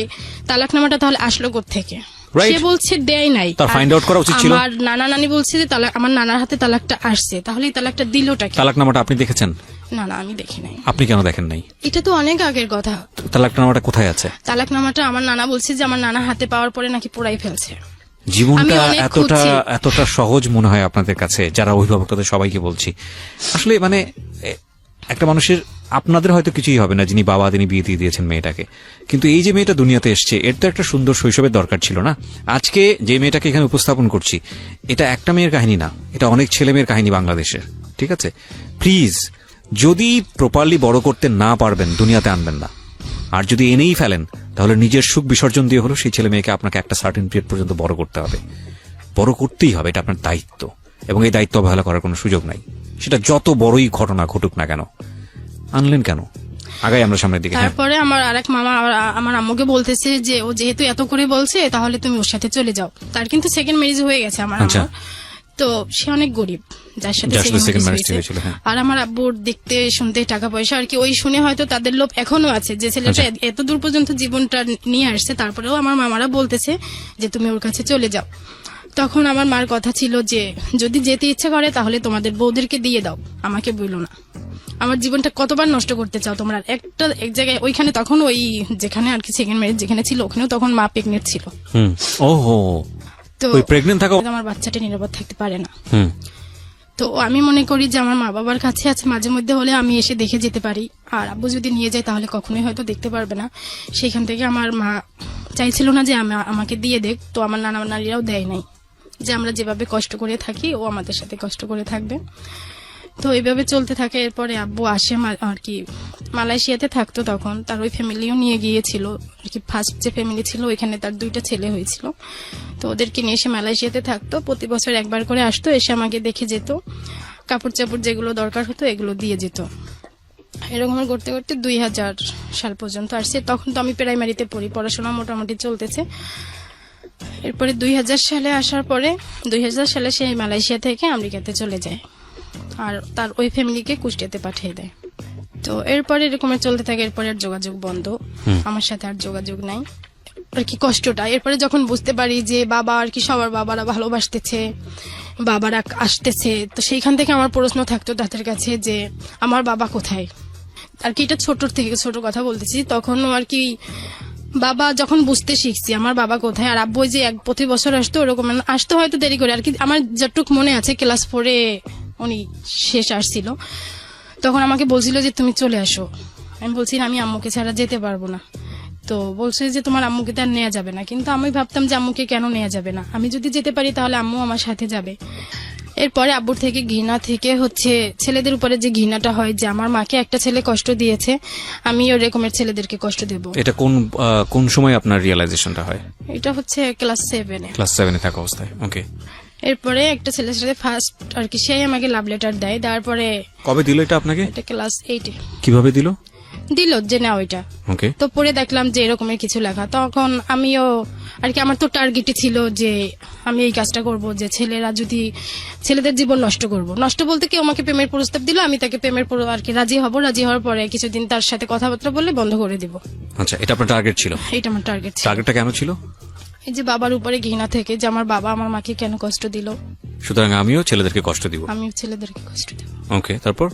তালাকনামাটা তাহলে আসলো কোত্থেকে? সে বলছে দেয় নাই, তার ফাইন্ড আউট করা উচিত ছিল। আমার নানা নানি বলছে যে তালাক, আমার নানার হাতে তালাকটা আসছে, তাহলে এই তালাকটা দিলটা কি? তালাকনামাটা আপনি দেখেছেন? না আমি দেখি নাই। আপনি কেন দেখেন নাই? এটা তো অনেক আগের কথা। তালাকনামাটা কোথায় আছে? তালাকনামাটা আমার নানা বলছে যে আমার নানা হাতে পাওয়ার পরে নাকি পোড়াই ফেলছে। জীবনটা এতটা সহজ মনে হয় আপনাদের কাছে, যারা অভিভাবক তাদের সবাইকে বলছি। আসলে মানে একটা মানুষের, আপনাদের হয়তো কিছুই হবে না যিনি বাবা, তিনি বিয়ে দিয়ে দিয়েছেন মেয়েটাকে, কিন্তু এই যে মেয়েটা দুনিয়াতে এসছে এর তো একটা সুন্দর শৈশবের দরকার ছিল না? আজকে যে মেয়েটাকে এখানে উপস্থাপন করছি, এটা একটা মেয়ের কাহিনী না, এটা অনেক ছেলে মেয়ের কাহিনী বাংলাদেশের। ঠিক আছে, প্লিজ, যদি প্রপারলি বড় করতে না পারবেন দুনিয়াতে আনবেন না, আর যদি এনেই ফেলেন তাহলে নিজের সুখ বিসর্জন দিয়ে হলো সেই ছেলে মেয়েকে আপনাকে একটা সার্টেন পিরিয়ড পর্যন্ত বড় করতে হবে, বড় করতেই হবে, এটা আপনার দায়িত্ব, এবং এই দায়িত্ব অবহেলা করার কোনো সুযোগ নাই। সেটা যত বড়ই ঘটনা ঘটুক না কেন। আনলেন কেন? আগাই আমরা সামনের দিকে। তারপরে আমার আরেক মামা আমার আম্মুকে বলতেছে যে ও যেহেতু এত করে বলছে তাহলে তুমি ওর সাথে চলে যাও। তার কিন্তু সেকেন্ড ম্যারেজ হয়ে গেছে আমার আম্মুর, তো সে অনেক গরিব যার সাথে সেকেন্ড ম্যারেজ হয়েছে। আর আমার আব্বুর দেখতে শুনতে টাকা পয়সা আর কি, ওই শুনে হয়তো তাদের লোভ এখনো আছে যে ছেলেটা এত দূর পর্যন্ত জীবনটা নিয়ে আসছে, তারপরেও আমার মামারা বলতেছে যে তুমি ওর কাছে চলে যাও। তখন আমার মার কথা ছিল যে যদি যেতে ইচ্ছে করে তাহলে তোমাদের বউদেরকে দিয়ে দাও, আমাকে বইলো না। আমার জীবনটা কতবার নষ্ট করতে চাও তোমরা? এক জায়গায় ওইখানে তখন ওই যেখানে আর কি সেকেন্ড ম্যারেজ যেখানে ছিল ওখানেও তখন মা প্রেগনেন্ট ছিল। ওহো, তো ওই প্রেগনেন্ট থাকা আমার বাচ্চাটা নিরাপদ থাকতে পারে না। হুম, তো আমি মনে করি যে আমার মা বাবার কাছে আছে, মাঝে মধ্যে হলে আমি এসে দেখে যেতে পারি, আর আব্বু যদি নিয়ে যায় তাহলে কখনোই হয়তো দেখতে পারবে না। সেখান থেকে আমার মা চাইছিল না যে আমাকে দিয়ে দেখ, তো আমার নানারাও দেয় নাই, যে আমরা যেভাবে কষ্ট করে থাকি ও আমাদের সাথে কষ্ট করে থাকবে। তো এইভাবে চলতে থাকে। এরপরে আব্বু আসে আর কি মালয়েশিয়াতে থাকতো, তখন তার ওই ফ্যামিলিও নিয়ে গিয়েছিল আর কি। ফার্স্ট যে ফ্যামিলি ছিল ওইখানে তার 2টা ছেলে হয়েছিল, তো ওদেরকে নিয়ে এসে মালয়েশিয়াতে থাকতো। প্রতি বছর একবার করে আসতো, এসে আমাকে দেখে যেত, কাপড় চাপড় যেগুলো দরকার হতো এগুলো দিয়ে যেত। এরকম করতে করতে 2000 সাল পর্যন্ত আসছে। তখন তো আমি প্রাইমারিতে পড়ি, পড়াশোনা মোটামুটি চলতেছে। এরপরে 2000 সালে আসার পরে 2000 সালে সে মালয়েশিয়া থেকে আমেরিকাতে চলে যায়, আর তার ওই ফ্যামিলিকে কুষ্টিয়াতে পাঠিয়ে দেয়। তো এরপরে এরকমের চলতে থাকে। এরপরে আর যোগাযোগ বন্ধ, আমার সাথে আর যোগাযোগ নাই আর কি। কষ্টটা এরপরে যখন বুঝতে পারি যে বাবা আর কি সবার বাবারা ভালোবাসতেছে, বাবারা আসতেছে, তো সেইখান থেকে আমার প্রশ্ন থাকতো তাদের কাছে যে আমার বাবা কোথায় আর কি। এটা ছোট কথা বলতেছি। তখনও আর কি বাবা যখন বুঝতে শিখছি আমার বাবা কোথায়, আর আব্বু যে প্রতি বছর আসতো ওরকম আসতো, হয়তো দেরি করে আর কি। আমার যতটুক মনে আছে ক্লাস 4-এ উনি শেষ আসছিল, তখন আমাকে বলছিল যে তুমি চলে আসো। আমি বলছি আমি আম্মুকে ছাড়া যেতে পারবো না। তো বলছে যে তোমার আম্মুকে তো আর নেওয়া যাবে না, কিন্তু আমি ভাবতাম যে আম্মুকে কেন নেওয়া যাবে না, আমি যদি যেতে পারি তাহলে আম্মু আমার সাথে যাবে। এরপরে আব্বুর থেকে ঘৃণা থেকে হচ্ছে ছেলেদের উপরে যে ঘৃণাটা হয় যে আমার মাকে একটা ছেলে কষ্ট দিয়েছে, আমি ওই রকমের ছেলেদেরকে কষ্ট দেব। এটা কোন সময় আপনার রিয়েলাইজেশনটা হয়? এটা হচ্ছে ক্লাস 7-এ। ক্লাস 7-এ থাকা অবস্থায়। ওকে। এরপরে একটা ছেলের সাথে ফার্স্ট আর কি সেই আমাকে লাভ লেটার দেয়। তারপরে কবে দিল এটা আপনাকে? এটা ক্লাস 8-এ কিভাবে দিল? যে না ওইটা। ওকে। তো পরে দেখলাম যে এরকমের কিছু লেখা, তখন আমিও আর কি আমার তো টার্গেটই ছিল যে আমি এই কাজটা করব, যে ছেলেদের জীবন নষ্ট বলতে কেউ আমাকে প্রেমের প্রস্তাব দিল, আমি তাকে প্রেমের আর কি রাজি হওয়ার পরে কিছুদিন তার সাথে কথাবার্তা বলে বন্ধ করে দিব। আচ্ছা, এটা আপনার টার্গেট ছিল? এটা আমার টার্গেট ছিল। টার্গেটটা কেন ছিল? এই যে বাবার উপরে ঘৃণা থেকে, যে আমার বাবা আমার মাকে কেন কষ্ট দিল, সুতরাং আমিও ছেলেদেরকে কষ্ট দিব। আমিও ছেলেদেরকে কষ্ট দেব। ওকে, তারপর?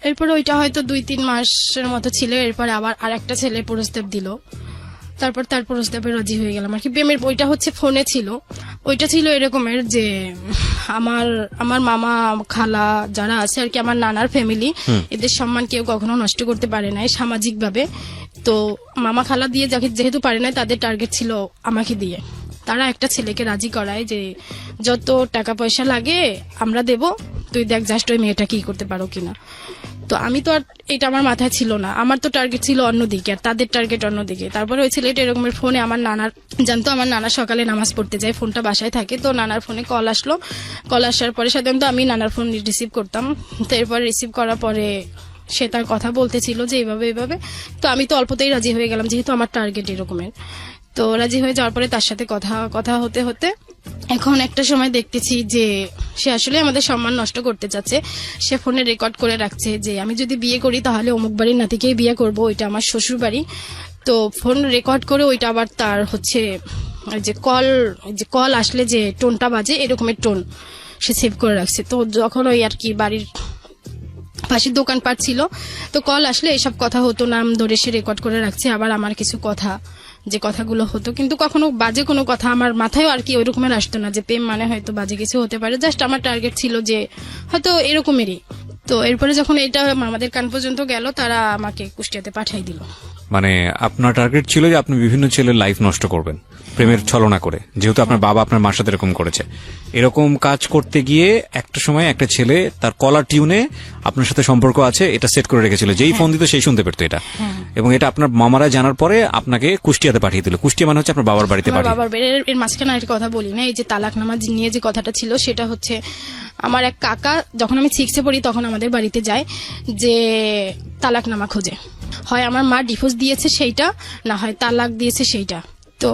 এরপর ওইটা হয়তো 2-3 মাসের মতো ছিল। এরপর আবার আরেকটা ছেলে প্রস্তাব দিল, তারপর তার প্রস্তাবে রাজি হয়ে গেলাম আর কি। প্রেমের বইটা হচ্ছে ফোনে ছিল, ওইটা ছিল এরকমের যে আমার মামা খালা যারা আছে আর কি, আমার নানার ফ্যামিলি, এদের সম্মান কেউ কখনো নষ্ট করতে পারে নাই সামাজিক ভাবে। তো মামা খালা দিয়ে যেহেতু পারে নাই, তাদের টার্গেট ছিল আমাকে দিয়ে। তারা একটা ছেলেকে রাজি করায় যে যত টাকা পয়সা লাগে আমরা দেব, তুই দেখ জাস্ট ওই মেয়েটা কি করতে পারো কিনা। তো আমি তো আর এটা আমার মাথায় ছিল না, আমার তো টার্গেট ছিল অন্যদিকে আর তাদের টার্গেট অন্যদিকে। তারপরে ওই ছেলেটা এরকমের ফোনে আমার নানার জানতো, আমার নানা সকালে নামাজ পড়তে যায়, ফোনটা বাসায় থাকে, তো নানার ফোনে কল আসলো। কল আসার পরে সাধারণত আমি নানার ফোন রিসিভ করতাম। তো এরপর রিসিভ করার পরে সে তার কথা বলতেছিল যে এইভাবে। তো আমি তো অল্পতেই রাজি হয়ে গেলাম, যেহেতু আমার টার্গেট এরকমের। তো রাজি হয়ে যাওয়ার পরে তার সাথে কথা হতে এখন একটা সময় দেখতেছি যে সে আসলে আমাদের সম্মান নষ্ট করতে চাচ্ছে। সে ফোনে রেকর্ড করে রাখছে যে আমি যদি বিয়ে করি তাহলে অমুক বাড়ির নাতিকেই বিয়ে করব, ওইটা আমার শ্বশুর বাড়ি। তো ফোন রেকর্ড করে ওইটা আবার তার হচ্ছে যে কল আসলে যে টোনটা বাজে এরকমের টোন সে সেভ করে রাখছে। তো যখন ওই আর কি বাড়ির পাশে দোকানপাট ছিল, তো কল আসলে এসব কথা হতো, নাম ধরে সে রেকর্ড করে রাখছে। আবার আমার কিছু কথা যে কথাগুলো হতো, কিন্তু কখনো বাজে কোনো কথা আমার মাথায় আর কি ওই রকমের আসতো না যে প্রেম মানে হয়তো বাজে কিছু হতে পারে। জাস্ট আমার টার্গেট ছিল যে হয়তো এরকমেরই। তো এরপরে যখন এটা আমাদের কান পর্যন্ত গেল, তারা আমাকে কুষ্টিয়াতে পাঠাই দিল। মানে আপনার টার্গেট ছিল যে আপনি বিভিন্ন ছেলের লাইফ নষ্ট করবেন প্রেমের ছলনা করে, যেহেতু আপনার বাবা আপনার মার সাথে এরকম করেছে। এরকম কাজ করতে গিয়ে একটা সময় একটা ছেলে তার কলার টিউনে আপনার সাথে সম্পর্ক আছে এটা সেট করে রেখেছিল, যেই ফোন দিত সেই শুনতে পেতো এটা। এবং এটা আপনার মামারা জানার পরে আপনাকে কুষ্টিয়াতে পাঠিয়ে দিল। কুষ্টিয়া মানে হচ্ছে আপনার বাবার বাড়িতে পাঠিয়ে। বাবার এর মাঝখানে একটা কথা বলি না, এই যে তালাকনামা নিয়ে যে কথাটা ছিল, সেটা হচ্ছে আমার এক কাকা যখন আমি 6-এ পড়ি তখন আমাদের বাড়িতে যায় যে তালাকনামা খোঁজে। হয় আমার মা ডিভোর্স দিয়েছে সেইটা, না হয় তালাক দিয়েছে সেইটা। তো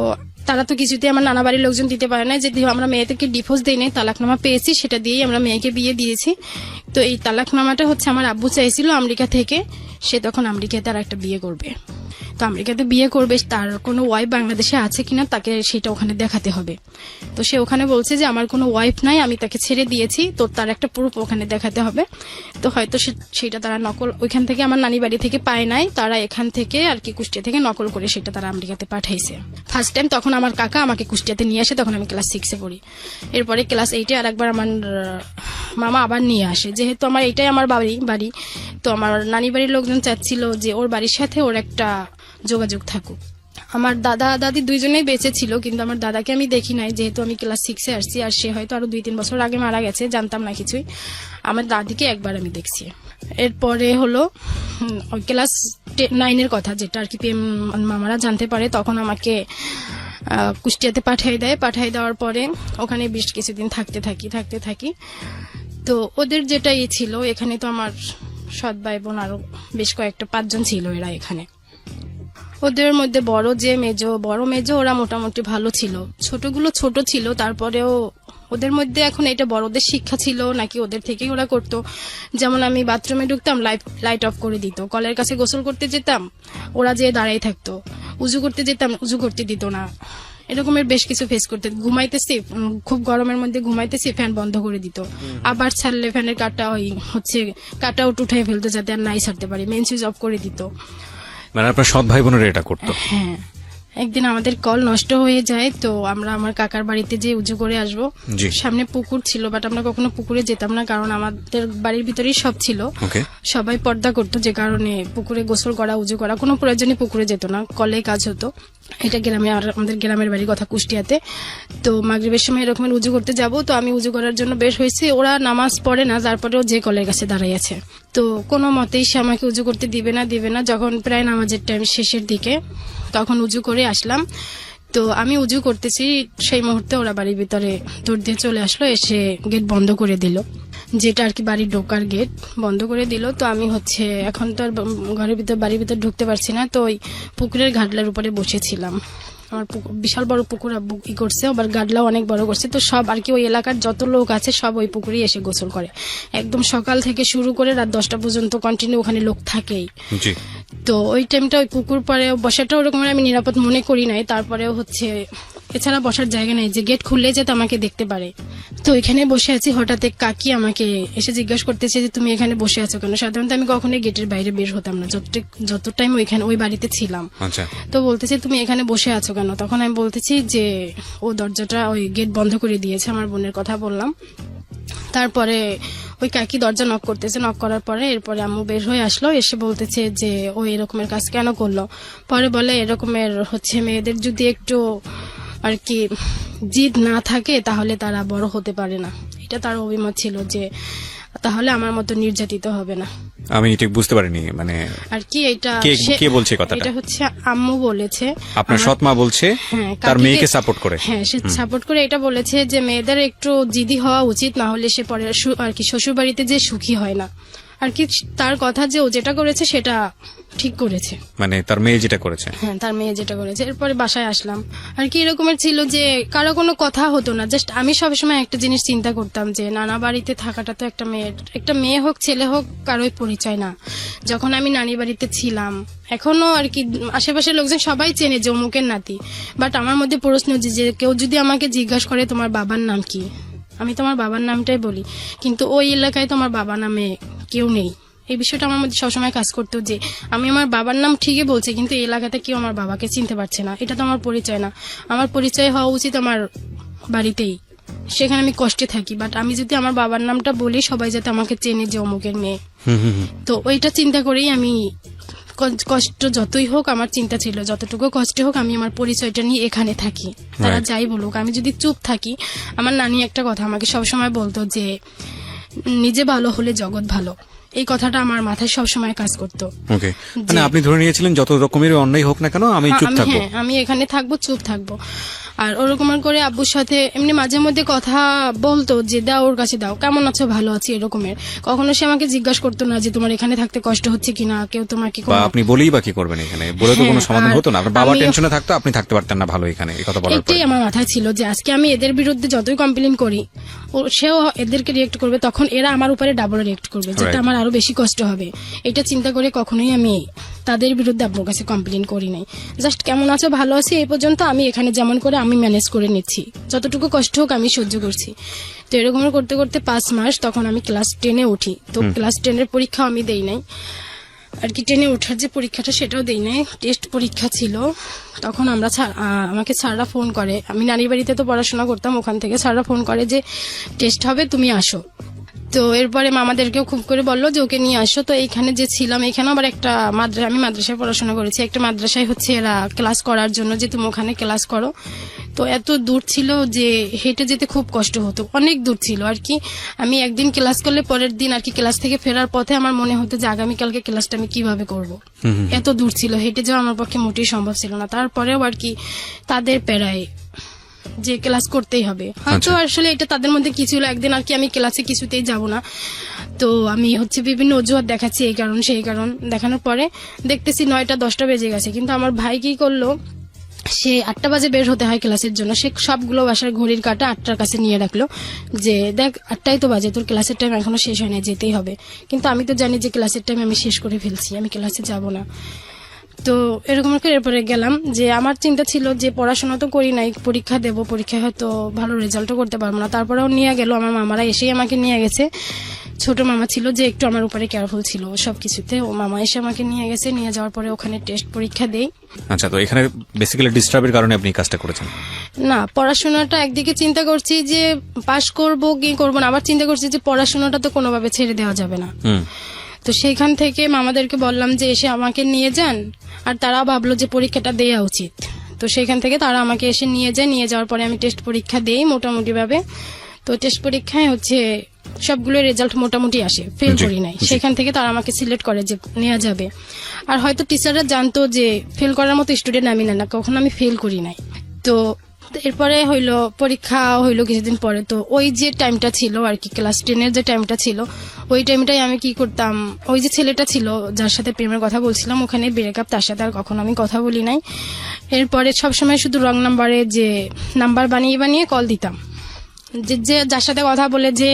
তারা তো কিছুতে আমার নানা বাড়ির লোকজন দিতে পারে না, যদি আমরা মেয়েদেরকে ডিভোর্স দিই নাই, তালাকনামা পেয়েছি, সেটা দিয়েই আমরা মেয়েকে বিয়ে দিয়েছি। তো এই তালাকনামাটা হচ্ছে আমার আব্বু চাইছিল আমেরিকা থেকে, সে তখন আমেরিকায় তার একটা বিয়ে করবে। তো আমেরিকাতে বিয়ে করবে, তার কোনো ওয়াইফ বাংলাদেশে আছে কিনা তাকে সেটা ওখানে দেখাতে হবে। তো সে ওখানে বলছে যে আমার কোনো ওয়াইফ নাই, আমি তাকে ছেড়ে দিয়েছি, তো তার একটা প্রুফ ওখানে দেখাতে হবে। তো হয়তো সেটা তারা নকল ওইখান থেকে আমার নানি বাড়ি থেকে পায় নাই, তারা এখান থেকে আর কি কুষ্টিয়া থেকে নকল করে সেটা তারা আমেরিকাতে পাঠাইছে। ফার্স্ট টাইম তখন আমার কাকা আমাকে কুষ্টিয়াতে নিয়ে আসে, তখন আমি ক্লাস 6-এ পড়ি। এরপরে ক্লাস 8-এ আর একবার আমার মামা আবার নিয়ে আসে, যেহেতু আমার এটাই আমার বাড়ি, তো আমার নানি বাড়ির লোকজন চাচ্ছিল যে ওর বাড়ির সাথে ওর একটা যোগাযোগ থাকুক। আমার দাদা দাদি দুইজনেই বেঁচে ছিল, কিন্তু আমার দাদাকে আমি দেখি নাই, যেহেতু আমি ক্লাস 6-এ আসছি, আর সে হয়তো আরো 2-3 বছর আগে মারা গেছে, জানতাম না কিছুই। আমার দাদিকে একবার আমি দেখছি। এরপরে হলো ক্লাস 9-এর কথা, যেটা আর কি মামারা জানতে পারে, তখন আমাকে কুষ্টিয়াতে পাঠিয়ে দেওয়ার পরে ওখানে বেশ কিছুদিন থাকতে থাকি। তো ওদের যেটা ছিল, এখানে তো আমার সৎ ভাই বোন আরো বেশ কয়েকটা 5 জন ছিল এরা এখানে। ওদের মধ্যে বড় মেজো ওরা মোটামুটি ভালো ছিল, ছোটগুলো ছোট ছিল, তারপরেও ওদের মধ্যে এখন এটা বড়দের শিক্ষা ছিল নাকি ওদের থেকেই ওরা করতো। যেমন আমি বাথরুমে ঢুকতাম, লাইট অফ করে দিত, কলের কাছে গোসল করতে যেতাম, ওরা যেয়ে দাঁড়াই থাকতো, উজু করতে যেতাম, উজু করতে দিত না। এরকমের বেশ কিছু ফেস করতে, ঘুমাইতেছি, খুব গরমের মধ্যে ঘুমাইতেছি, ফ্যান বন্ধ করে দিত, আবার ছাড়লে ফ্যানের কাটা উঠে ফেলতো যাতে আর নাই ছাড়তে পারি, মেন সুইচ অফ করে দিত। মানে আপনার সৎ ভাই বোনেরা এটা করতো? হ্যাঁ, একদিন আমাদের কল নষ্ট হয়ে যায়, তো আমরা আমার কাকার বাড়িতে যে উজু করে আসবো, সামনে পুকুর ছিল, বাট আমরা কখনো পুকুরে যেতাম না, কারণ আমাদের বাড়ির ভিতরেই সব ছিল, সবাই পর্দা করতো, যে কারণে পুকুরে গোসল করা, উজু করা কোনো প্রয়োজনই পুকুরে যেত না, কলে কাজ হতো। এটা গ্রামে, আর আমাদের গ্রামের বাড়ির কথা কুষ্টিয়াতে। তো মাগরিবের সময় এরকম উজু করতে যাব, তো আমি উজু করার জন্য বের হয়েছি, ওরা নামাজ পড়ে না, তারপরেও যে কলের কাছে দাঁড়াই আছে, তো কোনো মতেই সে আমাকে উজু করতে দিবে না। যখন প্রায় নামাজের টাইম শেষের দিকে, তখন উজু করে আসলাম, তো আমি উজু করতেছি, সেই মুহূর্তে ওরা বাড়ির ভিতরে দৌড় দিয়ে চলে আসলো, এসে গেট বন্ধ করে দিল, যেটা আর কি বাড়ির ঢোকার গেট বন্ধ করে দিল। তো আমি এখন তো আর বাড়ির ভিতর ঢুকতে পারছি না, তো ওই পুকুরের ঘাটলার উপরে বসেছিলাম। আমার বিশাল বড় পুকুর করছে, আবার গাডলাও অনেক বড় করছে, তো সব আর কি ওই এলাকার যত লোক আছে সব ওই পুকুরেই এসে গোসল করে, একদম সকাল থেকে শুরু করে রাত 10টা পর্যন্ত কন্টিনিউ ওখানে লোক থাকেই। তো ওই টাইমটা ওই পুকুর পরে বসাটা ওরকম আমি নিরাপদ মনে করি নাই, তারপরেও এছাড়া বসার জায়গা নেই যে গেট খুললে যাতে আমাকে দেখতে পারে। তো এখানে বসে আছি, হঠাৎ কাকি আমাকে এসে জিজ্ঞাসা করতেছে যে তুমি এখানে বসে আছো কেন। সাধারণত আমি কখনোই গেটের বাইরে বের হতাম না, যত টাইম ওই বাড়িতে ছিলাম। তো বলতেছে তুমি এখানে বসে আছো কেন, তখন আমি বলতেছি যে ও দরজাটা ওই গেট বন্ধ করে দিয়েছে, আমার বোনের কথা বললাম। তারপরে ওই কাকি দরজা নক করতেছে, নক করার পরে এরপরে আম্মু বের হয়ে আসলো, এসে বলতেছে যে ও এরকমের কাজ কেন করলো। পরে বলে এরকমের মেয়েদের যদি একটু আর কি জিদ না থাকে তাহলে তারা বড় হতে পারে না। এটা তার অভিমত ছিল যে তাহলে আমার মতো নির্যাতিত হবে না। আমি ঠিক বুঝতে পারিনি, মানে আর কি এটা কে বলছে কথাটা? এটা আম্মু বলেছে, আপনার সৎ মা বলছে তার মেয়েকে সাপোর্ট করে। হ্যাঁ, সে সাপোর্ট করে এটা বলেছে যে মেয়েদের একটু জিদি হওয়া উচিত, না হলে সে পরে আর কি শ্বশুর বাড়িতে যে সুখী হয় না। আর কি তার কথা যে ও যেটা করেছে সেটা ঠিক করেছে, মানে তার মেয়ে যেটা করেছে। হ্যাঁ, তার মেয়ে যেটা করেছে। এরপরে বাসায় আসলাম, আর কি এরকমের ছিল যে কারো কোনো কথা হতো না, জাস্ট আমি সবসময় একটা জিনিস চিন্তা করতাম যে নানা বাড়িতে থাকাটা তো একটা মেয়ে হোক ছেলে হোক কারোই পরিচয় না। যখন আমি নানি বাড়িতে ছিলাম, এখনো আর কি আশেপাশের লোকজন সবাই চেনে যে অমুকের নাতি, বাট আমার মধ্যে প্রশ্ন যে কেউ যদি আমাকে জিজ্ঞাসা করে তোমার বাবার নাম কি, আমি তোমার বাবার নামটাই বলি, কিন্তু ওই এলাকায় তোমার বাবা নামে কেউ নেই। এই বিষয়টা আমার মধ্যে সবসময় কাজ করতো যে আমি আমার বাবার নাম ঠিকই বলছি, কিন্তু এই এলাকাতে কেউ আমার বাবাকে চিনতে পারছে না, এটা তো আমার পরিচয় না। আমার পরিচয় হওয়া উচিত আমার বাড়িতেই, সেখানে আমি কষ্টে থাকি, বাট আমি যদি আমার বাবার নামটা বলি সবাই যাতে আমাকে চেনে যে অমুকের মেয়ে। তো ওইটা চিন্তা করেই আমি কষ্ট যতই হোক, আমার চিন্তা ছিল যতটুকু কষ্ট হোক আমি আমার পরিচয়টা নিয়ে এখানে থাকি, তারা যাই বলুক। আমি যদি চুপ থাকি, আমার নানি একটা কথা আমাকে সবসময় বলতো যে নিজে ভালো হলে জগৎ ভালো, এই কথাটা আমার মাথায় সবসময় কাজ করতো। মানে আপনি ধরে নিয়েছিলেন যত রকমের অন্যায় হোক না কেন আমি চুপ থাকবো, আমি এখানে থাকবো, চুপ থাকবো। আর ওরকম করে আব্বুর সাথে এমনি মাঝে মধ্যে কথা বলতো যে দাও ওর কাছে দাও, কেমন আছো, ভালো আছি, এরকমের। কখনো সে আমাকে জিজ্ঞাসা করতো না যে তোমার এখানে থাকতে কষ্ট হচ্ছে কিনা, কেউ তোমাকে আপনি বলেই বা কি করবেন, এখানে বলে তো কোনো সমাধান হতো না। বাবা টেনশনে থাকতো, আপনি থাকতে পারতেন না ভালো এখানে, এই কথা বলার পরে এটাই আমার মাথায় ছিল যে আজকে আমি এদের বিরুদ্ধে যতই কমপ্লেন করি সেও এদেরকে রিয়েক্ট করবে, তখন এরা আমার উপরে ডাবল রিয়েক্ট করবে, যেটা আমার আরো বেশি কষ্ট হবে। এটা চিন্তা করে কখনোই আমি তাদের বিরুদ্ধে আপনার কাছে কমপ্লেন করি নাই। জাস্ট কেমন আছো, ভালো আছি, এই পর্যন্ত আমি এখানে যেমন করে আমি ম্যানেজ করে নিচ্ছি, যতটুকু কষ্ট হোক আমি সহ্য করছি। তো এরকম করতে করতে 5 মাস, তখন আমি ক্লাস 10-এ উঠি। তো ক্লাস 10-এর পরীক্ষা আমি দেই নাই আর কি, 10-এ ওঠার যে পরীক্ষাটা সেটাও দেই নাই, টেস্ট পরীক্ষা ছিল। তখন আমাকে স্যাররা ফোন করে, আমি নানির বাড়িতে তো পড়াশোনা করতাম, ওখান থেকে স্যাররা ফোন করে যে টেস্ট হবে, তুমি আসো। তো এরপরে মামাদেরকেও খুব করে বললো যে ওকে নিয়ে আসো। তো এইখানে যে ছিলাম, এখানে আবার একটা আমি মাদ্রাসায় পড়াশোনা করেছি, একটা মাদ্রাসায় হচ্ছে এরা ক্লাস করার জন্য যে তুমি ওখানে ক্লাস করো। তো এত দূর ছিল যে হেঁটে যেতে খুব কষ্ট হতো, অনেক দূর ছিল আর কি। আমি একদিন ক্লাস করলে পরের দিন আর কি ক্লাস থেকে ফেরার পথে আমার মনে হতো যে আগামীকালকে ক্লাসটা আমি কিভাবে করব। এত দূর ছিল, হেঁটে যাওয়া আমার পক্ষে মোটেই সম্ভব ছিল না। তারপরেও আর কি তাদের প্যারায় যে ক্লাস করতেই হবে, হয়তো আসলে এটা তাদের মধ্যে কি ছিল, একদিন আর কি আমি ক্লাসে কিছুতেই যাব না। তো আমি হচ্ছে বিভিন্ন অজুহাত দেখাচ্ছি, এই কারণ সেই কারণ দেখানোর পরে দেখতেছি 9টা-10টা বেজে গেছে। কিন্তু আমার ভাই কি করলো, সে 8টা বাজে বের হতে হয় ক্লাসের জন্য, সে সবগুলো বাসার ঘড়ির কাঁটা 8টার কাছে নিয়ে রাখলো যে দেখ 8টাই তো বাজে, তোর ক্লাসের টাইম এখনো শেষ হয় না, যেতেই হবে। কিন্তু আমি তো জানি যে ক্লাসের টাইম আমি শেষ করে ফেলছি, আমি ক্লাসে যাব না। তো এরকম করে এরপরে গেলাম, যে আমার চিন্তা ছিল যে পড়াশোনা তো করি নাই, পরীক্ষা দেবো, পরীক্ষায় হয়তো ভালো রেজাল্টও করতে পারবো না। তারপরেও নিয়ে গেল আমার মামারা, এসেই আমাকে নিয়ে গেছে। ছোট মামা ছিল যে একটু আমার উপরে কেয়ারফুল ছিল সবকিছুতে, ও মামা এসে আমাকে নিয়ে গেছে। নিয়ে যাওয়ার পরে ওখানে টেস্ট পরীক্ষা দেই। আচ্ছা, তো এখানে বেসিক্যালি ডিস্টার্বের কারণে আপনি এই কাজটা করেছেন? না, পড়াশোনাটা একদিকে চিন্তা করছি যে পাশ করব কি করবো না, আবার চিন্তা করছি যে পড়াশোনাটা তো কোনোভাবে ছেড়ে দেওয়া যাবে না। তো সেইখান থেকে মামাদেরকে বললাম যে এসে আমাকে নিয়ে যান, আর তারা ভাবলো যে পরীক্ষাটা দেওয়া উচিত। তো সেখান থেকে তারা আমাকে এসে নিয়ে যায়। নিয়ে যাওয়ার পরে আমি টেস্ট পরীক্ষা দেই মোটামুটি ভাবে। তো টেস্ট পরীক্ষায় হচ্ছে সবগুলো রেজাল্ট মোটামুটি আসে, ফেল করি নাই। সেখান থেকে তারা আমাকে সিলেক্ট করে যে নেওয়া যাবে। আর হয়তো টিচাররা জানতো যে ফেল করার মতো স্টুডেন্ট আমি না, কখনো আমি ফেল করি নাই। তো এরপরে হইলো পরীক্ষা, হইলো কিছুদিন পরে। তো ওই যে টাইমটা ছিল আর কি, ক্লাস 10-এর যে টাইমটা ছিল, ওই টাইমটাই আমি কি করতাম, ওই যে ছেলেটা ছিল যার সাথে প্রেমের কথা বলছিলাম, ওখানে ব্রেকআপ, তার সাথে আর কখনো আমি কথা বলি নাই। এরপরে সবসময় শুধু রং নাম্বারে যে নাম্বার বানিয়ে বানিয়ে কল দিতাম, যে যার সাথে কথা বলে যে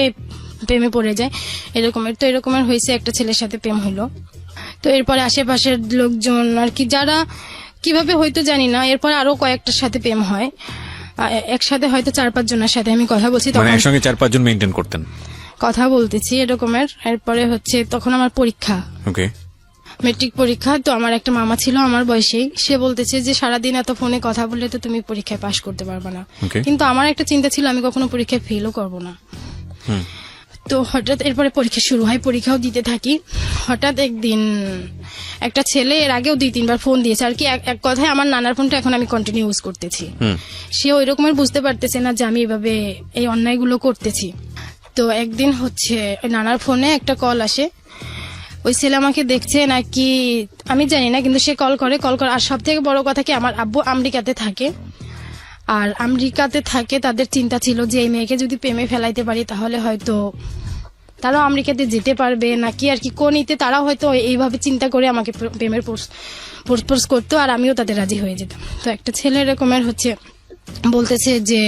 প্রেমে পড়ে যায় এরকমের। তো এরকমের হয়েছে, একটা ছেলের সাথে প্রেম হইলো। তো এরপরে আশেপাশের লোকজন আর কি, যারা কিভাবে হয়তো জানি না, এরপর আরো কয়েকটার সাথে প্রেম হয় একসাথে, হয়তো 4-5 জনের সাথে আমি কথা বলছি, তখন একসঙ্গে 4-5 জন মেইনটেইন করতেন? কথা বলতেছি এরকমের। এরপরে হচ্ছে তখন আমার পরীক্ষা, ওকে, মেট্রিক পরীক্ষা। তো আমার একটা মামা ছিল আমার বয়সেই, সে বলতেছে যে সারাদিন এত ফোনে কথা বললে তো তুমি পরীক্ষায় পাশ করতে পারবে না। কিন্তু আমার একটা চিন্তা ছিল আমি কখনো পরীক্ষায় ফেলও করবো না। তো হঠাৎ এরপরে পরীক্ষা শুরু হয়, পরীক্ষাও দিতে থাকি। হঠাৎ একদিন একটা ছেলে, এর আগেও 2-3 বার ফোন দিয়েছে আর কি, এক কথায় আমার নানার ফোনটা এখন আমি কন্টিনিউ ইউজ করতেছি। সে ওই রকমের বুঝতে পারতেছে না যে আমি এভাবে এই অন্যায়গুলো করতেছি। তো একদিন হচ্ছে ওই নানার ফোনে একটা কল আসে, ওই ছেলে আমাকে দেখছে নাকি আমি জানি না, কিন্তু সে কল করে। আর সব থেকে বড় কথা কি, আমার আব্বু আমেরিকাতে থাকে, আর আমেরিকাতে থাকে, তাদের চিন্তা ছিল যে এই মেয়েকে যদি প্রেমে ফেলাইতে পারি তাহলে হয়তো তারাও আমেরিকাতে যেতে পারবে নাকি আর কি, কোনিতে তারা হয়তো এইভাবে চিন্তা করে আমাকে প্রেমের প্রপোজ করতো, আর আমিও তাদের রাজি হয়ে যেতাম। তো একটা ছেলে এরকমের হচ্ছে বলতেছে যে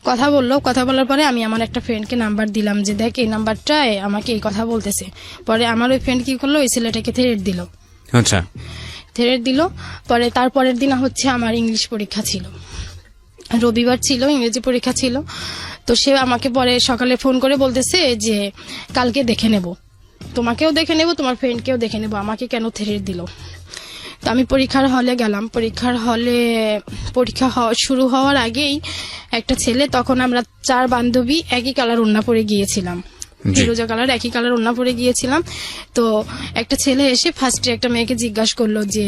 কথা বলার পরে আমি আমার একটা ফ্রেন্ডকে নাম্বার দিলাম যে দেখ এই নাম্বারটায় আমাকে এই কথা বলতেছে। পরে আমার ওই ফ্রেন্ড কি করলো, ওই ছেলেটাকে থ্রেট দিল। আচ্ছা, থ্রেট দিল। পরে তারপরের দিন হচ্ছে আমার ইংলিশ পরীক্ষা ছিল, রবিবার ছিল, ইংরেজি পরীক্ষা ছিল। তো সে আমাকে পরে সকালে ফোন করে বলতেছে যে কালকে দেখে নেব, তোমাকেও দেখে নেব, তোমার ফ্রেন্ডকেও দেখে নেব, আমাকে কেন থ্রেট দিল। তো আমি পরীক্ষার হলে গেলাম। পরীক্ষার হলে পরীক্ষা শুরু হওয়ার আগেই একটা ছেলে, তখন আমরা 4 বান্ধবী একই কালার ওড়না পরে গিয়েছিলাম, ফিরোজা কালার একই কালার ওড়না পরে গিয়েছিলাম। তো একটা ছেলে এসে ফার্স্টে একটা মেয়েকে জিজ্ঞাসা করলো যে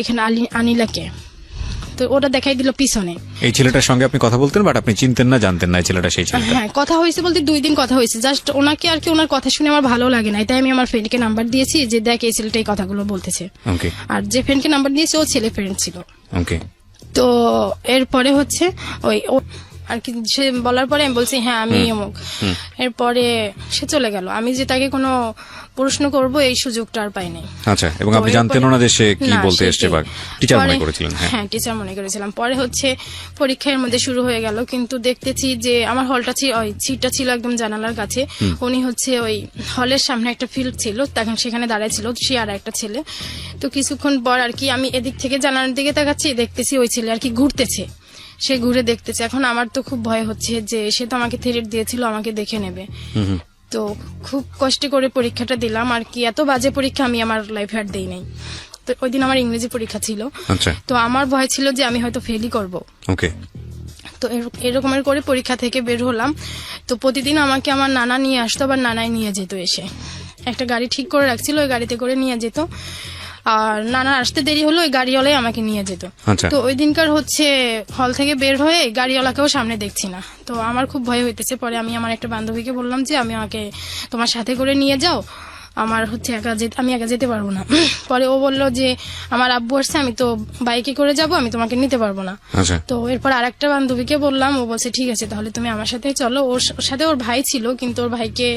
এখানে আনিলাকে। তো ওটা দেখাই দিল পিছনে। এই ছেলেটার সঙ্গে আপনি কথা বলতেন, বাট আপনি চিনতেন না, জানতেন না এই ছেলেটা সেই ছেলেটা? হ্যাঁ, কথা হয়েছে বলতে 2 দিন কথা হয়েছে, জাস্ট ওনাকে আর কি, ওনার কথা শুনে আমার ভালো লাগে না, তাই আমি আমার ফ্রেন্ডকে নাম্বার দিয়েছি যে দেখ এই ছেলেটা এই কথাগুলো বলতেছে। ওকে। আর যে ফ্রেন্ডকে নাম্বার দিয়েছে ও ছেলে ফ্রেন্ড ছিল। ওকে। তো এরপরে হচ্ছে ওই আর কি সে বলার পরে আমি বলছি হ্যাঁ আমি অমুক। এরপরে সে চলে গেল, আমি যে তাকে কোনো প্রশ্ন করব এই সুযোগটা আর পাই নাই। আচ্ছা, এবং তো আপনি এরপরে- জানতেন না যে সে কি না, বলতে সে এসছে কে? বা টিচার মনে পরে- করেছিলেন? হ্যাঁ টিচার মনে করেছিলাম। পরে হচ্ছে পরীক্ষার মধ্যে শুরু হয়ে গেল, কিন্তু দেখতেছি যে আমার হলটা ওই সিটটা ছিল একদম জানালার কাছে, উনি হচ্ছে ওই হলের সামনে একটা ফিল্ড ছিল, তখন সেখানে দাঁড়ায় ছিল সে আর একটা ছেলে। তো কিছুক্ষণ পর আর কি আমি এদিক থেকে জানালার দিকে তাকাচ্ছি, দেখতেছি ওই ছেলে আর কি ঘুরতেছে, সে ঘুরে দেখতেছে। এখন আমার তো খুব ভয় হচ্ছে যে সে তো আমাকে থ্রেট দিয়েছিল আমাকে দেখে নেবে। তো খুব কষ্ট করে পরীক্ষাটা দিলাম আর কি, এত বাজে পরীক্ষা আমি আমার লাইফে আর দেই নাই। তো ওই দিন আমার ইংরেজি পরীক্ষা ছিল, আচ্ছা, তো আমার ভয় ছিল যে আমি হয়তো ফেলই করব। ওকে। তো এরকমের করে পরীক্ষা থেকে বের হলাম। তো প্রতিদিন আমাকে আমার নানা নিয়ে আসতো, আবার নানাই নিয়ে যেত, এসে একটা গাড়ি ঠিক করে রাখছিল, ওই গাড়িতে করে নিয়ে যেত। আর নানা আসতে দেরি হলো ওই গাড়িওয়ালাই আমাকে নিয়ে যেত। আচ্ছা। তো ওই দিনকার হচ্ছে হল থেকে বের হয়ে গাড়িওয়ালাকেও সামনে দেখছি না, তো আমার খুব ভয় হইতেছে। পরে আমি আমার একটা বান্ধবীকে বললাম যে আমি আমাকে তোমার সাথে করে নিয়ে যাও, আমার হচ্ছে আমি একা যেতে পারবো না। পরে ও বলল যে আমার আব্বু আসছে, আমি তো বাইকে করে যাব, আমি তোমাকে নিতে পারবো না। আচ্ছা, তো এরপর আরেকটা বান্ধবীকে বললাম, ও বলছে ঠিক আছে তাহলে তুমি আমার সাথে চলো। ওর সাথে ওর ভাই ছিল, কিন্তু ওর ভাইকে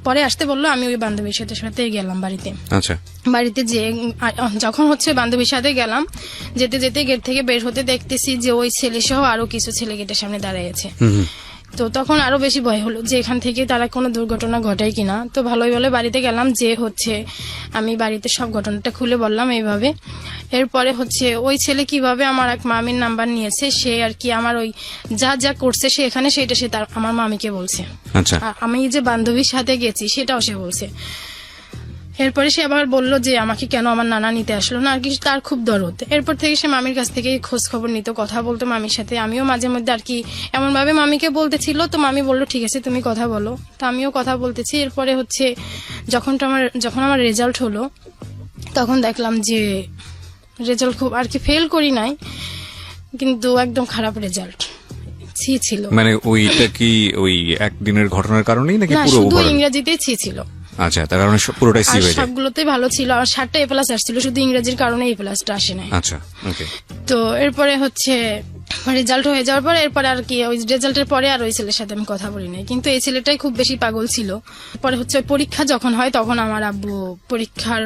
পরে আসতে বললো। আমি ওই বান্ধবীর সাথে গেলাম বাড়িতে। আচ্ছা, বাড়িতে যে যখন হচ্ছে বান্ধবীর সাথে গেলাম, যেতে যেতে গেট থেকে বের হতে দেখতেছি যে ওই ছেলে সহ আরো কিছু ছেলে গেটের সামনে দাঁড়িয়েছে। তো তখন আরো বেশি ভয় হলো যে এখান থেকে তারা কোনো দুর্ঘটনা ঘটায় কিনা। তো ভালোই ভালো বাড়িতে গেলাম, যে হচ্ছে আমি বাড়িতে সব ঘটনাটা খুলে বললাম এইভাবে। এরপরে হচ্ছে ওই ছেলে কিভাবে আমার এক মামির নাম্বার নিয়েছে, সে আর কি আমার ওই যা যা করছে সে এখানে, সেটা সে তার আমার মামিকে বলছে। আচ্ছা, আর আমি যে বান্ধবীর সাথে গেছি সেটাও সে বলছে। এরপরে সে আবার বলল যে আমাকে কেন আমার নানা নিতে আসলো না, আর কি তার খুব দরদ। এরপর থেকে সে মামির কাছ থেকে খোঁজ খবর নিত, কথা বলতো মামির সাথে। আমিও মাঝে মধ্যে আর কি এমন ভাবে মামিকে বলতেছিল, তো মামি বললো ঠিক আছে তুমি কথা বলো, তো আমিও কথা বলতেছি। এরপরে হচ্ছে যখন আমার রেজাল্ট হলো, তখন দেখলাম যে রেজাল্ট খুব আর কি ফেল করি নাই, কিন্তু একদম খারাপ রেজাল্ট ছিল। মানে ওইটা কি ওই একদিনের ঘটনার কারণেই নাকি না, পুরো শুধু overall? ইংরেজিতেই ছিল। আচ্ছা, তার কারণে পুরোটাই সি আর হয়ে যায়। সবগুলোতেই ভালো ছিল, আর 7টা এ প্লাস আসছিল, শুধু ইংরেজির কারণে এ প্লাসটা আসে নাই। আচ্ছা, ওকে। তো এরপরে হচ্ছে রেজাল্ট হয়ে যাওয়ার পরে এরপরে আর কি ওই রেজাল্টের পরে আর ওই ছেলের সাথে আমি কথা বলি নাই, কিন্তু এই ছেলেটাই খুব বেশি পাগল ছিল। পরে হচ্ছে পরীক্ষা যখন হয় তখন আমার আব্বু পরীক্ষার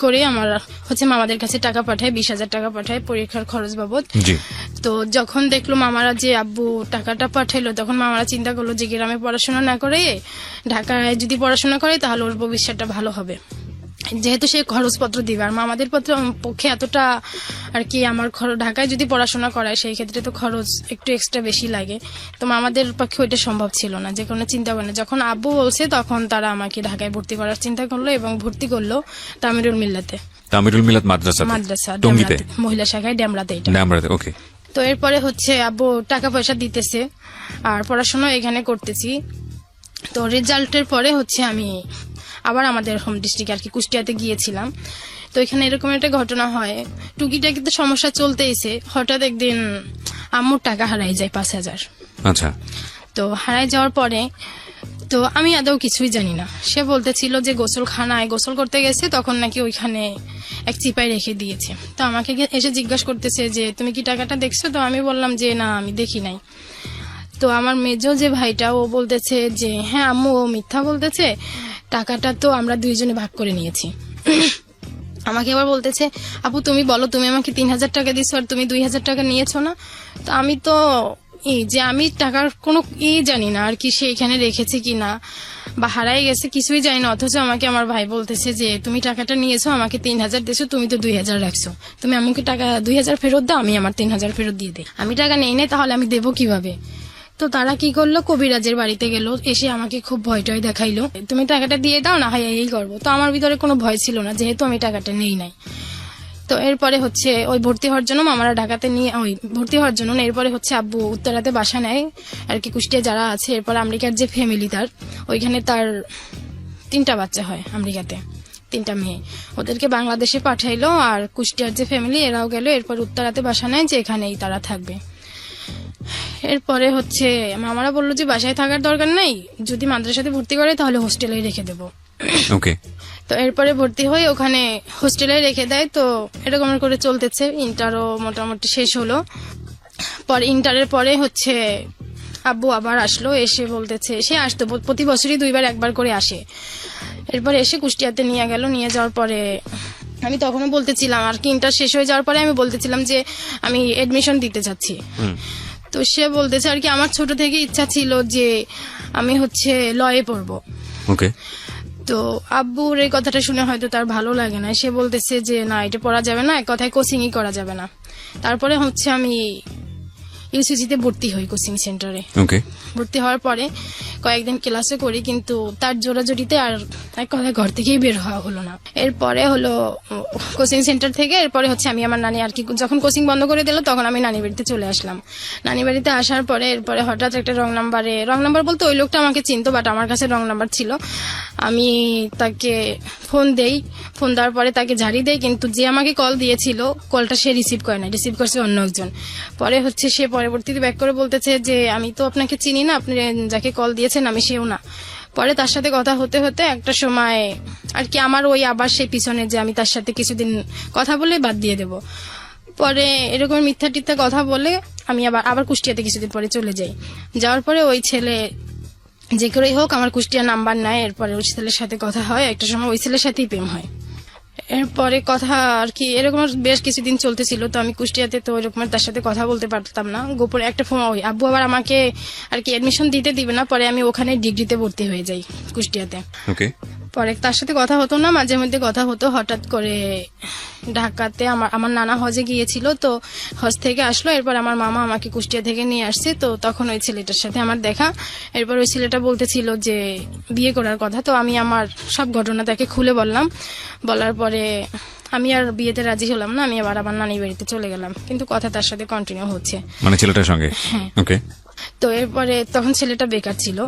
করে আমার হচ্ছে মামাদের কাছে টাকা পাঠায়, 20,000 টাকা পাঠায় পরীক্ষার খরচ বাবদ। জি, তো যখন দেখলো মামারা যে আব্বু টাকাটা পাঠাইলো, তখন মামারা চিন্তা করলো যে গ্রামে পড়াশোনা না করে ঢাকায় যদি পড়াশোনা করে তাহলে ওর ভবিষ্যৎটা ভালো হবে, যেহেতু সে খরচপত্র দিবে। আর মামাদের পক্ষে এতটা আর কি আমার ঢাকায় যদি পড়াশোনা করায় সেই ক্ষেত্রে তো খরচ একটু এক্সট্রা বেশি লাগে, তো মামাদের পক্ষে ওইটা সম্ভব ছিল না, যে কোনো চিন্তা করে না। যখন আব্বু বলছে তখন তারা আমাকে ঢাকায় ভর্তি করার চিন্তা করলো এবং ভর্তি করলো তামিরুল মিল্লাতে, তামিরুল মিলাত মাদ্রাসা, টঙ্গীতে, ডেমরাতে, মহিলা শাখায় ডেমরাতে। এটা ডেমরাতে, ওকে। তো এরপরে হচ্ছে আব্বু টাকা পয়সা দিতেছে আর পড়াশোনা এখানে করতেছি। তো রেজাল্টের পরে হচ্ছে আমি আবার আমাদের হোম ডিস্ট্রিক্ট আর কি কুষ্টিয়াতে গিয়েছিলাম। তো এখানে এরকম একটা ঘটনা হয়, টুকিটাকি তো সমস্যা চলতেইছে, হঠাৎ একদিন আম্মুর টাকা হারাই যায় 5,000। আচ্ছা, তো হারাই যাওয়ার পরে তো আমি আদৌ কিছুই জানি না, সে বলতেছিল যে গোসলখানায় গোসল করতে গেছে, তখন নাকি ওইখানে এক চিপায় রেখে দিয়েছে। তো আমাকে এসে জিজ্ঞাসা করতেছে যে তুমি কি টাকাটা দেখছো, তো আমি বললাম যে না আমি দেখি নাই। তো আমার মেজো যে ভাইটা ও বলতেছে যে হ্যাঁ আম্মু ও মিথ্যা বলতেছে, টাকাটা তো আমরা দুইজনে ভাগ করে নিয়েছি। আমাকে আবার বলতেছে আপু তুমি বলো, তুমি আমাকে 3,000 টাকা দিছো আর তুমি 2,000 টাকা নিয়েছো না। তো আমি তো যে আমি টাকার কোনো জানি না আর কি, সে এখানে রেখেছে কি না বা হারাই গেছে কিছুই জানি না, অথচ আমাকে আমার ভাই বলতেছে যে তুমি টাকাটা নিয়েছো, আমাকে 3,000 দিয়েছো, তুমি তো 2,000 রাখছো, তুমি আমাকে টাকা 2,000 ফেরত দাও, আমি আমার 3,000 ফেরত দিয়ে দিই। আমি টাকা নেই নাই, তাহলে আমি দেবো কিভাবে? তো তারা কি করলো, কবিরাজের বাড়িতে গেল, এসে আমাকে খুব ভয় টয় দেখাইলো, তুমি টাকাটা দিয়ে দাও না হয় এই করবো। তো আমার ভিতরে কোনো ভয় ছিল না, যেহেতু আমি টাকাটা নেই নাই। তো এরপরে হচ্ছে ওই ভর্তি হওয়ার জন্য মামারা ঢাকাতে নিয়ে ওই ভর্তি হওয়ার জন্য এরপরে হচ্ছে আব্বু উত্তরাতে বাসা নেয় আর কি কুষ্টিয়া যারা আছে। এরপর আমেরিকার যে ফ্যামিলি তার, ওইখানে তার 3টা বাচ্চা হয় আমেরিকাতে, 3টা মেয়ে, ওদেরকে বাংলাদেশে পাঠাইলো। আর কুষ্টিয়ার যে ফ্যামিলি এরাও গেল, এরপর উত্তরাতে বাসা নেয় যে এখানেই তারা থাকবে। এরপরে হচ্ছে মামারা বললো যে বাসায় থাকার দরকার নাই, যদি মাদ্রাসাতে ভর্তি করে তাহলে হোস্টেলেই রেখে দেবো। ওকে। তো এরপরে ভর্তি হয়ে ওখানে হোস্টেলে রেখে দেয়। তো এরকম করে চলতেছে, ইন্টারও মোটামুটি শেষ হলো। পরে ইন্টারের পরে হচ্ছে আব্বু আবার আসলো, এসে বলতেছে, সে আসতো প্রতি বছরই 2 বার 1 বার করে আসে। এরপরে এসে কুষ্টিয়াতে নিয়ে গেল, নিয়ে যাওয়ার পরে আমি তখনও বলতেছিলাম আর কি, ইন্টার শেষ হয়ে যাওয়ার পরে আমি বলতেছিলাম যে আমি এডমিশন দিতে চাচ্ছি। তো সে বলতেছে আর কি, আমার ছোট থেকে ইচ্ছা ছিল যে আমি হচ্ছে লয়ে পড়বো। ওকে। তো আব্বুর এই কথাটা শুনে হয়তো তার ভালো লাগে না, সে বলতেছে যে না, এটা পড়া যাবে না, এক কথায় কোচিংই করা যাবে না। তারপরে হচ্ছে আমি ইউসিসিতে ভর্তি হই, কোচিং সেন্টারে। ওকে। ভর্তি হওয়ার পরে কয়েকদিন ক্লাসে করি, কিন্তু তার জোরাজোরিতে আর এক কথায় ঘর থেকেই বের হওয়া হলো না। এরপরে হলো কোচিং সেন্টার থেকে, এরপরে হচ্ছে আমি আমার নানি আর কি, যখন কোচিং বন্ধ করে দিল তখন আমি নানি বাড়িতে চলে আসলাম। নানি বাড়িতে আসার পরে এরপরে হঠাৎ একটা রং নাম্বার বলতে ওই লোকটা আমাকে চিনতো, বাট আমার কাছে রং নাম্বার ছিল। আমি তাকে ফোন দেই, ফোন দেওয়ার পরে তাকে ঝাড়ি দেই, কিন্তু যে আমাকে কল দিয়েছিল কলটা সে রিসিভ করে না, রিসিভ করছে অন্য একজন। পরে হচ্ছে সে পরবর্তীতে ব্যাক করে বলতেছে যে আমি তো আপনাকে চিনি না, আপনি যাকে কল দিয়েছেন আমি সেও না। পরে তার সাথে কথা হতে হতে একটা সময় আর কি আমার ওই আবার সেই পিছনে যে আমি তার সাথে কিছুদিন কথা বলে বাদ দিয়ে দেব। পরে এরকম মিথ্যা টিথ্যা কথা বলে আমি আবার কুষ্টিয়াতে কিছুদিন পরে চলে যাই। যাওয়ার পরে ওই ছেলে যে করেই হোক আমার কুষ্টিয়া নাম্বার নেয়, এরপরে ওই ছেলের সাথে কথা হয়, একটা সময় ওই ছেলের সাথেই প্রেম হয়। এরপরে কথা আর কি এরকম বেশ কিছুদিন চলতেছিল। তো আমি কুষ্টিয়াতে তো ওইরকম তার সাথে কথা বলতে পারতাম না, গোপনে একটা ফোন, ওই আব্বু আবার আমাকে আর কি এডমিশন দিবে না, পরে আমি ওখানে ডিগ্রিতে ভর্তি হয়ে যাই কুষ্টিয়াতে। ওকে। পরে তার সাথে কথা হতো না, মাঝে মধ্যে কথা হতো। হঠাৎ করে ঢাকাতে আমার নানা হজে গিয়েছিল, তো হজ থেকে আসলো, এরপর আমার মামা আমাকে কুষ্টিয়া থেকে নিয়ে আসছে। তো তখন ওই ছেলেটার সাথে আমার দেখা, এরপর ওই ছেলেটা বলতেছিল যে বিয়ে করার কথা। তো আমি আমার সব ঘটনা তাকে খুলে বললাম, বলার পরে আমি আর বিয়েতে রাজি হলাম না, আমি আবার আমার নানির বাড়িতে চলে গেলাম, কিন্তু কথা তার সাথে কন্টিনিউ হচ্ছে, মানে ছেলেটার সঙ্গে। হ্যাঁ। ওকে। তো এরপরে তখন ছেলেটা বেকার ছিল,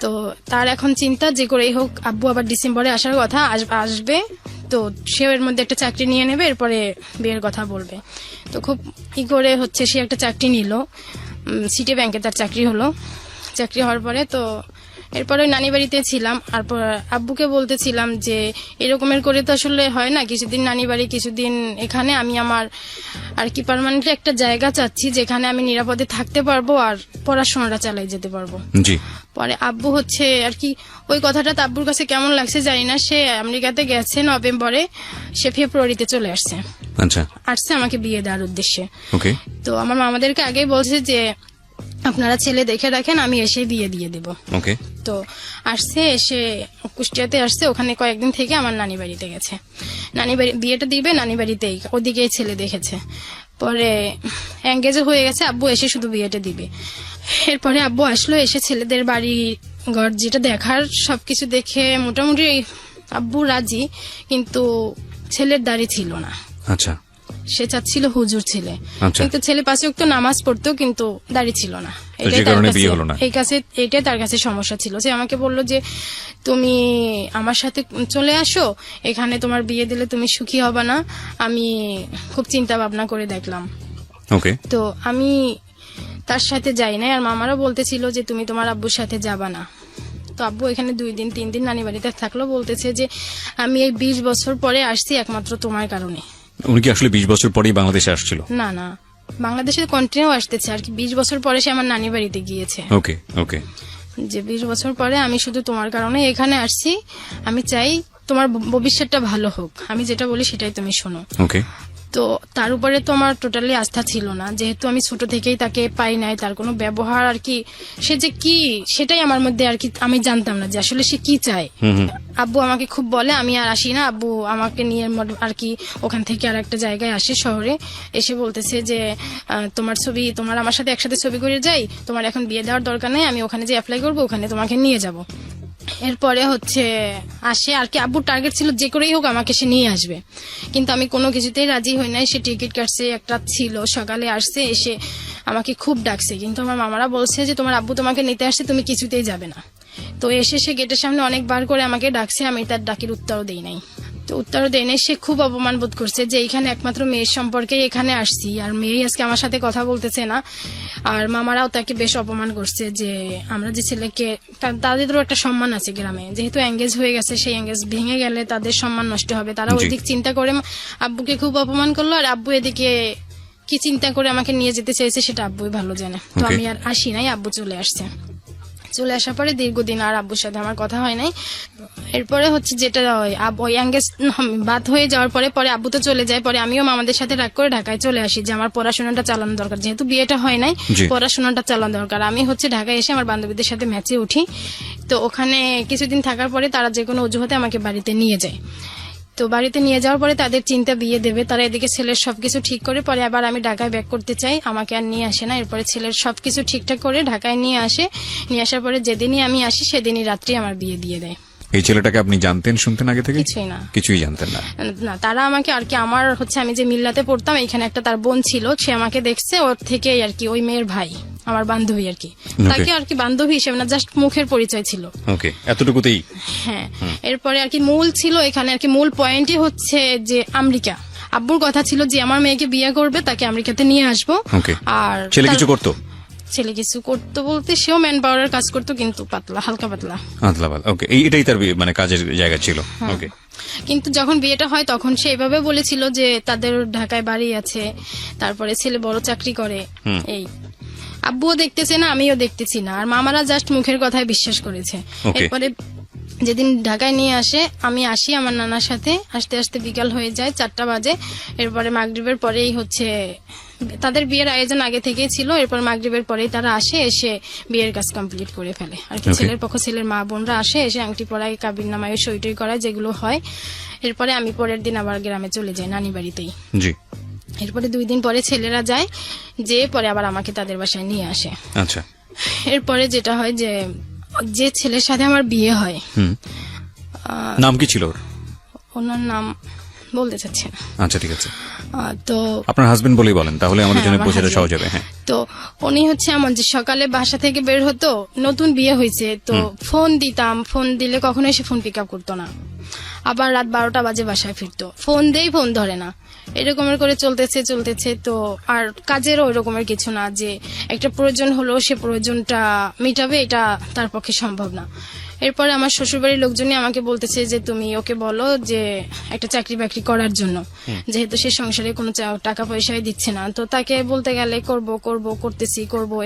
তো তার এখন চিন্তা যে করেই হোক আব্বু আবার ডিসেম্বরে আসার কথা, আসবে, তো সেও এর মধ্যে একটা চাকরি নিয়ে নেবে, এরপরে বিয়ের কথা বলবে। তো খুব ই করে হচ্ছে সে একটা চাকরি নিল, সিটি ব্যাংকে তার চাকরি হলো। চাকরি হওয়ার পরে তো এরপরে ওই নানি বাড়িতে ছিলাম, আর আব্বুকে বলতেছিলাম যে এরকমের করে তো আসলে হয় না, কিছুদিন নানি বাড়ি কিছুদিন এখানে, আমি আমার আর কি পার্মানেন্টলি একটা জায়গা চাচ্ছি যেখানে আমি নিরাপদে থাকতে পারবো আর পড়াশোনাটা চালাই যেতে পারবো। জি। পরে আব্বু হচ্ছে আর কি ওই কথাটা তো আব্বুর কাছে কেমন লাগছে জানি না, সে আমেরিকাতে গেছে নভেম্বরে, সে ফেব্রুয়ারিতে চলে আসছে। আচ্ছা। আসছে আমাকে বিয়ে দেওয়ার উদ্দেশ্যে। ওকে। তো আমার মামাদেরকে আগেই বলছে যে আপনারা ছেলে দেখে রাখেন, আমি এসে বিয়ে দিয়ে দেব। ওকে। তো আসছে, এসে কুষ্টিয়াতে আসছে, ওখানে কয়েকদিন থেকে আমার নানি বাড়িতে গেছে, নানি বাড়ি বিয়েটা দিবে নানি বাড়িতেই, ওদিকেই ছেলে দেখেছে। পরে এঙ্গেজও হয়ে গেছে, আব্বু এসে শুধু বিয়েটা দিবে। এরপরে আব্বু আসলো, এসে ছেলেদের বাড়ি ঘর যেটা দেখার সবকিছু দেখে মোটামুটি আব্বু রাজি, কিন্তু ছেলের দাড়ি ছিল না। আচ্ছা। সে চাচ্ছিল হুজুর ছেলে, আচ্ছা। কিন্তু ছেলে 5 ওয়াক্ত নামাজ পড়তো, কিন্তু দাড়ি ছিল না। যে কারণে বিয়ে হলো না। এইটাই তার কাছে সমস্যা ছিল। সে আমাকে বললো যে তুমি আমার সাথে চলে আসো, এখানে তোমার বিয়ে দিলে তুমি সুখী হবে না। আমি খুব চিন্তা ভাবনা করে দেখলাম, ওকে। তো আমি তার সাথে যাই না। আর মামারও বলতেছিল যে তুমি তোমার আব্বুর সাথে যাবা না। তো আব্বু এখানে 2 দিন 3 দিন নানি বাড়িতে থাকলো, বলতেছে যে আমি এই 20 বছর পরে আসছি একমাত্র তোমার কারণে। উনি কি আসলে 20 বছর পরেই বাংলাদেশে আসছিল? না না, বাংলাদেশে কন্টিনিউ আসতেছে আর কি, 20 বছর পরে সে আমার নানি বাড়িতে গিয়েছে। ওকে। ওকে। যে 20 বছর পরে আমি শুধু তোমার কারণে এখানে আসছি, আমি চাই তোমার ভবিষ্যৎটা ভালো হোক, আমি যেটা বলি সেটাই তুমি শোনো। ওকে। তো তার উপরে তো আমার টোটালি আস্থা ছিল না, যেহেতু আমি ছোট থেকেই তাকে পাই নাই, তার কোনো ব্যবহার আর কি, সে যে কি সেটাই আমার মধ্যে আর কি, আমি জানতাম না যে আসলে সে কি চায়। আব্বু আমাকে খুব বলে, আমি আর আসি না, আব্বু আমাকে নিয়ে আর কি ওখান থেকে আর একটা জায়গায় আসে শহরে, এসে বলতেছে যে তোমার আমার সাথে একসাথে ছবি করে যাই, তোমার এখন বিয়ে দেওয়ার দরকার নেই, আমি ওখানে যে অ্যাপ্লাই করবো ওখানে তোমাকে নিয়ে যাব। এরপরে হচ্ছে আসে আর কি, আব্বুর টার্গেট ছিল যে করেই হোক আমাকে সে নিয়ে আসবে, কিন্তু আমি কোনো কিছুতেই রাজি হই নাই। সে টিকিট কাটছে, একটা ছিল, সকালে আসছে, এসে আমাকে খুব ডাকছে, কিন্তু আমার মামারা বলছে যে তোমার আব্বু তোমাকে নিতে আসছে, তুমি কিছুতেই যাবে না। তো এসে সে গেটের সামনে অনেকবার করে আমাকে ডাকছে, আমি তার ডাকের উত্তরও দেই নাই। তো উত্তরও দেয় নাই, সে খুব অপমান বোধ করছে যে এইখানে একমাত্র মেয়ের সম্পর্কে এখানে আসছি, আর মেয়েই আজকে আমার সাথে কথা বলতেছে না। আর মামারাও তাকে বেশ অপমান করছে যে আমরা যে ছেলেকে, তাদেরও একটা সম্মান আছে গ্রামে, যেহেতু এঙ্গেজ হয়ে গেছে, সেই এঙ্গেজ ভেঙে গেলে তাদের সম্মান নষ্ট হবে, তারা ওইদিক চিন্তা করে আব্বুকে খুব অপমান করলো। আর আব্বু এদিকে কি চিন্তা করে আমাকে নিয়ে যেতে চেয়েছে সেটা আব্বুই ভালো জানে। তো Okay. আমি আর আসি নাই, আব্বু চলে আসছে। চলে আসার পরে দীর্ঘদিন আর আব্বুর সাথে আমার কথা হয় নাই। এরপরে হচ্ছে যেটা ওই বাদ হয়ে যাওয়ার পরে পরে আব্বু তো চলে যায়, পরে আমিও মামাদের সাথে রাগ করে ঢাকায় চলে আসি যে আমার পড়াশোনাটা চালানো দরকার, যেহেতু বিয়েটা হয় নাই জি। পড়াশোনাটা চালানো দরকার। আমি হচ্ছে ঢাকায় এসে আমার বান্ধবীদের সাথে ম্যাচে উঠি। তো ওখানে কিছুদিন থাকার পরে তারা যে কোনো অজুহাতে আমাকে বাড়িতে নিয়ে যায়। তো বাড়িতে নিয়ে যাওয়ার পরে তাদের চিন্তা বিয়ে দেবে, তারা এদিকে ছেলের সবকিছু ঠিক করে পরে আবার আমি ঢাকায় ব্যাক করতে চাই, আমাকে আর নিয়ে আসে না। এরপরে ছেলের সবকিছু ঠিকঠাক করে ঢাকায় নিয়ে আসে, নিয়ে আসার পরে যেদিনই আমি আসি সেদিনই রাত্রি আমার বিয়ে দিয়ে দেয়। এই ছেলেটাকে আপনি জানতেন, শুনতেন আগে থেকে? কিছুই না। কিছুই জানতেন না? না, তারা আমাকে আর কি, আমার হচ্ছে আমি যে মিল্লাতে পড়তাম এখানে একটা তার বোন ছিল, সে আমাকে দেখছে, ওর থেকে আর কি ওই মেয়ের ভাই আমার বান্ধবী আর কি, তাকে আর কি বান্ধবী হিসেবে না, জাস্ট মুখের পরিচয় ছিল। ওকে, এতটুকুতেই? হ্যাঁ। এরপরে আর কি মূল ছিল এখানে আর কি, মূল পয়েন্টই হচ্ছে যে আমেরিকা। আব্বুর কথা ছিল যে আমার মেয়েকে বিয়ে করবে, তাকে আমেরিকাতে নিয়ে আসবো। ওকে। আর ছেলে তার- কিছু করতো? ছেলে কিছু করতো বলতে সেও ম্যান পাওয়ারের কাজ করতো, কিন্তু পাতলা, হালকা পাতলা। আদলাবাদ। ওকে, এটাই তার মানে কাজের জায়গা ছিল? ওকে। কিন্তু যখন বিয়েটা হয় তখন সে এভাবে বলেছিল যে তাদের ঢাকায় বাড়ি আছে, তারপরে ছেলে বড় চাকরি করে। এই আব্বুও দেখতেছে না, আমিও দেখতেছি না, আর মামারা জাস্ট মুখের কথায় বিশ্বাস করেছে। Okay. এরপরে যেদিন ঢাকায় নিয়ে আসে, আমি আসি আমার নানার সাথে, আসতে আসতে বিকাল হয়ে যায়, 4টা বাজে। এরপরে মাগরিবের পরেই হচ্ছে তাদের বিয়ের আয়োজন আগে থেকেই ছিল, এরপর মাগরিবের পরেই তারা আসে, এসে বিয়ের কাজ কমপ্লিট করে ফেলে আর কি। Okay. ছেলের পক্ষ, ছেলের মা বোনরা আসে, এসে আংটি পরায়, কাবির নামায়, সইটই করায়, যেগুলো হয়। এরপরে আমি পরের দিন আবার গ্রামে চলে যাই নানি বাড়িতেই। জি। এরপরে 2 দিন পরে ছেলেরা যায়, যে পরে আবার আমাকে তাদের বাসায় নিয়ে আসে। আচ্ছা। এরপরে যেটা হয় যে যে ছেলের সাথে আমার বিয়ে হয়, হুম। নাম কি ছিল ওর? ওনার নাম বলতে চাচ্ছি না। আচ্ছা, ঠিক আছে। তো আপনার হাজবেন্ড বলেই বলেন, তাহলে আমাদের হ্যাঁ, জন্য আমার বোঝাটা husband। সহজ হবে। হ্যাঁ। তো উনি হচ্ছে এমন যে সকালে বাসা থেকে বের হতো, নতুন বিয়ে হয়েছে তো ফোন দিতাম, ফোন দিলে কখনো এসে ফোন পিক আপ করতো না, আবার রাত 12টা বাজে বাসায় ফিরতো, ফোন দেই ফোন ধরে না, এরকমের করে চলতেছে। তো আর কাজেরও ওই রকমের কিছু না যে একটা প্রয়োজন হলো সে প্রয়োজনটা মিটাবে, এটা তার পক্ষে সম্ভব না। এরপরে আমার শ্বশুরবাড়ির লোকজনই আমাকে বলতেছে যে তুমি ওকে বলো যে একটা চাকরি বাকরি করার জন্য, যেহেতু সে সংসারে কোনো টাকা পয়সাই দিচ্ছে না। তো তাকে বলতে গেলে করব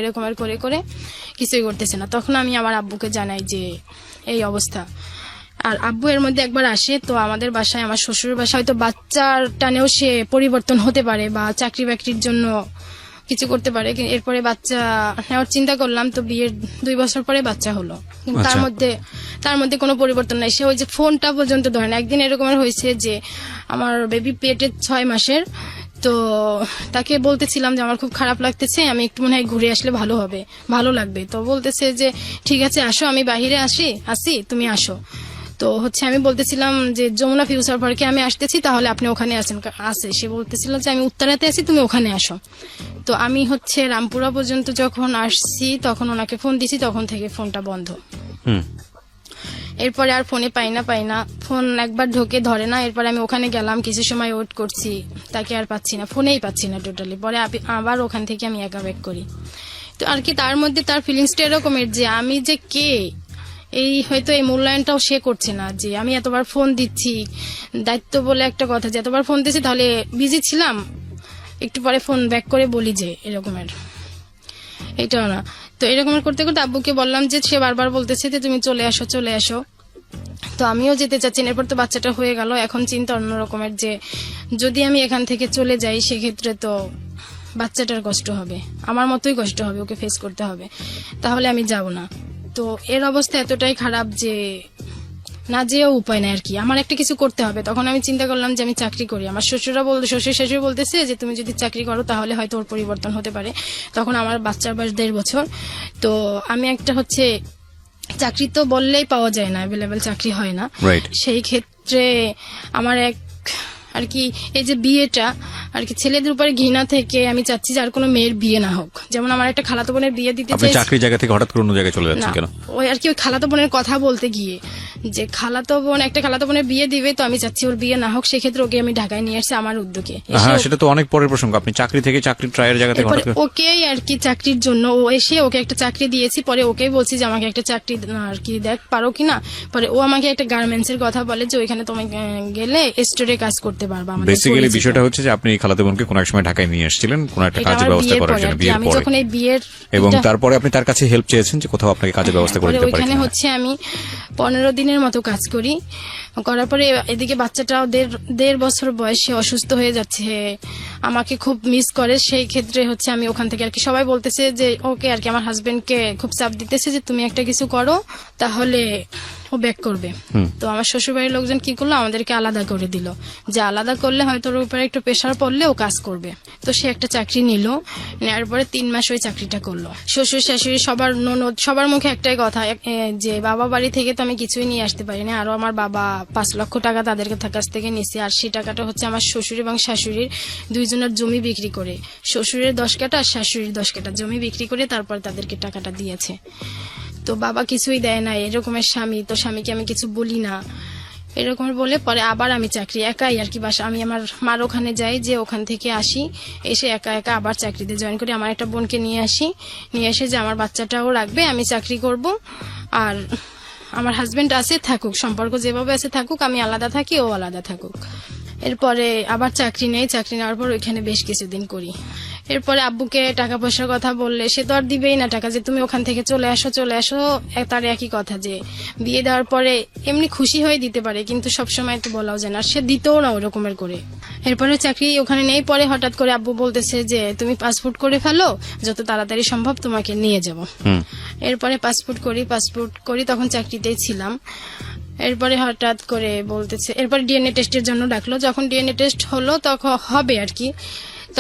এরকমের করে করে কিছুই করতেছে না। তখন আমি আমার আব্বুকে জানাই যে এই অবস্থা। আর আব্বু এর মধ্যে একবার আসে, তো আমাদের বাসায়, আমার শ্বশুরের বাসায় হয়তো বাচ্চার টানেও সে পরিবর্তন হতে পারে বা চাকরি বাকরির জন্য কিছু করতে পারে। এরপরে বাচ্চা নেওয়ার চিন্তা করলাম, তো বিয়ের 2 বছর পরে বাচ্চা হলো, কিন্তু তার মধ্যে কোনো পরিবর্তন নাই। সে ওই যে ফোনটা পর্যন্ত ধরে না। একদিন এরকমের হয়েছে যে আমার বেবি পেটে 6 মাসের, তো তাকে বলতেছিলাম যে আমার খুব খারাপ লাগতেছে, আমি একটু মনে হয় ঘুরে আসলে ভালো লাগবে। তো বলতেছে যে ঠিক আছে আসো, আমি বাহিরে আসি তুমি আসো। তো হচ্ছে আমি বলতেছিলাম যে যমুনা ফিউচার পার্কে আমি আসতেছি, তাহলে আপনি ওখানে আসে। সে বলতেছিল যে আমি উত্তরাতে আছি, তুমি ওখানে আসো। তো আমি হচ্ছে রামপুরা পর্যন্ত যখন আসছি তখন ওনাকে ফোন দিছি, তখন থেকে ফোনটা বন্ধ। হুম। এরপরে আর ফোনে পাই না, ফোন একবার ঢোকে ধরে না। এরপরে আমি ওখানে গেলাম, কিছু সময় ওয়েট করছি, তাকে আর পাচ্ছি না, ফোনেই পাচ্ছি না টোটালি। পরে আবার ওখান থেকে আমি একা ব্যাক করি। তো আর কি তার মধ্যে তার ফিলিংসটা এরকমের যে আমি যে কে, এই হয়তো এই মূল্যায়নটাও সে করছে না যে আমি এতবার ফোন দিচ্ছি, দায়িত্ব বলে একটা কথা, যে এতবার ফোন দিচ্ছি তাহলে বিজি ছিলাম, একটু পরে ফোন ব্যাক করে বলি যে এরকমের, এটাও না। তো এরকমের করতে করতে আব্বুকে বললাম যে সে বারবার বলতেছে যে তুমি চলে আসো। তো আমিও যেতে চাচ্ছি না। এরপর তো বাচ্চাটা হয়ে গেল, এখন চিন্তা অন্য রকমের যে যদি আমি এখান থেকে চলে যাই সেক্ষেত্রে তো বাচ্চাটার কষ্ট হবে, আমার মতোই কষ্ট হবে, ওকে ফেস করতে হবে, তাহলে আমি যাব না। তো এর অবস্থা এতটাই খারাপ যে না যেও উপায় নাই আর কি, আমার একটা কিছু করতে হবে। তখন আমি চিন্তা করলাম যে আমি চাকরি করি। আমার শ্বশুর শাশুড়ি বলতেছে যে তুমি যদি চাকরি করো তাহলে হয়তো ওর পরিবর্তন হতে পারে। তখন আমার বাচ্চার বয়স 1.5 বছর। তো আমি একটা হচ্ছে চাকরি তো বললেই পাওয়া যায় না, অ্যাভেলেবেল চাকরি হয় না। Right. সেই ক্ষেত্রে আমার এক আর কি এই যে বিয়েটা আর কি ছেলেদের উপরে ঘৃণা থেকে আমি চাচ্ছি যে আর কোনো মেয়ের বিয়ে না হোক। যেমন আমার একটা খালাতো বোনের বিয়ে দিতে আপনি চাই, চাকরির জায়গা থেকে হঠাৎ করে অন্য জায়গায় চলে যাচ্ছেন না, কেন? ওই আর কি ওই খালাতো বোনের কথা বলতে গিয়ে যে একটা খালাতো বোনের বিয়ে দিবে, তো আমি চাচ্ছি ওর বিয়ে না হোক, সেক্ষেত্রে ওকে আমি ঢাকায় নিয়ে আসছি আমার উদ্যোগে। হ্যাঁ, সেটা তো অনেক পরের প্রসঙ্গ। আপনি চাকরি থেকে চাকরির ট্রায়ের জায়গা থেকে এরপরে হঠাৎ করে ওকেই আর কি চাকরির জন্য ও এসে ওকে একটা চাকরি দিয়েছি, পরে ওকেই বলছি যে আমাকে একটা চাকরি আর কি দেখ পারো কিনা। পরে ও আমাকে একটা গার্মেন্টস এর কথা বলে যে ওইখানে তোমাকে গেলে স্টোরে কাজ করতে করতে পারবা আমাদের বেসিক্যালি পরিচিত। বিষয়টা হচ্ছে যে আপনি খালাতো বোনকে কোনো এক সময় ঢাকায় নিয়ে এসেছিলেন কোনো একটা এটা কাজের আমার ব্যবস্থা বিয়ের করার পরে জন্য, আর কি। বিয়ের আমি পরে, যখন এই বিয়ের এবং এটা- তারপরে আপনি তার কাছে হেল্প চেয়েছেন যে কোথাও আপনাকে কাজের ব্যবস্থা করে তারপরে দিতে পারি ওইখানে কিনা। হচ্ছে আমি 15 দিনের মতো কাজ করি, করার পরে এদিকে বাচ্চাটাও দেড় বছর বয়সে অসুস্থ হয়ে যাচ্ছে, আমাকে খুব মিস করে। সেই ক্ষেত্রে হচ্ছে আমি ওখান থেকে আর কি সবাই বলতেছে যে ওকে আর কি, আমার হাজবেন্ডকে খুব চাপ দিতেছে যে তুমি একটা কিছু করো তাহলে ও ব্যাক করবে। তো আমার শ্বশুরবাড়ির লোকজন কি করলো, আমাদেরকে আলাদা করে দিল, যে আলাদা করলে হয়তো ওর উপরে একটু প্রেশার পড়লে ও কাজ করবে। তো সে একটা চাকরি নিল, নেওয়ার পরে 3 মাস ওই চাকরিটা করলো। শ্বশুর শাশুড়ি সবার ননদ সবার মুখে একটাই কথা, যে বাবা বাড়ি থেকে তো আমি কিছুই নিয়ে আসতে পারিনি, আরো আমার বাবা 5 লক্ষ টাকা তাদের কাছ থেকে নিয়েছে, আর সেই টাকাটা হচ্ছে আমার শ্বশুর এবং শাশুড়ির দুইজনের জমি বিক্রি করে, শ্বশুরের 10 কাঠা আর শাশুড়ির 10 কাঠা জমি বিক্রি করে তারপর তাদেরকে টাকাটা দিয়েছে। তো বাবা কিছুই দেয় না, এরকমের স্বামী, তো স্বামীকে আমি কিছু বলি না, এরকম বলে পরে আবার আমি চাকরি একাই আর কি বাসা, আমি আমার মার ওখানে যাই, যে ওখান থেকে আসি, এসে একা একা আবার চাকরিতে জয়েন করি। আমার একটা বোনকে নিয়ে আসি, নিয়ে এসে যে আমার বাচ্চাটাও রাখবে, আমি চাকরি করব, আর আমার হাজবেন্ড আছে থাকুক, সম্পর্ক যেভাবে আছে থাকুক, আমি আলাদা থাকি ও আলাদা থাকুক। এরপরে আবার চাকরি নেই, চাকরি নেওয়ার পর ওইখানে বেশ কিছুদিন করি। এরপরে আব্বুকে টাকা পয়সার কথা বললে সে তো আর দিবেই না টাকা, যে তুমি ওখান থেকে চলে আসো। তার একই কথা যে বিয়ে দেওয়ার পরে এমনি খুশি হয়ে দিতে পারে, কিন্তু সবসময় তো বলাও যায় না, আর সে দিতেও না ওই রকমের করে। এরপরে চাকরি ওখানে নেই, পরে হঠাৎ করে আব্বু বলতেছে যে তুমি পাসপোর্ট করে ফেলো, যত তাড়াতাড়ি সম্ভব তোমাকে নিয়ে যাব। এরপরে পাসপোর্ট করি, তখন চাকরিতেই ছিলাম। এরপরে হঠাৎ করে বলতেছে, এরপরে ডিএনএ টেস্টের জন্য ডাকলো, যখন ডিএনএ টেস্ট হলো তখন হবে আর কি,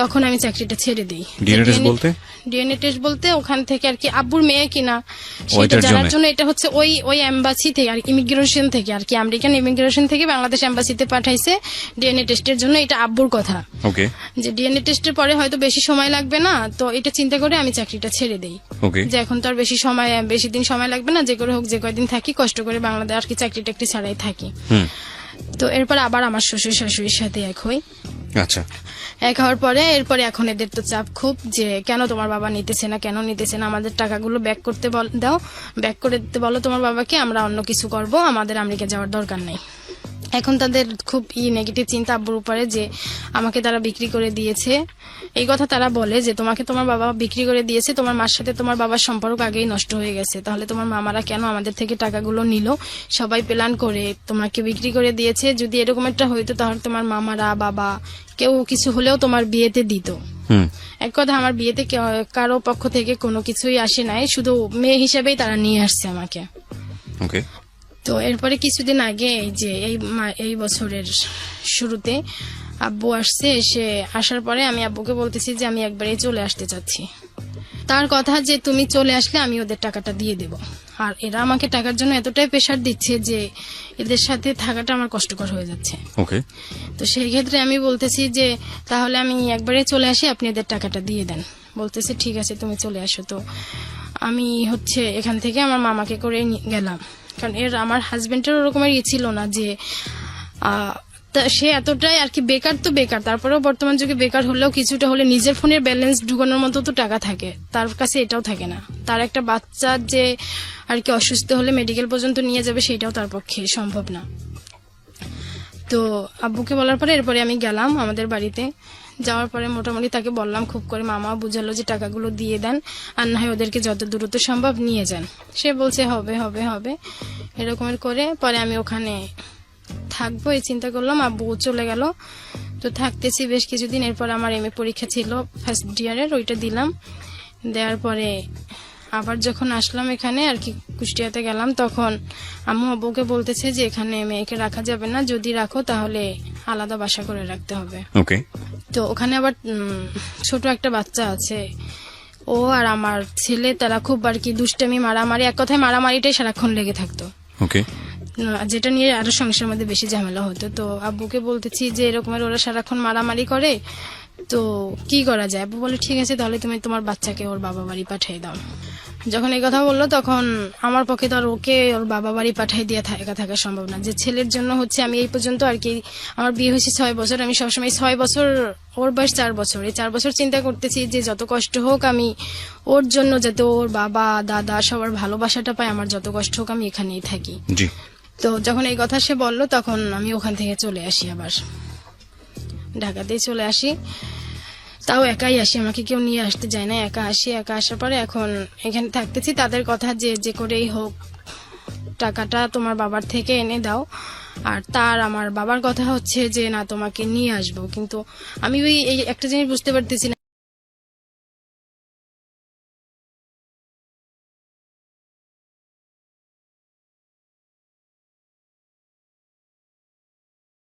তখন আমি চাকরিটা ছেড়ে দিই। DNA টেস্ট বলতে? ডিএনএ টেস্ট বলতে ওখান থেকে আর কি আব্বুর মেয়ে কিনা সেটা ওইটার জানার জন্য? জন্য, এটা হচ্ছে ওই এমবাসি থেকে আর ইমিগ্রেশন থেকে আর কি, আমেরিকান ইমিগ্রেশন থেকে বাংলাদেশ এমবাসিতে পাঠাইছে ডিএনএ টেস্টের জন্য। এটা আব্বুর কথা, ওকে যে ডিএনএ টেস্টের পরে হয়তো বেশি সময় লাগবে না, তো এটা চিন্তা করে আমি চাকরিটা ছেড়ে দেই, ওকে যে এখন তো আর বেশি দিন সময় লাগবে না, যে করে হোক যে কয়দিন থাকি কষ্ট করে বাংলাদেশ আর কি চাকরিটা একটি ছাড়াই থাকি। তো এরপর আবার আমার শ্বশুর শাশুড়ির সাথে এক হই। আচ্ছা এক হওয়ার পরে এরপরে এখন এদের তো চাপ খুব, যে কেন তোমার বাবা নিতেছে না, কেন নিতেছে না, আমাদের টাকাগুলো ব্যাক করতে দাও, ব্যাক করে দিতে বলো তোমার বাবাকে, আমরা অন্য কিছু করব, আমাদের আমেরিকা যাওয়ার দরকার নেই। এখন তাদের খুব নেগেটিভ চিন্তা আব্বুর উপরে, যে আমাকে তারা বিক্রি করে দিয়েছে। এই কথা তারা বলে যে তোমাকে তোমার বাবা বিক্রি করে দিয়েছে, তোমার মার সাথে তোমার বাবার সম্পর্ক আগেই নষ্ট হয়ে গেছে, তাহলে তোমার মামারা কেন আমাদের থেকে টাকাগুলো নিল, সবাই প্ল্যান করে তোমাকে বিক্রি করে দিয়েছে। যদি এরকম একটা হইতো তাহলে তোমার মামারা বাবা কেউ কিছু হলেও তোমার বিয়েতে দিত। এক কথা আমার বিয়েতে কারো পক্ষ থেকে কোনো কিছুই আসে নাই, শুধু মেয়ে হিসেবেই তারা নিয়ে আসছে আমাকে। ওকে তো এরপরে কিছুদিন আগে এই বছরের শুরুতে আব্বু আসছে, এসে আসার পরে আমি আব্বুকে বলতেছি যে আমি একবারেই চলে আসতে চাচ্ছি। তার কথা যে তুমি চলে আসলে আমি ওদের টাকাটা দিয়ে দেব, আর এরা আমাকে টাকার জন্য এতটাই প্রেশার দিচ্ছে যে এদের সাথে থাকাটা আমার কষ্টকর হয়ে যাচ্ছে। ওকে তো সেই ক্ষেত্রে আমি বলতেছি যে তাহলে আমি একবারে চলে আসি, আপনি এদের টাকাটা দিয়ে দেন। বলতেছে ঠিক আছে তুমি চলে আসো। তো আমি হচ্ছে এখান থেকে আমার মামাকে করে গেলাম, কারণ আমার হাজবেন্ডের ওরকমের ছিল না যে সে এতটাই আর কি বেকার, তো বেকার, তারপরেও বর্তমান যুগে বেকার হলেও কিছুটা হলে নিজের ফোনের ব্যালেন্স ঢুকানোর মতো তো টাকা থাকে, তার কাছে এটাও থাকে না। তার একটা বাচ্চা যে আর কি অসুস্থ হলে মেডিকেল পর্যন্ত নিয়ে যাবে সেটাও তার পক্ষে সম্ভব না। তো আব্বুকে বলার পরে এরপরে আমি গেলাম আমাদের বাড়িতে। যাওয়ার পরে মোটামুটি তাকে বললাম খুব করে, মামা বুঝালো যে টাকাগুলো দিয়ে দেন, আর না হয় ওদেরকে যত দ্রুত সম্ভব নিয়ে যান। সে বলছে হবে হবে হবে এরকমের করে। পরে আমি ওখানে থাকবো এই চিন্তা করলাম, আব্বু চলে গেল। তো থাকতেছি বেশ কিছুদিন। এরপর আমার এমএ পরীক্ষা ছিল ফার্স্ট ইয়ারের, ওইটা দিলাম। দেওয়ার পরে আবার যখন আসলাম এখানে আর কি কুষ্টিয়াতে গেলাম, তখন আম্মু আব্বুকে বলতেছে যে এখানে মেয়েকে রাখা যাবে না, যদি রাখো তাহলে আলাদা বাসা করে রাখতে হবে। ওকে তো ওখানে আবার ছোট একটা বাচ্চা আছে, ও আর আমার ছেলে, তারা খুব আর কি দুষ্টামি মারামারি, এক কথায় মারামারিটাই সারাক্ষণ লেগে থাকতো, ওকে যেটা নিয়ে আরো সংসারের মধ্যে বেশি ঝামেলা হতো। তো আব্বুকে বলতেছি যে এরকমের ওরা সারাক্ষণ মারামারি করে, তো কি করা যায়? আব্বু বলে ঠিক আছে তাহলে তুমি তোমার বাচ্চাকে ওর বাবা বাড়ি পাঠিয়ে দাও। যখন এই কথা বললো তখন আমার পক্ষে তো আর ওকে ওর বাবা বাড়ি পাঠিয়ে দিয়ে থাকা সম্ভব না। যে ছেলের জন্য হচ্ছে আমি এই পর্যন্ত আর কি, আমার বিয়ে হয়েছে 6 বছর, আমি সবসময় 6 বছর, ওর বয়স 4 বছর, এই 4 বছর চিন্তা করতেছি যে যত কষ্ট হোক আমি ওর জন্য, যাতে ওর বাবা দাদা সবার ভালোবাসাটা পায়, আমার যত কষ্ট হোক আমি এখানেই থাকি। জি তো যখন এই কথা সে বললো তখন আমি ওখান থেকে চলে আসি আবার। ঢাকাতেই চলে আসি। তাও একাই আসি, আমাকে কেউ নিয়ে আসতে যায় না, একা আসি। একা আসার পরে এখন এখানে থাকতেছি। তাদের কথা যে করেই হোক টাকাটা তোমার বাবার থেকে এনে দাও। আর আমার বাবার কথা হচ্ছে যে না, তোমাকে নিয়ে আসবো। কিন্তু আমি এই একটা জিনিস বুঝতে পারতেছি না,